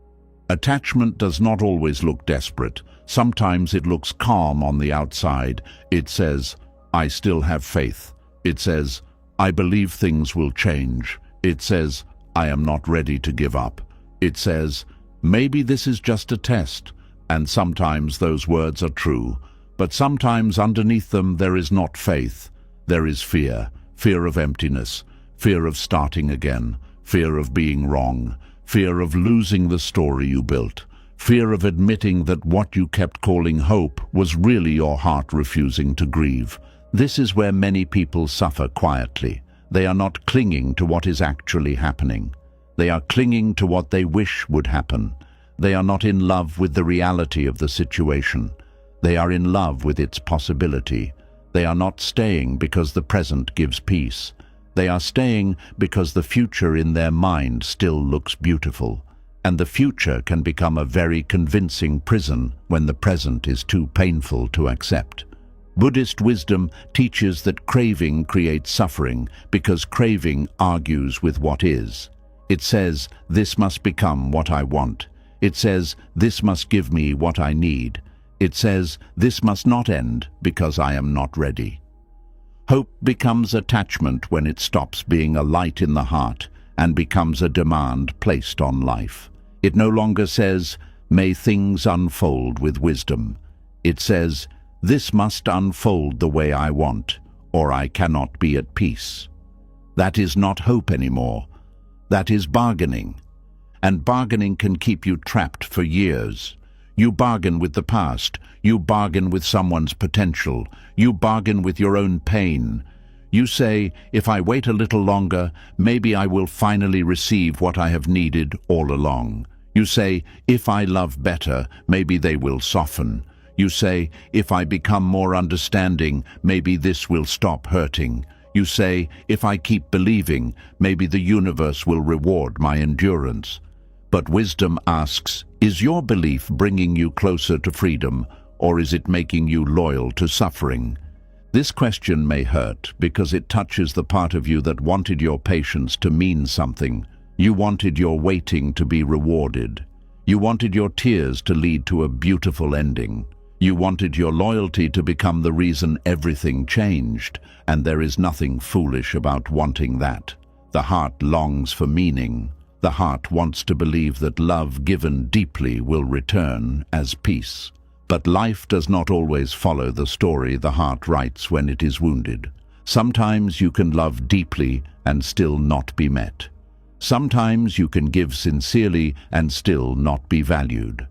Attachment does not always look desperate. Sometimes it looks calm on the outside. It says, I still have faith. It says, I believe things will change. It says, I am not ready to give up. It says, maybe this is just a test. And sometimes those words are true. But sometimes underneath them there is not faith. There is fear. Fear of emptiness. Fear of starting again. Fear of being wrong. Fear of losing the story you built. Fear of admitting that what you kept calling hope was really your heart refusing to grieve. This is where many people suffer quietly. They are not clinging to what is actually happening. They are clinging to what they wish would happen. They are not in love with the reality of the situation. They are in love with its possibility. They are not staying because the present gives peace. They are staying because the future in their mind still looks beautiful. and the future can become a very convincing prison when the present is too painful to accept. Buddhist wisdom teaches that craving creates suffering because craving argues with what is. It says, "This must become what I want." It says, "This must give me what I need." It says, "This must not end because I am not ready." Hope becomes attachment when it stops being a light in the heart and becomes a demand placed on life. It no longer says, "May things unfold with wisdom." It says, "This must unfold the way I want, or I cannot be at peace." That is not hope anymore. That is bargaining. And bargaining can keep you trapped for years. You bargain with the past. You bargain with someone's potential. You bargain with your own pain. You say, "If I wait a little longer, maybe I will finally receive what I have needed all along." You say, "If I love better, maybe they will soften." You say, "If I become more understanding, maybe this will stop hurting." You say, "If I keep believing, maybe the universe will reward my endurance." But wisdom asks, is your belief bringing you closer to freedom, or is it making you loyal to suffering? This question may hurt because it touches the part of you that wanted your patience to mean something. You wanted your waiting to be rewarded. You wanted your tears to lead to a beautiful ending. You wanted your loyalty to become the reason everything changed, and there is nothing foolish about wanting that. The heart longs for meaning. The heart wants to believe that love given deeply will return as peace. But life does not always follow the story the heart writes when it is wounded. Sometimes you can love deeply and still not be met. Sometimes you can give sincerely and still not be valued.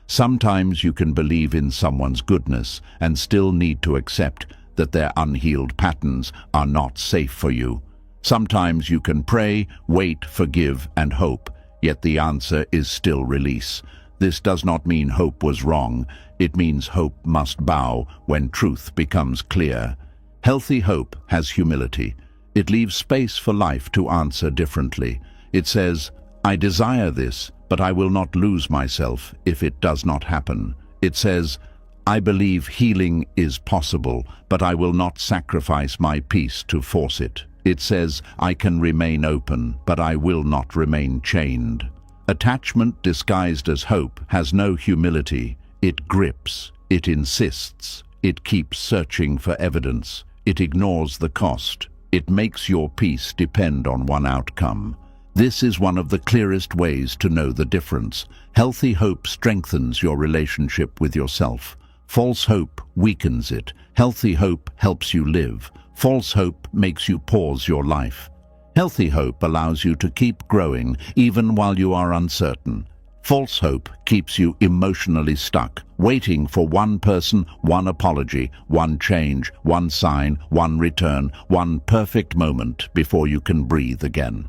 Sometimes you can believe in someone's goodness and still need to accept that their unhealed patterns are not safe for you. Sometimes you can pray, wait, forgive, and hope, yet the answer is still release. This does not mean hope was wrong. It means hope must bow when truth becomes clear. Healthy hope has humility. It leaves space for life to answer differently. It says, "I desire this, but I will not lose myself if it does not happen." It says, "I believe healing is possible, but I will not sacrifice my peace to force it." It says, "I can remain open, but I will not remain chained." Attachment disguised as hope has no humility. It grips, it insists, it keeps searching for evidence, it ignores the cost, it makes your peace depend on one outcome. This is one of the clearest ways to know the difference. Healthy hope strengthens your relationship with yourself. False hope weakens it. Healthy hope helps you live. False hope makes you pause your life. Healthy hope allows you to keep growing even while you are uncertain. False hope keeps you emotionally stuck, waiting for one person, one apology, one change, one sign, one return, one perfect moment before you can breathe again.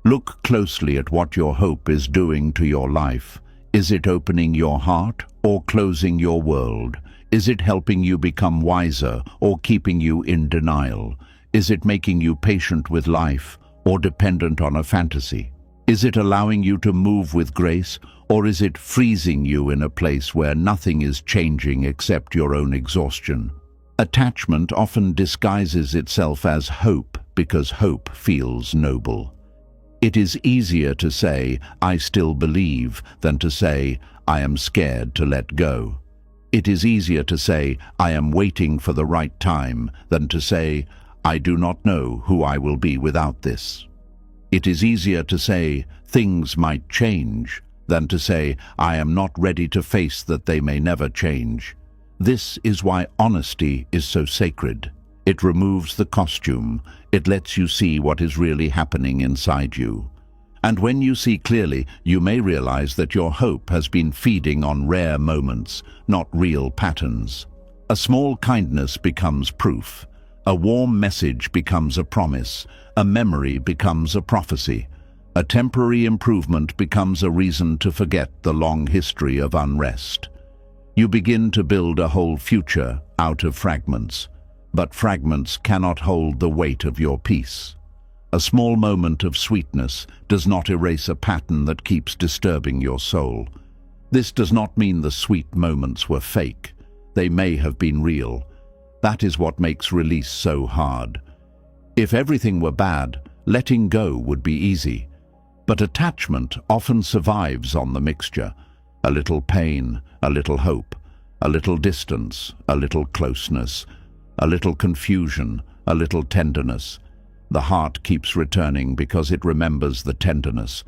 Look closely at what your hope is doing to your life. Is it opening your heart or closing your world? Is it helping you become wiser or keeping you in denial? Is it making you patient with life or dependent on a fantasy? Is it allowing you to move with grace, or is it freezing you in a place where nothing is changing except your own exhaustion? Attachment often disguises itself as hope because hope feels noble. It is easier to say, "I still believe," than to say, "I am scared to let go." It is easier to say, "I am waiting for the right time," than to say, "I do not know who I will be without this." It is easier to say, "Things might change," than to say, "I am not ready to face that they may never change." This is why honesty is so sacred. It removes the costume. It lets you see what is really happening inside you. And when you see clearly, you may realize that your hope has been feeding on rare moments, not real patterns. A small kindness becomes proof. A warm message becomes a promise. A memory becomes a prophecy. A temporary improvement becomes a reason to forget the long history of unrest. You begin to build a whole future out of fragments. But fragments cannot hold the weight of your peace. A small moment of sweetness does not erase a pattern that keeps disturbing your soul. This does not mean the sweet moments were fake. They may have been real. That is what makes release so hard. If everything were bad, letting go would be easy. But attachment often survives on the mixture. A little pain, a little hope, a little distance, a little closeness, a little confusion, a little tenderness. The heart keeps returning because it remembers the tenderness.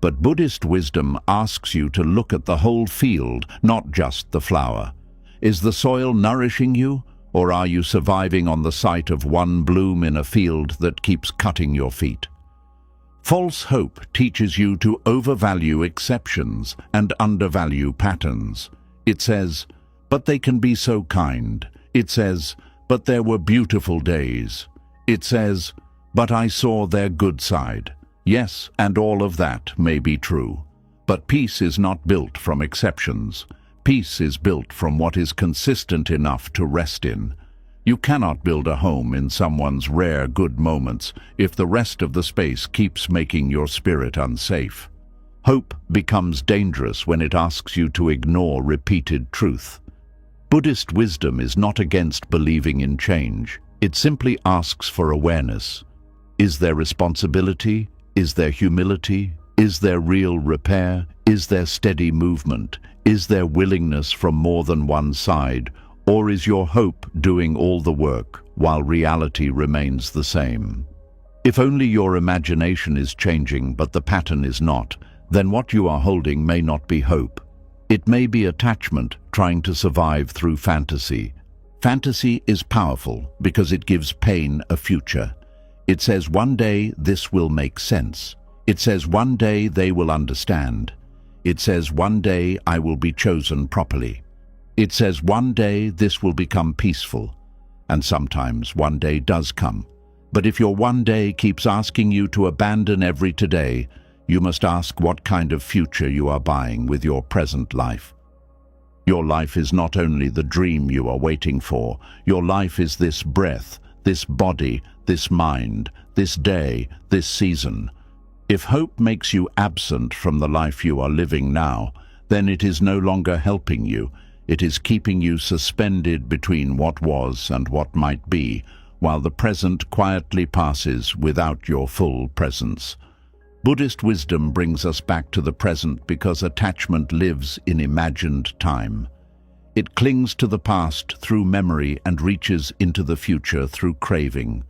But Buddhist wisdom asks you to look at the whole field, not just the flower. Is the soil nourishing you, or are you surviving on the sight of one bloom in a field that keeps cutting your feet? False hope teaches you to overvalue exceptions and undervalue patterns. It says, "But they can be so kind." It says, "But there were beautiful days." It says, "But I saw their good side." Yes, and all of that may be true. But peace is not built from exceptions. Peace is built from what is consistent enough to rest in. You cannot build a home in someone's rare good moments if the rest of the space keeps making your spirit unsafe. Hope becomes dangerous when it asks you to ignore repeated truth. Buddhist wisdom is not against believing in change. It simply asks for awareness. Is there responsibility? Is there humility? Is there real repair? Is there steady movement? Is there willingness from more than one side? Or is your hope doing all the work while reality remains the same? If only your imagination is changing but the pattern is not, then what you are holding may not be hope. It may be attachment trying to survive through fantasy. Fantasy is powerful because it gives pain a future. It says one day this will make sense. It says one day they will understand. It says one day I will be chosen properly. It says one day this will become peaceful. And sometimes one day does come. But if your one day keeps asking you to abandon every today, you must ask what kind of future you are buying with your present life. Your life is not only the dream you are waiting for. Your life is this breath, this body, this mind, this day, this season. If hope makes you absent from the life you are living now, then it is no longer helping you. It is keeping you suspended between what was and what might be, while the present quietly passes without your full presence. Buddhist wisdom brings us back to the present because attachment lives in imagined time. It clings to the past through memory and reaches into the future through craving.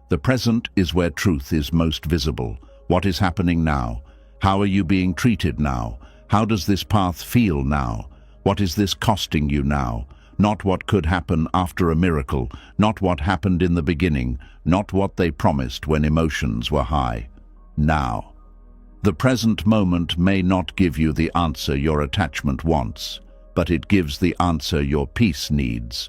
The present is where truth is most visible. What is happening now? How are you being treated now? How does this path feel now? What is this costing you now? Not what could happen after a miracle, not what happened in the beginning, not what they promised when emotions were high. Now. The present moment may not give you the answer your attachment wants, but it gives the answer your peace needs.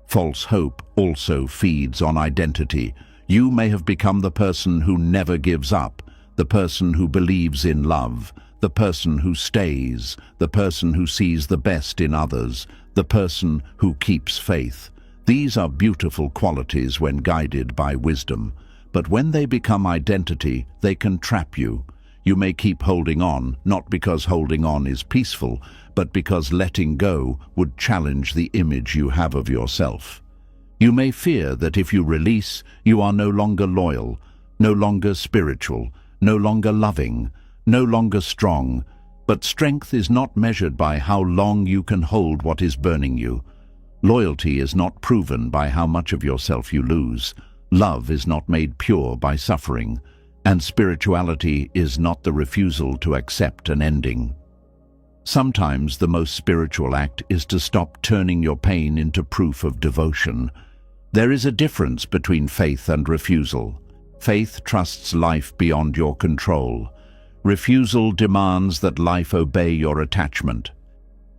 False hope also feeds on identity. You may have become the person who never gives up, the person who believes in love, the person who stays, the person who sees the best in others, the person who keeps faith. These are beautiful qualities when guided by wisdom, but when they become identity, they can trap you. You may keep holding on, not because holding on is peaceful, but because letting go would challenge the image you have of yourself. You may fear that if you release, you are no longer loyal, no longer spiritual, no longer loving, no longer strong. But strength is not measured by how long you can hold what is burning you. Loyalty is not proven by how much of yourself you lose. Love is not made pure by suffering. And spirituality is not the refusal to accept an ending. Sometimes the most spiritual act is to stop turning your pain into proof of devotion. There is a difference between faith and refusal. Faith trusts life beyond your control. Refusal demands that life obey your attachment.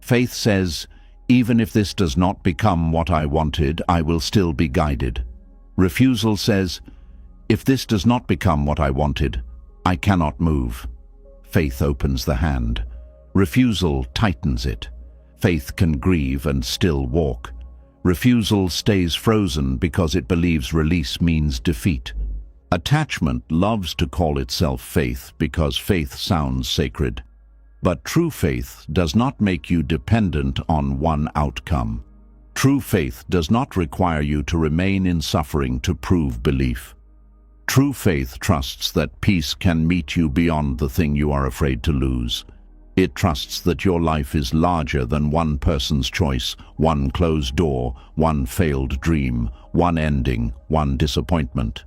Faith says, even if this does not become what I wanted, I will still be guided. Refusal says, if this does not become what I wanted, I cannot move. Faith opens the hand. Refusal tightens it. Faith can grieve and still walk. Refusal stays frozen because it believes release means defeat. Attachment loves to call itself faith because faith sounds sacred. But true faith does not make you dependent on one outcome. True faith does not require you to remain in suffering to prove belief. True faith trusts that peace can meet you beyond the thing you are afraid to lose. It trusts that your life is larger than one person's choice, one closed door, one failed dream, one ending, one disappointment.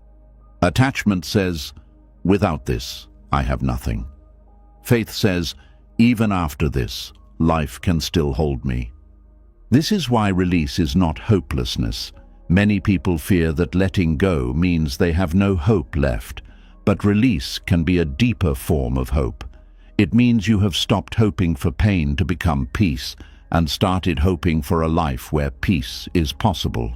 Attachment says, "Without this, I have nothing." Faith says, "Even after this, life can still hold me." This is why release is not hopelessness. Many people fear that letting go means they have no hope left, but release can be a deeper form of hope. It means you have stopped hoping for pain to become peace and started hoping for a life where peace is possible.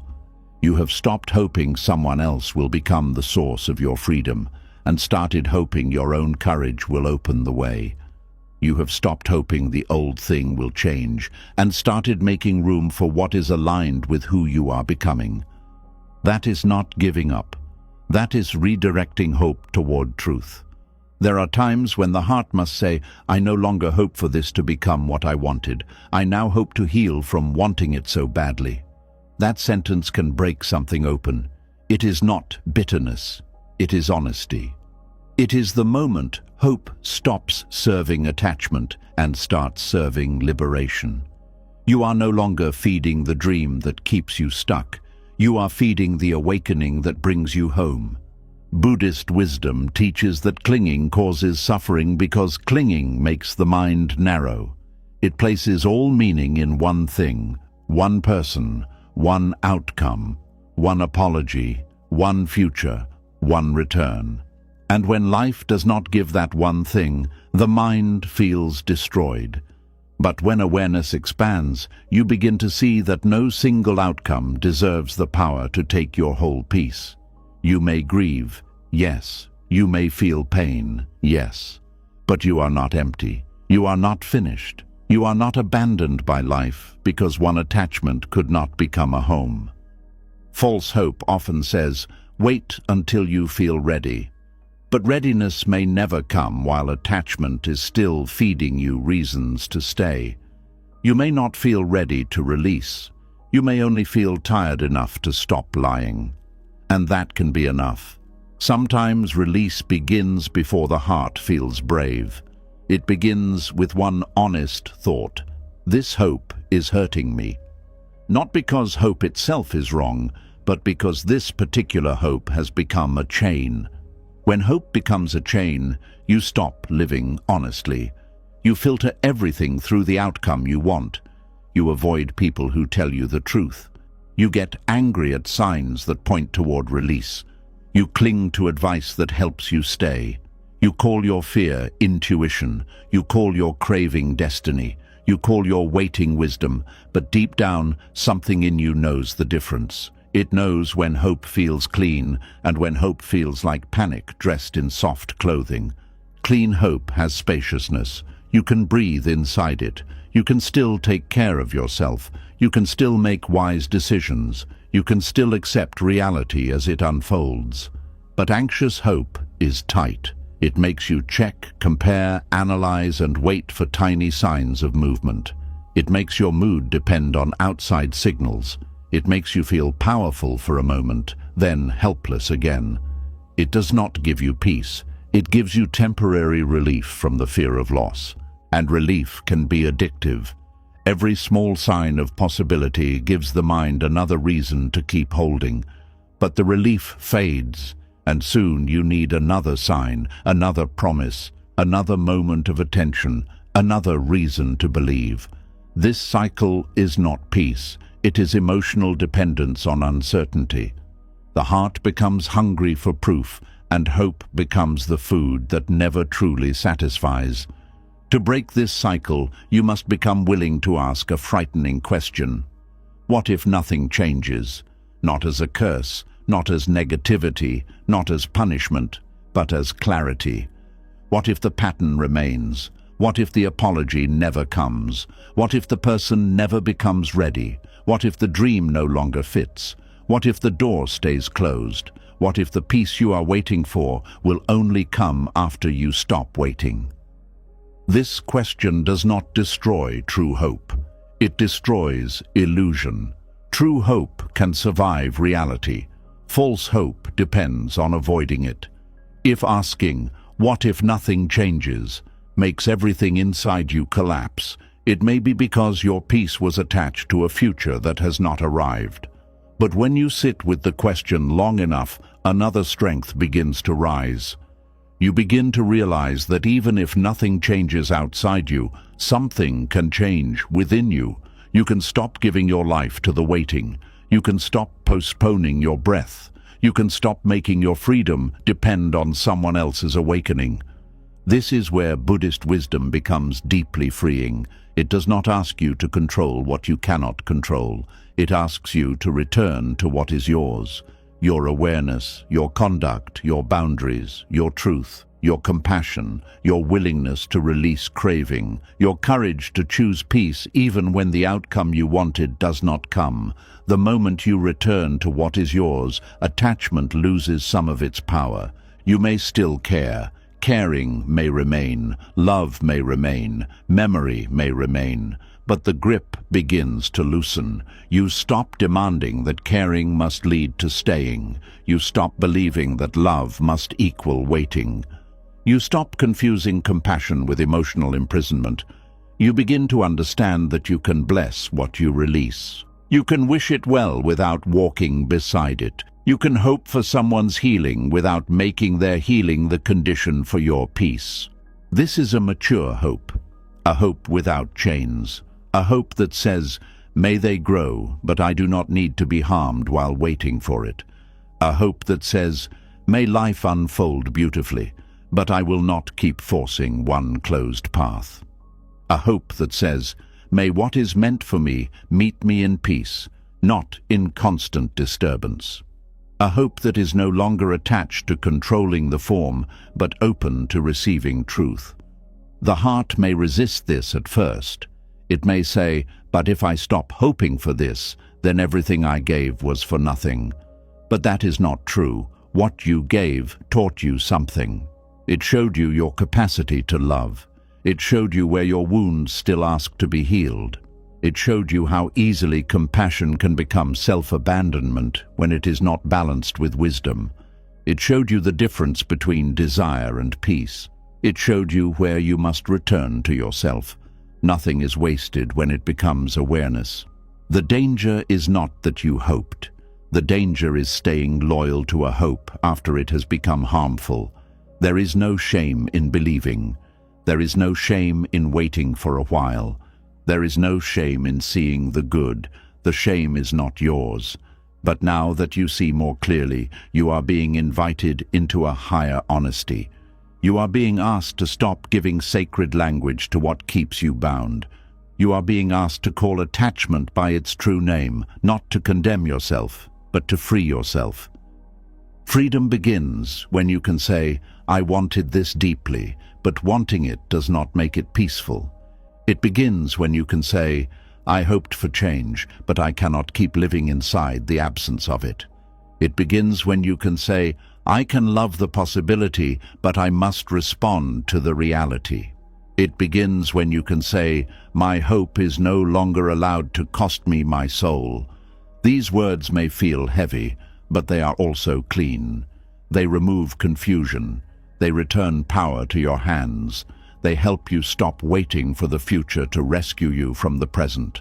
You have stopped hoping someone else will become the source of your freedom and started hoping your own courage will open the way. You have stopped hoping the old thing will change and started making room for what is aligned with who you are becoming. That is not giving up. That is redirecting hope toward truth. There are times when the heart must say, "I no longer hope for this to become what I wanted. I now hope to heal from wanting it so badly." That sentence can break something open. It is not bitterness. It is honesty. It is the moment hope stops serving attachment and starts serving liberation. You are no longer feeding the dream that keeps you stuck. You are feeding the awakening that brings you home. Buddhist wisdom teaches that clinging causes suffering because clinging makes the mind narrow. It places all meaning in one thing, one person, one outcome, one apology, one future, one return. And when life does not give that one thing, the mind feels destroyed. But when awareness expands, you begin to see that no single outcome deserves the power to take your whole peace. You may grieve, yes. You may feel pain, yes. But you are not empty. You are not finished. You are not abandoned by life because one attachment could not become a home. False hope often says, "Wait until you feel ready." But readiness may never come while attachment is still feeding you reasons to stay. You may not feel ready to release. You may only feel tired enough to stop lying. And that can be enough. Sometimes release begins before the heart feels brave. It begins with one honest thought. This hope is hurting me. Not because hope itself is wrong, but because this particular hope has become a chain. When hope becomes a chain, you stop living honestly. You filter everything through the outcome you want. You avoid people who tell you the truth. You get angry at signs that point toward release. You cling to advice that helps you stay. You call your fear intuition. You call your craving destiny. You call your waiting wisdom. But deep down, something in you knows the difference. It knows when hope feels clean and when hope feels like panic dressed in soft clothing. Clean hope has spaciousness. You can breathe inside it. You can still take care of yourself. You can still make wise decisions. You can still accept reality as it unfolds. But anxious hope is tight. It makes you check, compare, analyze, and wait for tiny signs of movement. It makes your mood depend on outside signals. It makes you feel powerful for a moment, then helpless again. It does not give you peace. It gives you temporary relief from the fear of loss. And relief can be addictive. Every small sign of possibility gives the mind another reason to keep holding. But the relief fades, and soon you need another sign, another promise, another moment of attention, another reason to believe. This cycle is not peace. It is emotional dependence on uncertainty. The heart becomes hungry for proof, and hope becomes the food that never truly satisfies. To break this cycle, you must become willing to ask a frightening question. What if nothing changes? Not as a curse, not as negativity, not as punishment, but as clarity. What if the pattern remains? What if the apology never comes? What if the person never becomes ready? What if the dream no longer fits? What if the door stays closed? What if the peace you are waiting for will only come after you stop waiting? This question does not destroy true hope. It destroys illusion. True hope can survive reality. False hope depends on avoiding it. If asking, "What if nothing changes?" makes everything inside you collapse, it may be because your peace was attached to a future that has not arrived. But when you sit with the question long enough, another strength begins to rise. You begin to realize that even if nothing changes outside you, something can change within you. You can stop giving your life to the waiting. You can stop postponing your breath. You can stop making your freedom depend on someone else's awakening. This is where Buddhist wisdom becomes deeply freeing. It does not ask you to control what you cannot control. It asks you to return to what is yours. Your awareness, your conduct, your boundaries, your truth, your compassion, your willingness to release craving, your courage to choose peace even when the outcome you wanted does not come. The moment you return to what is yours, attachment loses some of its power. You may still care. Caring may remain, love may remain, memory may remain, but the grip begins to loosen. You stop demanding that caring must lead to staying. You stop believing that love must equal waiting. You stop confusing compassion with emotional imprisonment. You begin to understand that you can bless what you release. You can wish it well without walking beside it. You can hope for someone's healing without making their healing the condition for your peace. This is a mature hope, a hope without chains, a hope that says, "May they grow, but I do not need to be harmed while waiting for it." A hope that says, "May life unfold beautifully, but I will not keep forcing one closed path." A hope that says, "May what is meant for me meet me in peace, not in constant disturbance." A hope that is no longer attached to controlling the form, but open to receiving truth. The heart may resist this at first. It may say, "But if I stop hoping for this, then everything I gave was for nothing." But that is not true. What you gave taught you something. It showed you your capacity to love. It showed you where your wounds still ask to be healed. It showed you how easily compassion can become self-abandonment when it is not balanced with wisdom. It showed you the difference between desire and peace. It showed you where you must return to yourself. Nothing is wasted when it becomes awareness. The danger is not that you hoped. The danger is staying loyal to a hope after it has become harmful. There is no shame in believing. There is no shame in waiting for a while. There is no shame in seeing the good. The shame is not yours. But now that you see more clearly, you are being invited into a higher honesty. You are being asked to stop giving sacred language to what keeps you bound. You are being asked to call attachment by its true name, not to condemn yourself, but to free yourself. Freedom begins when you can say, "I wanted this deeply," but wanting it does not make it peaceful. It begins when you can say, "I hoped for change, but I cannot keep living inside the absence of it." It begins when you can say, "I can love the possibility, but I must respond to the reality." It begins when you can say, "My hope is no longer allowed to cost me my soul." These words may feel heavy, but they are also clean. They remove confusion. They return power to your hands. They help you stop waiting for the future to rescue you from the present.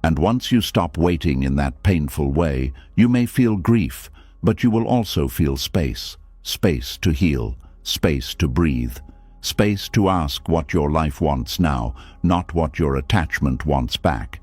And once you stop waiting in that painful way, you may feel grief, but you will also feel space. Space to heal, space to breathe, space to ask what your life wants now, not what your attachment wants back.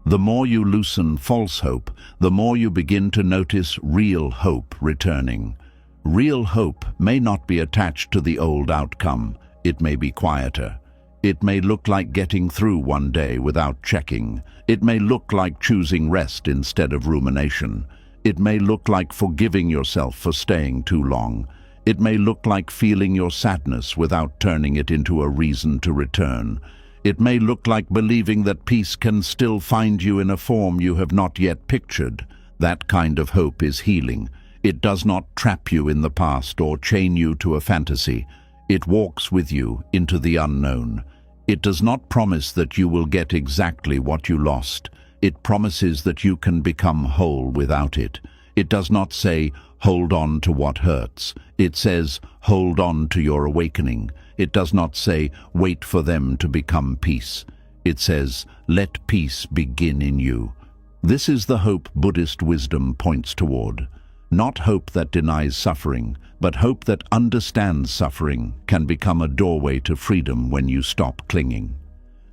The more you loosen false hope, the more you begin to notice real hope returning. Real hope may not be attached to the old outcome. It may be quieter. It may look like getting through one day without checking. It may look like choosing rest instead of rumination. It may look like forgiving yourself for staying too long. It may look like feeling your sadness without turning it into a reason to return. It may look like believing that peace can still find you in a form you have not yet pictured. That kind of hope is healing. It does not trap you in the past or chain you to a fantasy. It walks with you into the unknown. It does not promise that you will get exactly what you lost. It promises that you can become whole without it. It does not say, hold on to what hurts. It says, hold on to your awakening. It does not say, wait for them to become peace. It says, let peace begin in you. This is the hope Buddhist wisdom points toward. Not hope that denies suffering, but hope that understands suffering can become a doorway to freedom when you stop clinging.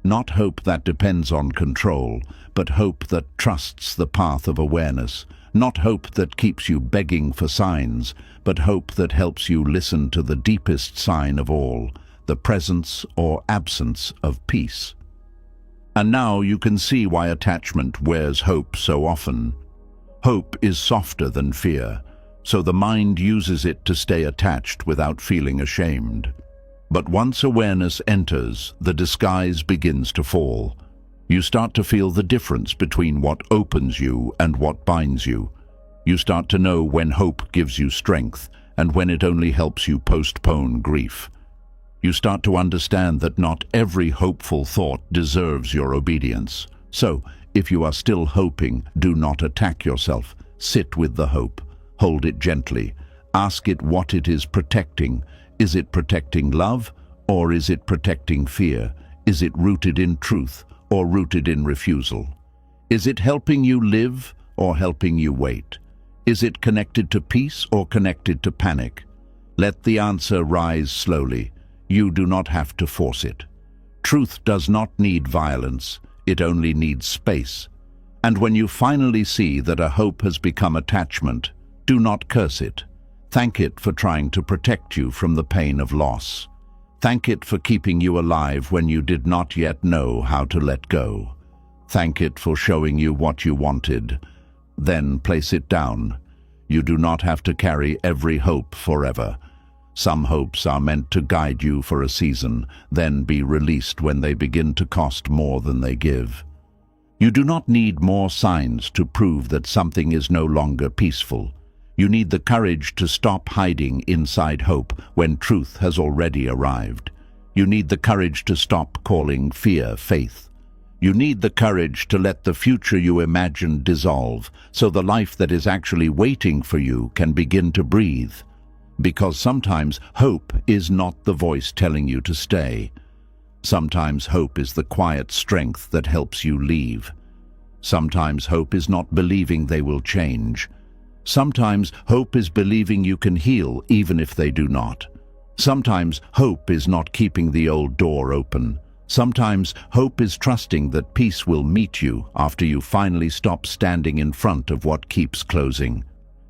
Not hope that depends on control, but hope that trusts the path of awareness. Not hope that keeps you begging for signs, but hope that helps you listen to the deepest sign of all, the presence or absence of peace. And now you can see why attachment wears hope so often. Hope is softer than fear, so the mind uses it to stay attached without feeling ashamed. But once awareness enters, the disguise begins to fall. You start to feel the difference between what opens you and what binds you. You start to know when hope gives you strength and when it only helps you postpone grief. You start to understand that not every hopeful thought deserves your obedience. So, if you are still hoping, do not attack yourself. Sit with the hope. Hold it gently. Ask it what it is protecting. Is it protecting love, or is it protecting fear? Is it rooted in truth, or rooted in refusal? Is it helping you live, or helping you wait? Is it connected to peace, or connected to panic? Let the answer rise slowly. You do not have to force it. Truth does not need violence. It only needs space. And when you finally see that a hope has become attachment, do not curse it. Thank it for trying to protect you from the pain of loss. Thank it for keeping you alive when you did not yet know how to let go. Thank it for showing you what you wanted. Then place it down. You do not have to carry every hope forever. Some hopes are meant to guide you for a season, then be released when they begin to cost more than they give. You do not need more signs to prove that something is no longer peaceful. You need the courage to stop hiding inside hope when truth has already arrived. You need the courage to stop calling fear faith. You need the courage to let the future you imagined dissolve, so the life that is actually waiting for you can begin to breathe. Because sometimes hope is not the voice telling you to stay. Sometimes hope is the quiet strength that helps you leave. Sometimes hope is not believing they will change. Sometimes hope is believing you can heal even if they do not. Sometimes hope is not keeping the old door open. Sometimes hope is trusting that peace will meet you after you finally stop standing in front of what keeps closing.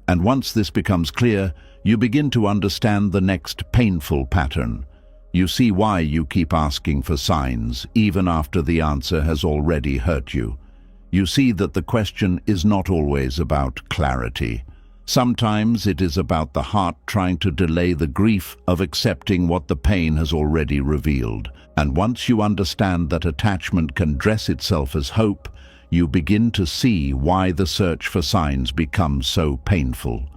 And once this becomes clear, you begin to understand the next painful pattern. You see why you keep asking for signs, even after the answer has already hurt you. You see that the question is not always about clarity. Sometimes it is about the heart trying to delay the grief of accepting what the pain has already revealed. And once you understand that attachment can dress itself as hope, you begin to see why the search for signs becomes so painful.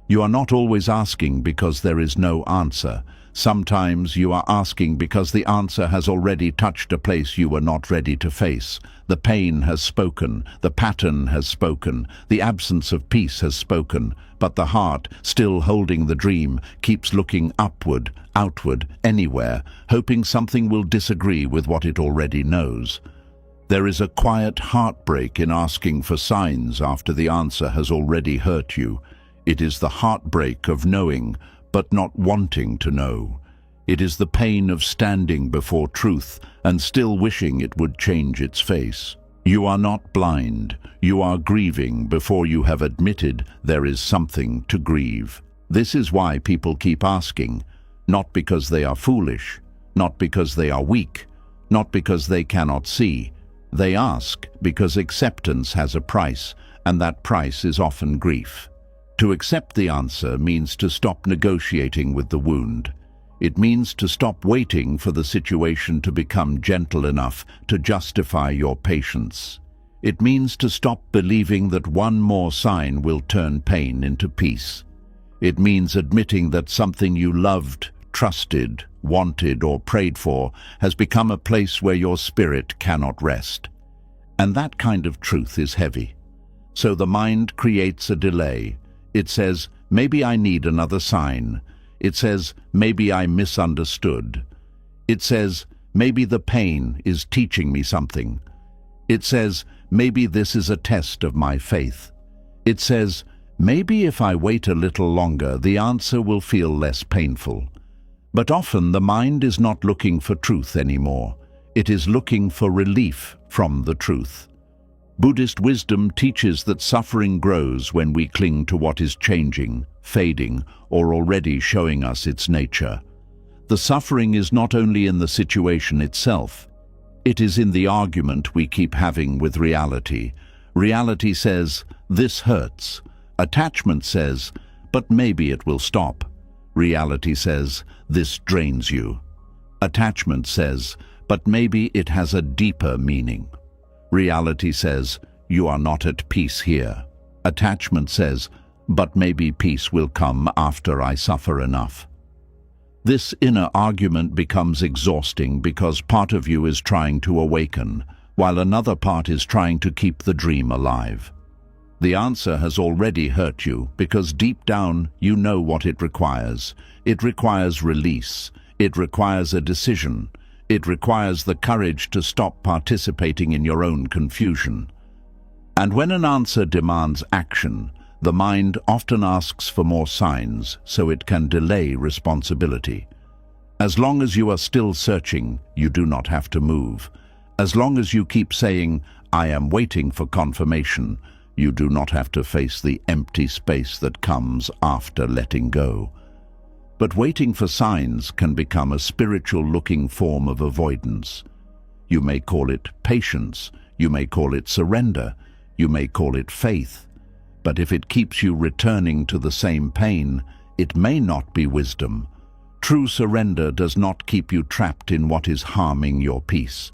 You are not always asking because there is no answer. Sometimes you are asking because the answer has already touched a place you were not ready to face. The pain has spoken, the pattern has spoken, the absence of peace has spoken, but the heart, still holding the dream, keeps looking upward, outward, anywhere, hoping something will disagree with what it already knows. There is a quiet heartbreak in asking for signs after the answer has already hurt you. It is the heartbreak of knowing, but not wanting to know. It is the pain of standing before truth and still wishing it would change its face. You are not blind. You are grieving before you have admitted there is something to grieve. This is why people keep asking, not because they are foolish, not because they are weak, not because they cannot see. They ask because acceptance has a price, and that price is often grief. To accept the answer means to stop negotiating with the wound. It means to stop waiting for the situation to become gentle enough to justify your patience. It means to stop believing that one more sign will turn pain into peace. It means admitting that something you loved, trusted, wanted, or prayed for has become a place where your spirit cannot rest. And that kind of truth is heavy. So the mind creates a delay. It says, maybe I need another sign. It says, maybe I misunderstood. It says, maybe the pain is teaching me something. It says, maybe this is a test of my faith. It says, maybe if I wait a little longer, the answer will feel less painful. But often the mind is not looking for truth anymore. It is looking for relief from the truth. Buddhist wisdom teaches that suffering grows when we cling to what is changing, fading, or already showing us its nature. The suffering is not only in the situation itself, it is in the argument we keep having with reality. Reality says, this hurts. Attachment says, but maybe it will stop. Reality says, this drains you. Attachment says, but maybe it has a deeper meaning. Reality says, you are not at peace here. Attachment says, but maybe peace will come after I suffer enough. This inner argument becomes exhausting because part of you is trying to awaken, while another part is trying to keep the dream alive. The answer has already hurt you because deep down you know what it requires. It requires release. It requires a decision. It requires the courage to stop participating in your own confusion. And when an answer demands action, the mind often asks for more signs so it can delay responsibility. As long as you are still searching, you do not have to move. As long as you keep saying, I am waiting for confirmation, you do not have to face the empty space that comes after letting go. But waiting for signs can become a spiritual-looking form of avoidance. You may call it patience, you may call it surrender, you may call it faith. But if it keeps you returning to the same pain, it may not be wisdom. True surrender does not keep you trapped in what is harming your peace.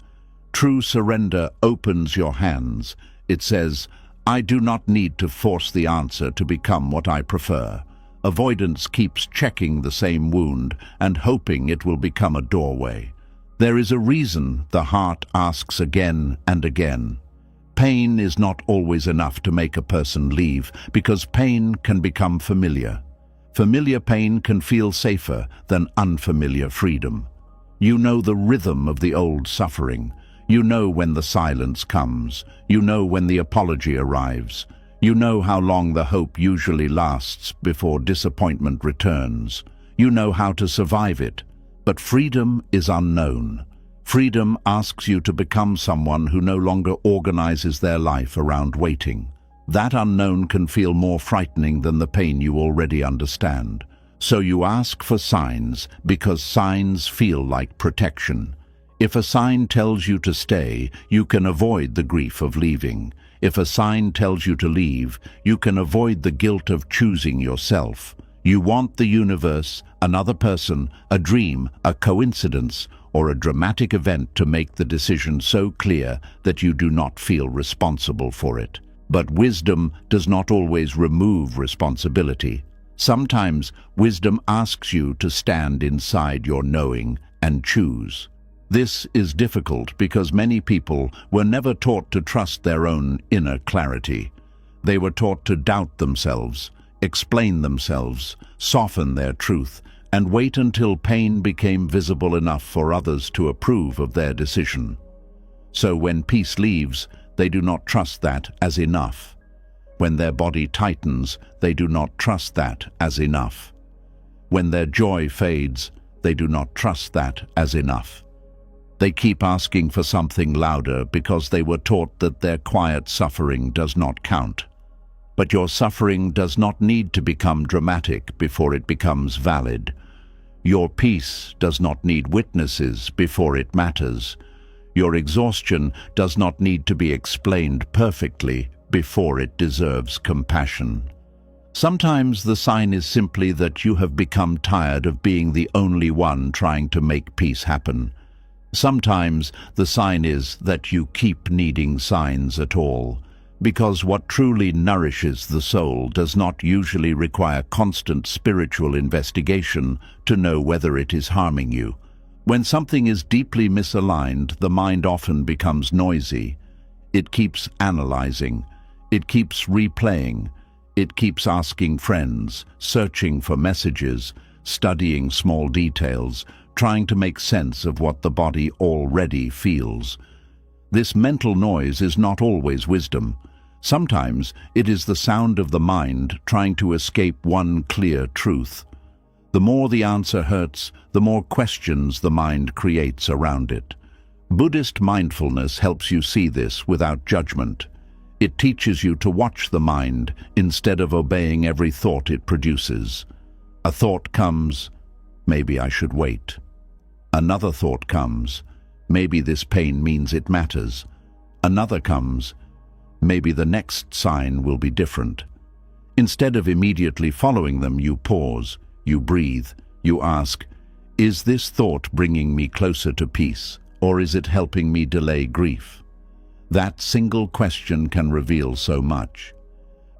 True surrender opens your hands. It says, I do not need to force the answer to become what I prefer. Avoidance keeps checking the same wound and hoping it will become a doorway. There is a reason the heart asks again and again. Pain is not always enough to make a person leave because pain can become familiar. Familiar pain can feel safer than unfamiliar freedom. You know the rhythm of the old suffering. You know when the silence comes. You know when the apology arrives. You know how long the hope usually lasts before disappointment returns. You know how to survive it. But freedom is unknown. Freedom asks you to become someone who no longer organizes their life around waiting. That unknown can feel more frightening than the pain you already understand. So you ask for signs because signs feel like protection. If a sign tells you to stay, you can avoid the grief of leaving. If a sign tells you to leave, you can avoid the guilt of choosing yourself. You want the universe, another person, a dream, a coincidence, or a dramatic event to make the decision so clear that you do not feel responsible for it. But wisdom does not always remove responsibility. Sometimes wisdom asks you to stand inside your knowing and choose. This is difficult because many people were never taught to trust their own inner clarity. They were taught to doubt themselves, explain themselves, soften their truth, and wait until pain became visible enough for others to approve of their decision. So when peace leaves, they do not trust that as enough. When their body tightens, they do not trust that as enough. When their joy fades, they do not trust that as enough. They keep asking for something louder because they were taught that their quiet suffering does not count. But your suffering does not need to become dramatic before it becomes valid. Your peace does not need witnesses before it matters. Your exhaustion does not need to be explained perfectly before it deserves compassion. Sometimes the sign is simply that you have become tired of being the only one trying to make peace happen. Sometimes the sign is that you keep needing signs at all, Because what truly nourishes the soul does not usually require constant spiritual investigation to know whether it is harming you. When something is deeply misaligned, the mind often becomes noisy. It keeps analyzing. It keeps replaying. It keeps asking friends, searching for messages, studying small details, trying to make sense of what the body already feels. This mental noise is not always wisdom. Sometimes it is the sound of the mind trying to escape one clear truth. The more the answer hurts, the more questions the mind creates around it. Buddhist mindfulness helps you see this without judgment. It teaches you to watch the mind instead of obeying every thought it produces. A thought comes, maybe I should wait. Another thought comes, maybe this pain means it matters. Another comes, maybe the next sign will be different. Instead of immediately following them, you pause, you breathe, you ask, is this thought bringing me closer to peace, or is it helping me delay grief? That single question can reveal so much.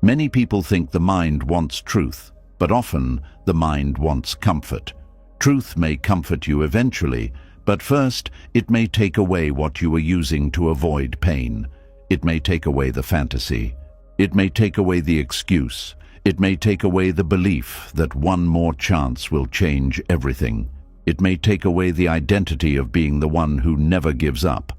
Many people think the mind wants truth, but often the mind wants comfort. Truth may comfort you eventually, but first it may take away what you are using to avoid pain. It may take away the fantasy. It may take away the excuse. It may take away the belief that one more chance will change everything. It may take away the identity of being the one who never gives up.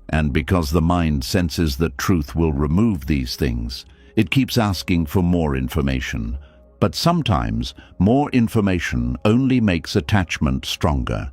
And because the mind senses that truth will remove these things, it keeps asking for more information. But sometimes more information only makes attachment stronger.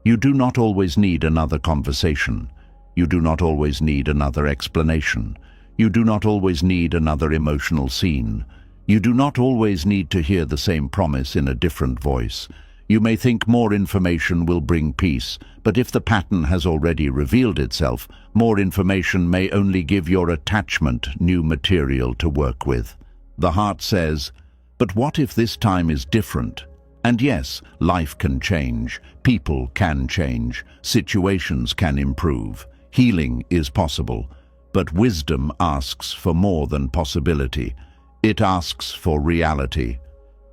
You do not always need another conversation. You do not always need another explanation. You do not always need another emotional scene. You do not always need to hear the same promise in a different voice. You may think more information will bring peace, but if the pattern has already revealed itself, more information may only give your attachment new material to work with. The heart says, but what if this time is different? And yes, life can change, people can change, situations can improve, healing is possible. But wisdom asks for more than possibility. It asks for reality.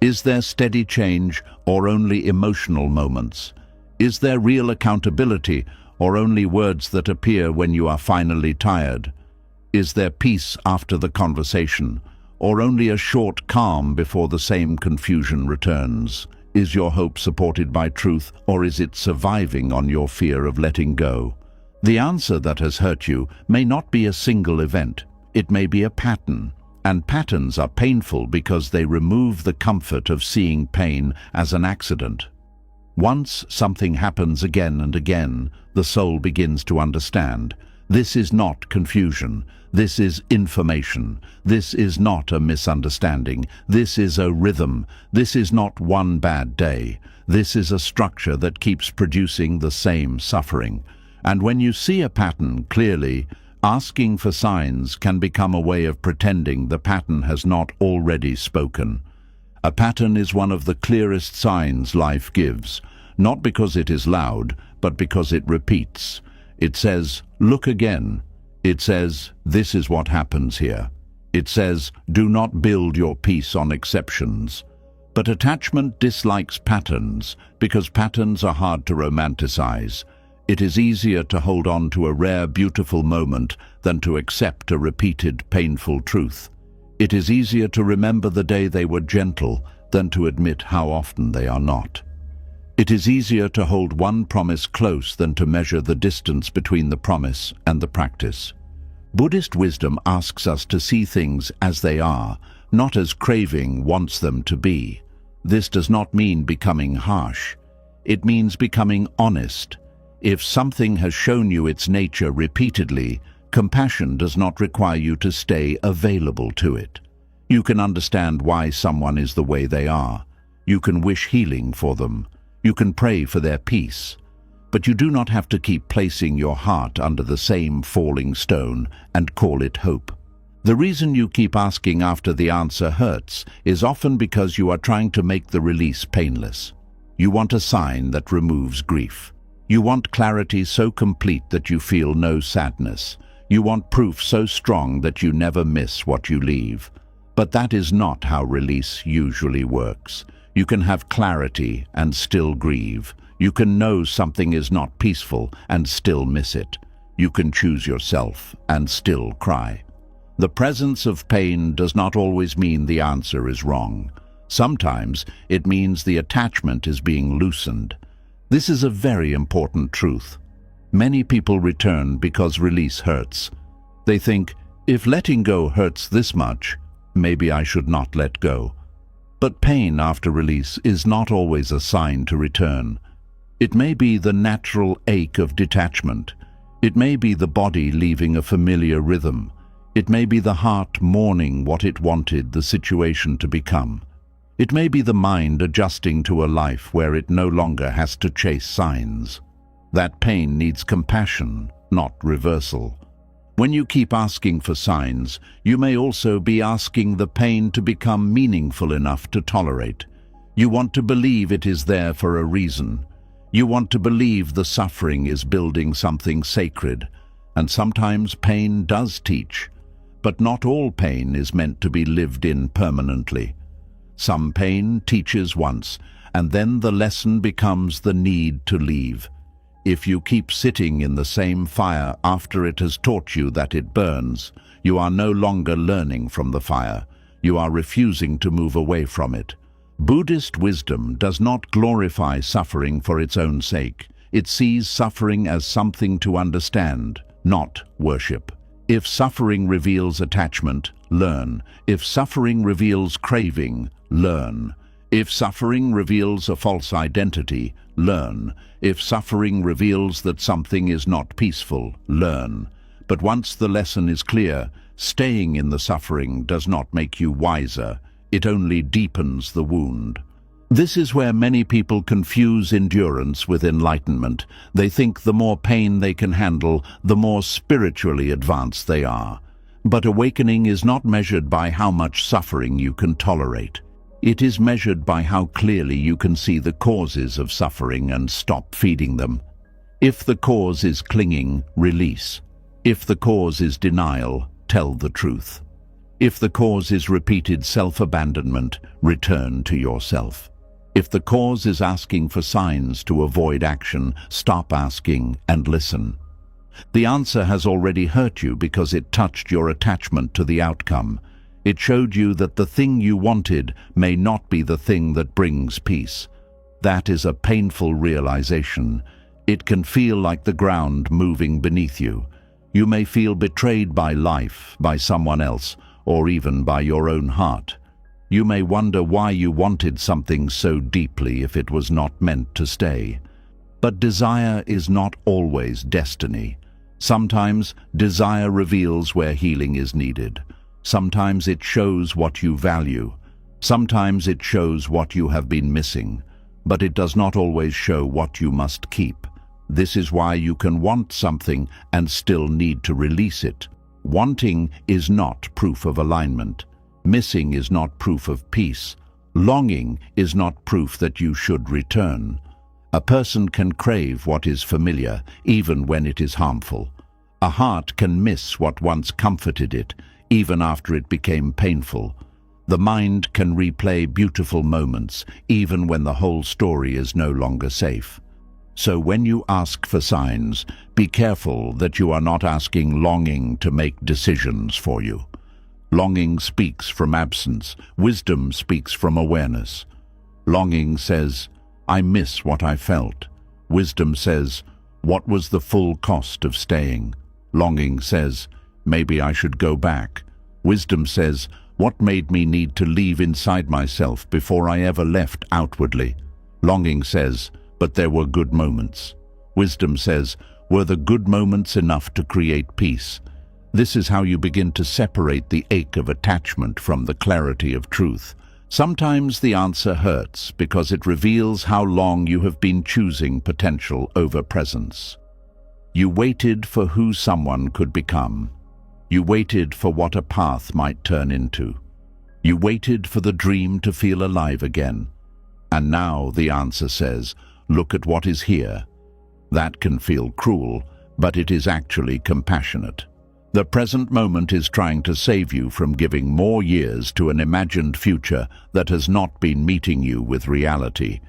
Is there steady change or only emotional moments? Is there real accountability or only words that appear when you are finally tired? Is there peace after the conversation or only a short calm before the same confusion returns? Is your hope supported by truth, or is it surviving on your fear of letting go? The answer that has hurt you may not be a single event. It may be a pattern. And patterns are painful because they remove the comfort of seeing pain as an accident. Once something happens again and again, the soul begins to understand. This is not confusion. This is information. This is not a misunderstanding. This is a rhythm. This is not one bad day. This is a structure that keeps producing the same suffering. And when you see a pattern clearly, asking for signs can become a way of pretending the pattern has not already spoken. A pattern is one of the clearest signs life gives, not because it is loud, but because it repeats. It says, look again. It says, this is what happens here. It says, do not build your peace on exceptions. But attachment dislikes patterns because patterns are hard to romanticize. It is easier to hold on to a rare, beautiful moment than to accept a repeated, painful truth. It is easier to remember the day they were gentle than to admit how often they are not. It is easier to hold one promise close than to measure the distance between the promise and the practice. Buddhist wisdom asks us to see things as they are, not as craving wants them to be. This does not mean becoming harsh. It means becoming honest. If something has shown you its nature repeatedly, compassion does not require you to stay available to it. You can understand why someone is the way they are. You can wish healing for them. You can pray for their peace. But you do not have to keep placing your heart under the same falling stone and call it hope. The reason you keep asking after the answer hurts is often because you are trying to make the release painless. You want a sign that removes grief. You want clarity so complete that you feel no sadness. You want proof so strong that you never miss what you leave. But that is not how release usually works. You can have clarity and still grieve. You can know something is not peaceful and still miss it. You can choose yourself and still cry. The presence of pain does not always mean the answer is wrong. Sometimes it means the attachment is being loosened. This is a very important truth. Many people return because release hurts. They think, if letting go hurts this much, maybe I should not let go. But pain after release is not always a sign to return. It may be the natural ache of detachment. It may be the body leaving a familiar rhythm. It may be the heart mourning what it wanted the situation to become. It may be the mind adjusting to a life where it no longer has to chase signs. That pain needs compassion, not reversal. When you keep asking for signs, you may also be asking the pain to become meaningful enough to tolerate. You want to believe it is there for a reason. You want to believe the suffering is building something sacred. And sometimes pain does teach. But not all pain is meant to be lived in permanently. Some pain teaches once, and then the lesson becomes the need to leave. If you keep sitting in the same fire after it has taught you that it burns, you are no longer learning from the fire. You are refusing to move away from it. Buddhist wisdom does not glorify suffering for its own sake. It sees suffering as something to understand, not worship. If suffering reveals attachment, learn. If suffering reveals craving, learn. If suffering reveals a false identity, learn. If suffering reveals that something is not peaceful, learn. But once the lesson is clear, staying in the suffering does not make you wiser. It only deepens the wound. This is where many people confuse endurance with enlightenment. They think the more pain they can handle, the more spiritually advanced they are. But awakening is not measured by how much suffering you can tolerate. It is measured by how clearly you can see the causes of suffering and stop feeding them. If the cause is clinging, release. If the cause is denial, tell the truth. If the cause is repeated self-abandonment, return to yourself. If the cause is asking for signs to avoid action, stop asking and listen. The answer has already hurt you because it touched your attachment to the outcome. It showed you that the thing you wanted may not be the thing that brings peace. That is a painful realization. It can feel like the ground moving beneath you. You may feel betrayed by life, by someone else, or even by your own heart. You may wonder why you wanted something so deeply if it was not meant to stay. But desire is not always destiny. Sometimes desire reveals where healing is needed. Sometimes it shows what you value. Sometimes it shows what you have been missing. But it does not always show what you must keep. This is why you can want something and still need to release it. Wanting is not proof of alignment. Missing is not proof of peace. Longing is not proof that you should return. A person can crave what is familiar, even when it is harmful. A heart can miss what once comforted it, even after it became painful. The mind can replay beautiful moments, even when the whole story is no longer safe. So when you ask for signs, be careful that you are not asking longing to make decisions for you. Longing speaks from absence. Wisdom speaks from awareness. Longing says, I miss what I felt. Wisdom says, what was the full cost of staying? Longing says, maybe I should go back. Wisdom says, what made me need to leave inside myself before I ever left outwardly? Longing says, but there were good moments. Wisdom says, were the good moments enough to create peace? This is how you begin to separate the ache of attachment from the clarity of truth. Sometimes the answer hurts because it reveals how long you have been choosing potential over presence. You waited for who someone could become. You waited for what a path might turn into. You waited for the dream to feel alive again. And now the answer says, look at what is here. That can feel cruel, but it is actually compassionate. The present moment is trying to save you from giving more years to an imagined future that has not been meeting you with reality.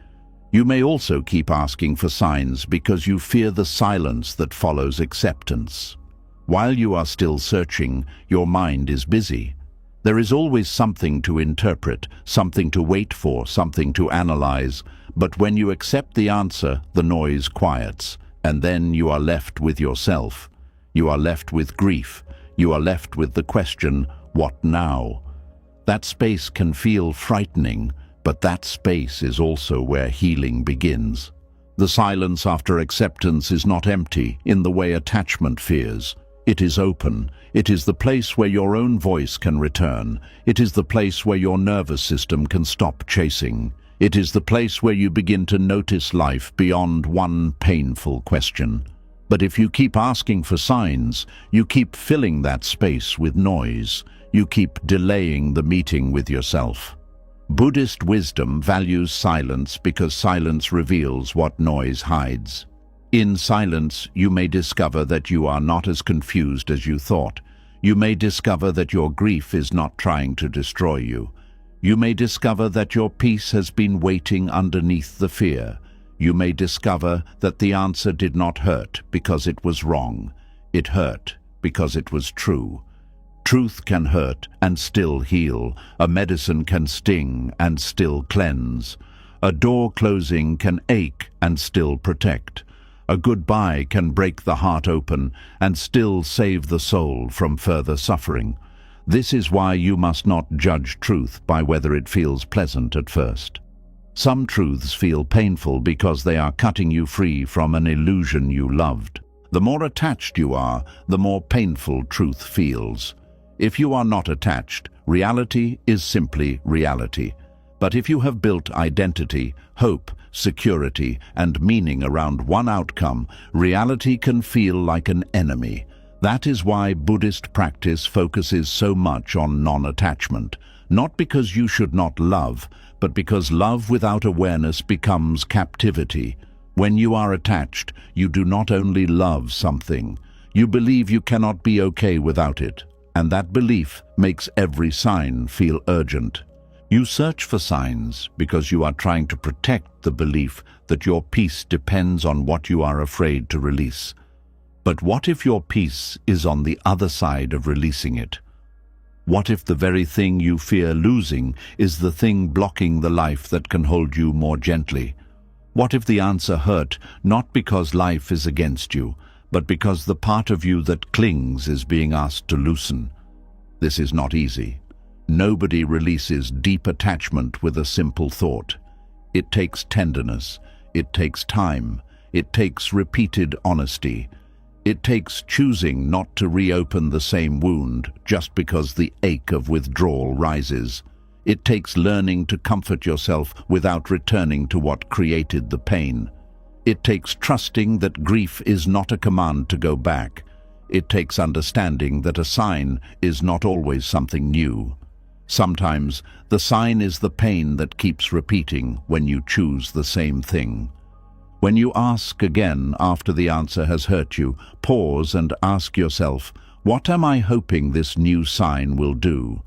You may also keep asking for signs because you fear the silence that follows acceptance. While you are still searching, your mind is busy. There is always something to interpret, something to wait for, something to analyze. But when you accept the answer, the noise quiets, and then you are left with yourself. You are left with grief. You are left with the question, what now? That space can feel frightening, but that space is also where healing begins. The silence after acceptance is not empty in the way attachment fears. It is open. It is the place where your own voice can return. It is the place where your nervous system can stop chasing. It is the place where you begin to notice life beyond one painful question. But if you keep asking for signs, you keep filling that space with noise. You keep delaying the meeting with yourself. Buddhist wisdom values silence because silence reveals what noise hides. In silence, you may discover that you are not as confused as you thought. You may discover that your grief is not trying to destroy you. You may discover that your peace has been waiting underneath the fear. You may discover that the answer did not hurt because it was wrong. It hurt because it was true. Truth can hurt and still heal. A medicine can sting and still cleanse. A door closing can ache and still protect. A goodbye can break the heart open and still save the soul from further suffering. This is why you must not judge truth by whether it feels pleasant at first. Some truths feel painful because they are cutting you free from an illusion you loved. The more attached you are, the more painful truth feels. If you are not attached, reality is simply reality. But if you have built identity, hope, security, and meaning around one outcome, reality can feel like an enemy. That is why Buddhist practice focuses so much on non-attachment. Not because you should not love, but because love without awareness becomes captivity. When you are attached, you do not only love something, you believe you cannot be okay without it. And that belief makes every sign feel urgent. You search for signs because you are trying to protect the belief that your peace depends on what you are afraid to release. But what if your peace is on the other side of releasing it? What if the very thing you fear losing is the thing blocking the life that can hold you more gently? What if the answer hurt not because life is against you, but because the part of you that clings is being asked to loosen? This is not easy. Nobody releases deep attachment with a simple thought. It takes tenderness. It takes time. It takes repeated honesty. It takes choosing not to reopen the same wound just because the ache of withdrawal rises. It takes learning to comfort yourself without returning to what created the pain. It takes trusting that grief is not a command to go back. It takes understanding that a sign is not always something new. Sometimes the sign is the pain that keeps repeating when you choose the same thing. When you ask again after the answer has hurt you, pause and ask yourself, what am I hoping this new sign will do?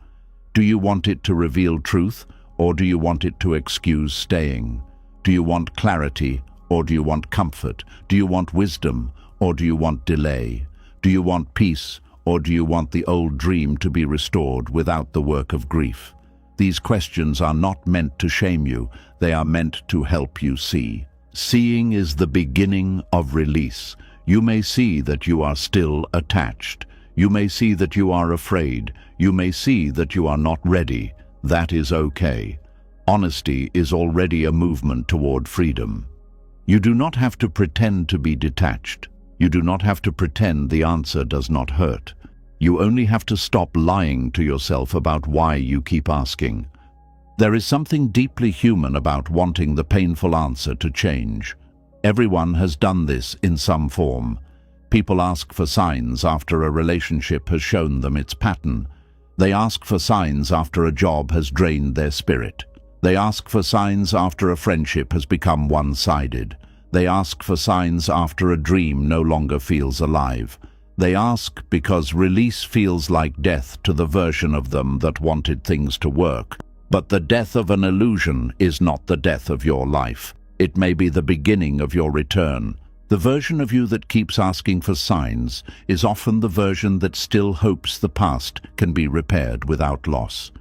Do you want it to reveal truth, or do you want it to excuse staying? Do you want clarity, or do you want comfort? Do you want wisdom, or do you want delay? Do you want peace, or do you want the old dream to be restored without the work of grief? These questions are not meant to shame you, they are meant to help you see. Seeing is the beginning of release. You may see that you are still attached. You may see that you are afraid. You may see that you are not ready. That is okay. Honesty is already a movement toward freedom. You do not have to pretend to be detached. You do not have to pretend the answer does not hurt. You only have to stop lying to yourself about why you keep asking. There is something deeply human about wanting the painful answer to change. Everyone has done this in some form. People ask for signs after a relationship has shown them its pattern. They ask for signs after a job has drained their spirit. They ask for signs after a friendship has become one-sided. They ask for signs after a dream no longer feels alive. They ask because release feels like death to the version of them that wanted things to work. But the death of an illusion is not the death of your life. It may be the beginning of your return. The version of you that keeps asking for signs is often the version that still hopes the past can be repaired without loss.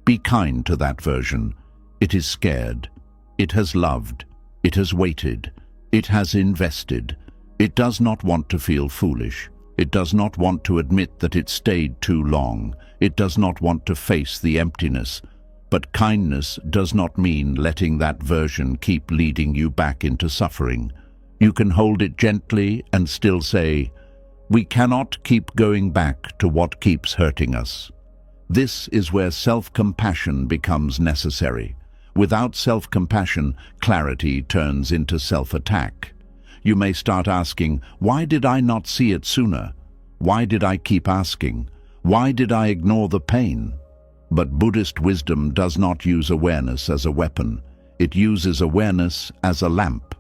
Be kind to that version. It is scared. It has loved. It has waited. It has invested. It does not want to feel foolish. It does not want to admit that it stayed too long. It does not want to face the emptiness. But kindness does not mean letting that version keep leading you back into suffering. You can hold it gently and still say, "We cannot keep going back to what keeps hurting us." This is where self-compassion becomes necessary. Without self-compassion, clarity turns into self-attack. You may start asking, why did I not see it sooner? Why did I keep asking? Why did I ignore the pain? But Buddhist wisdom does not use awareness as a weapon. It uses awareness as a lamp.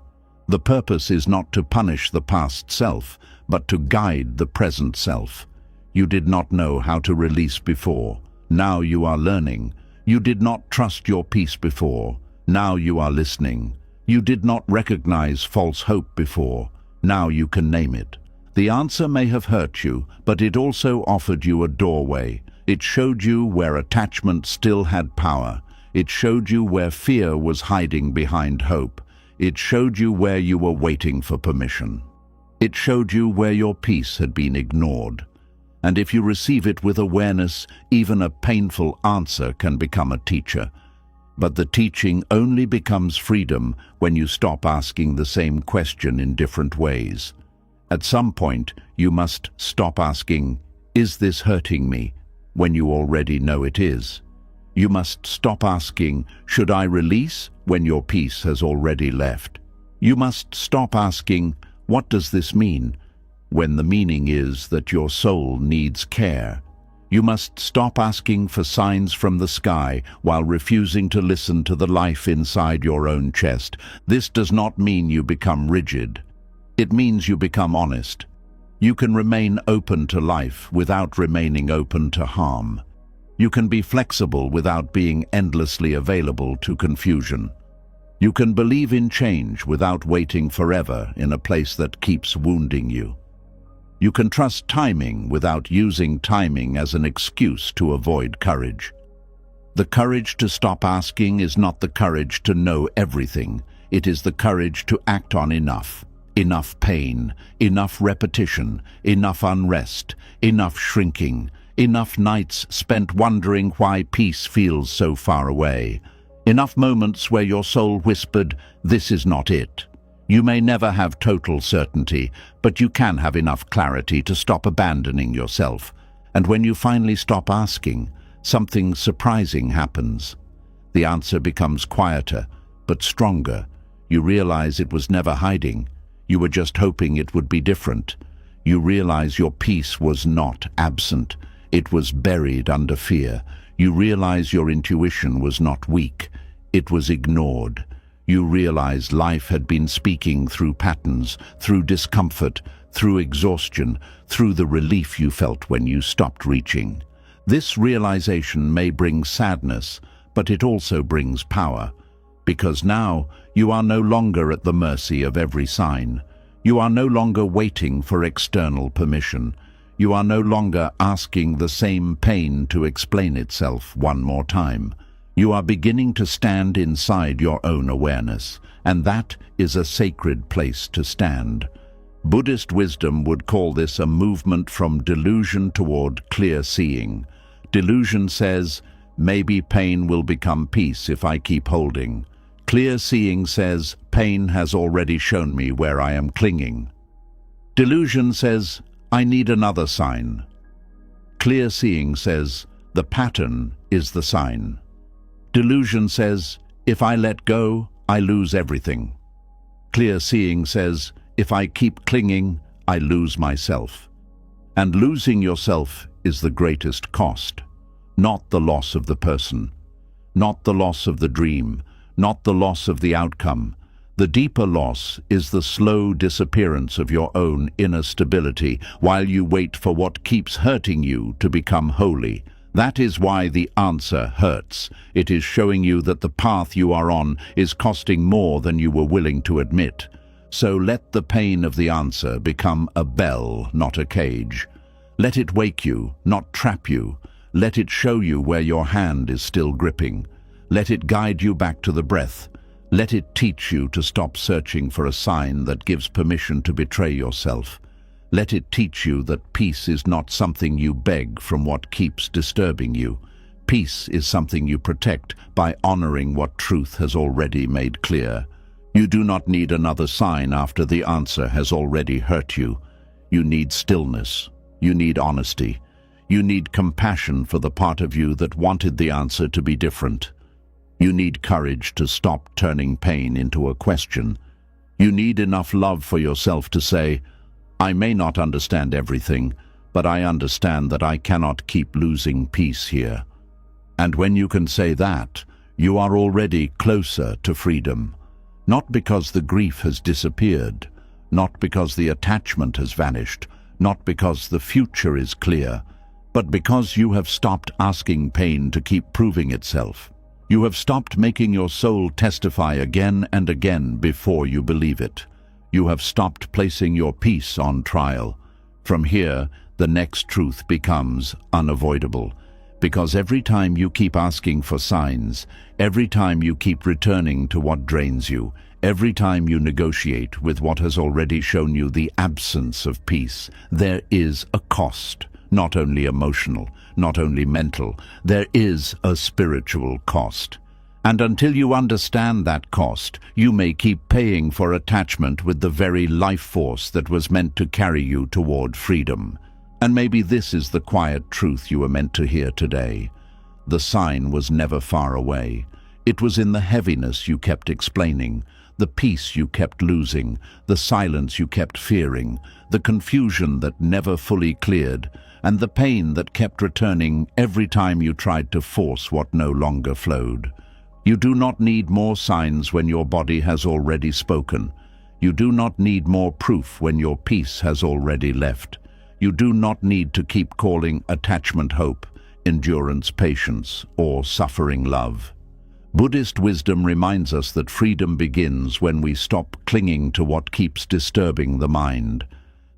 The purpose is not to punish the past self, but to guide the present self. You did not know how to release before. Now you are learning. You did not trust your peace before. Now you are listening. You did not recognize false hope before. Now you can name it. The answer may have hurt you, but it also offered you a doorway. It showed you where attachment still had power. It showed you where fear was hiding behind hope. It showed you where you were waiting for permission. It showed you where your peace had been ignored. And if you receive it with awareness, even a painful answer can become a teacher. But the teaching only becomes freedom when you stop asking the same question in different ways. At some point, you must stop asking, "Is this hurting me?" when you already know it is. You must stop asking, "Should I release?" when your peace has already left. You must stop asking, "What does this mean?" when the meaning is that your soul needs care. You must stop asking for signs from the sky while refusing to listen to the life inside your own chest. This does not mean you become rigid. It means you become honest. You can remain open to life without remaining open to harm. You can be flexible without being endlessly available to confusion. You can believe in change without waiting forever in a place that keeps wounding you. You can trust timing without using timing as an excuse to avoid courage. The courage to stop asking is not the courage to know everything. It is the courage to act on enough. Enough pain, enough repetition, enough unrest, enough shrinking, enough nights spent wondering why peace feels so far away. Enough moments where your soul whispered, "This is not it." You may never have total certainty, but you can have enough clarity to stop abandoning yourself. And when you finally stop asking, something surprising happens. The answer becomes quieter, but stronger. You realize it was never hiding. You were just hoping it would be different. You realize your peace was not absent. It was buried under fear. You realize your intuition was not weak. It was ignored. You realized life had been speaking through patterns, through discomfort, through exhaustion, through the relief you felt when you stopped reaching. This realization may bring sadness, but it also brings power, because now you are no longer at the mercy of every sign. You are no longer waiting for external permission. You are no longer asking the same pain to explain itself one more time. You are beginning to stand inside your own awareness, and that is a sacred place to stand. Buddhist wisdom would call this a movement from delusion toward clear seeing. Delusion says, maybe pain will become peace if I keep holding. Clear seeing says, pain has already shown me where I am clinging. Delusion says, I need another sign. Clear seeing says, the pattern is the sign. Delusion says, if I let go, I lose everything. Clear seeing says, if I keep clinging, I lose myself. And losing yourself is the greatest cost, not the loss of the person, not the loss of the dream, not the loss of the outcome. The deeper loss is the slow disappearance of your own inner stability while you wait for what keeps hurting you to become holy. That is why the answer hurts. It is showing you that the path you are on is costing more than you were willing to admit. So let the pain of the answer become a bell, not a cage. Let it wake you, not trap you. Let it show you where your hand is still gripping. Let it guide you back to the breath. Let it teach you to stop searching for a sign that gives permission to betray yourself. Let it teach you that peace is not something you beg from what keeps disturbing you. Peace is something you protect by honoring what truth has already made clear. You do not need another sign after the answer has already hurt you. You need stillness. You need honesty. You need compassion for the part of you that wanted the answer to be different. You need courage to stop turning pain into a question. You need enough love for yourself to say, I may not understand everything, but I understand that I cannot keep losing peace here. And when you can say that, you are already closer to freedom. Not because the grief has disappeared, not because the attachment has vanished, not because the future is clear, but because you have stopped asking pain to keep proving itself. You have stopped making your soul testify again and again before you believe it. You have stopped placing your peace on trial. From here, the next truth becomes unavoidable, because every time you keep asking for signs, every time you keep returning to what drains you, every time you negotiate with what has already shown you the absence of peace, there is a cost, not only emotional, not only mental, there is a spiritual cost. And until you understand that cost, you may keep paying for attachment with the very life force that was meant to carry you toward freedom. And maybe this is the quiet truth you were meant to hear today. The sign was never far away. It was in the heaviness you kept explaining, the peace you kept losing, the silence you kept fearing, the confusion that never fully cleared, and the pain that kept returning every time you tried to force what no longer flowed. You do not need more signs when your body has already spoken. You do not need more proof when your peace has already left. You do not need to keep calling attachment hope, endurance patience, or suffering love. Buddhist wisdom reminds us that freedom begins when we stop clinging to what keeps disturbing the mind.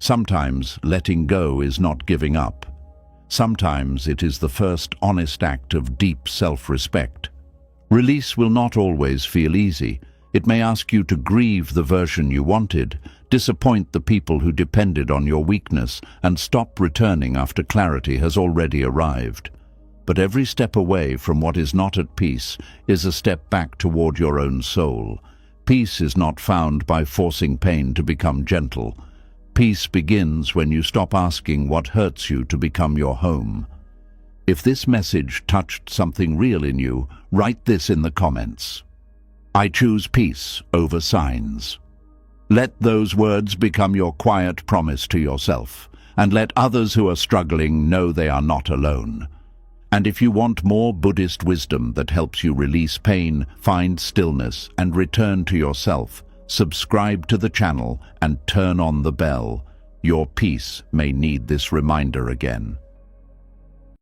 Sometimes letting go is not giving up. Sometimes it is the first honest act of deep self-respect. Release will not always feel easy. It may ask you to grieve the version you wanted, disappoint the people who depended on your weakness, and stop returning after clarity has already arrived. But every step away from what is not at peace is a step back toward your own soul. Peace is not found by forcing pain to become gentle. Peace begins when you stop asking what hurts you to become your home. If this message touched something real in you, write this in the comments. I choose peace over signs. Let those words become your quiet promise to yourself, and let others who are struggling know they are not alone. And if you want more Buddhist wisdom that helps you release pain, find stillness, and return to yourself, subscribe to the channel and turn on the bell. Your peace may need this reminder again.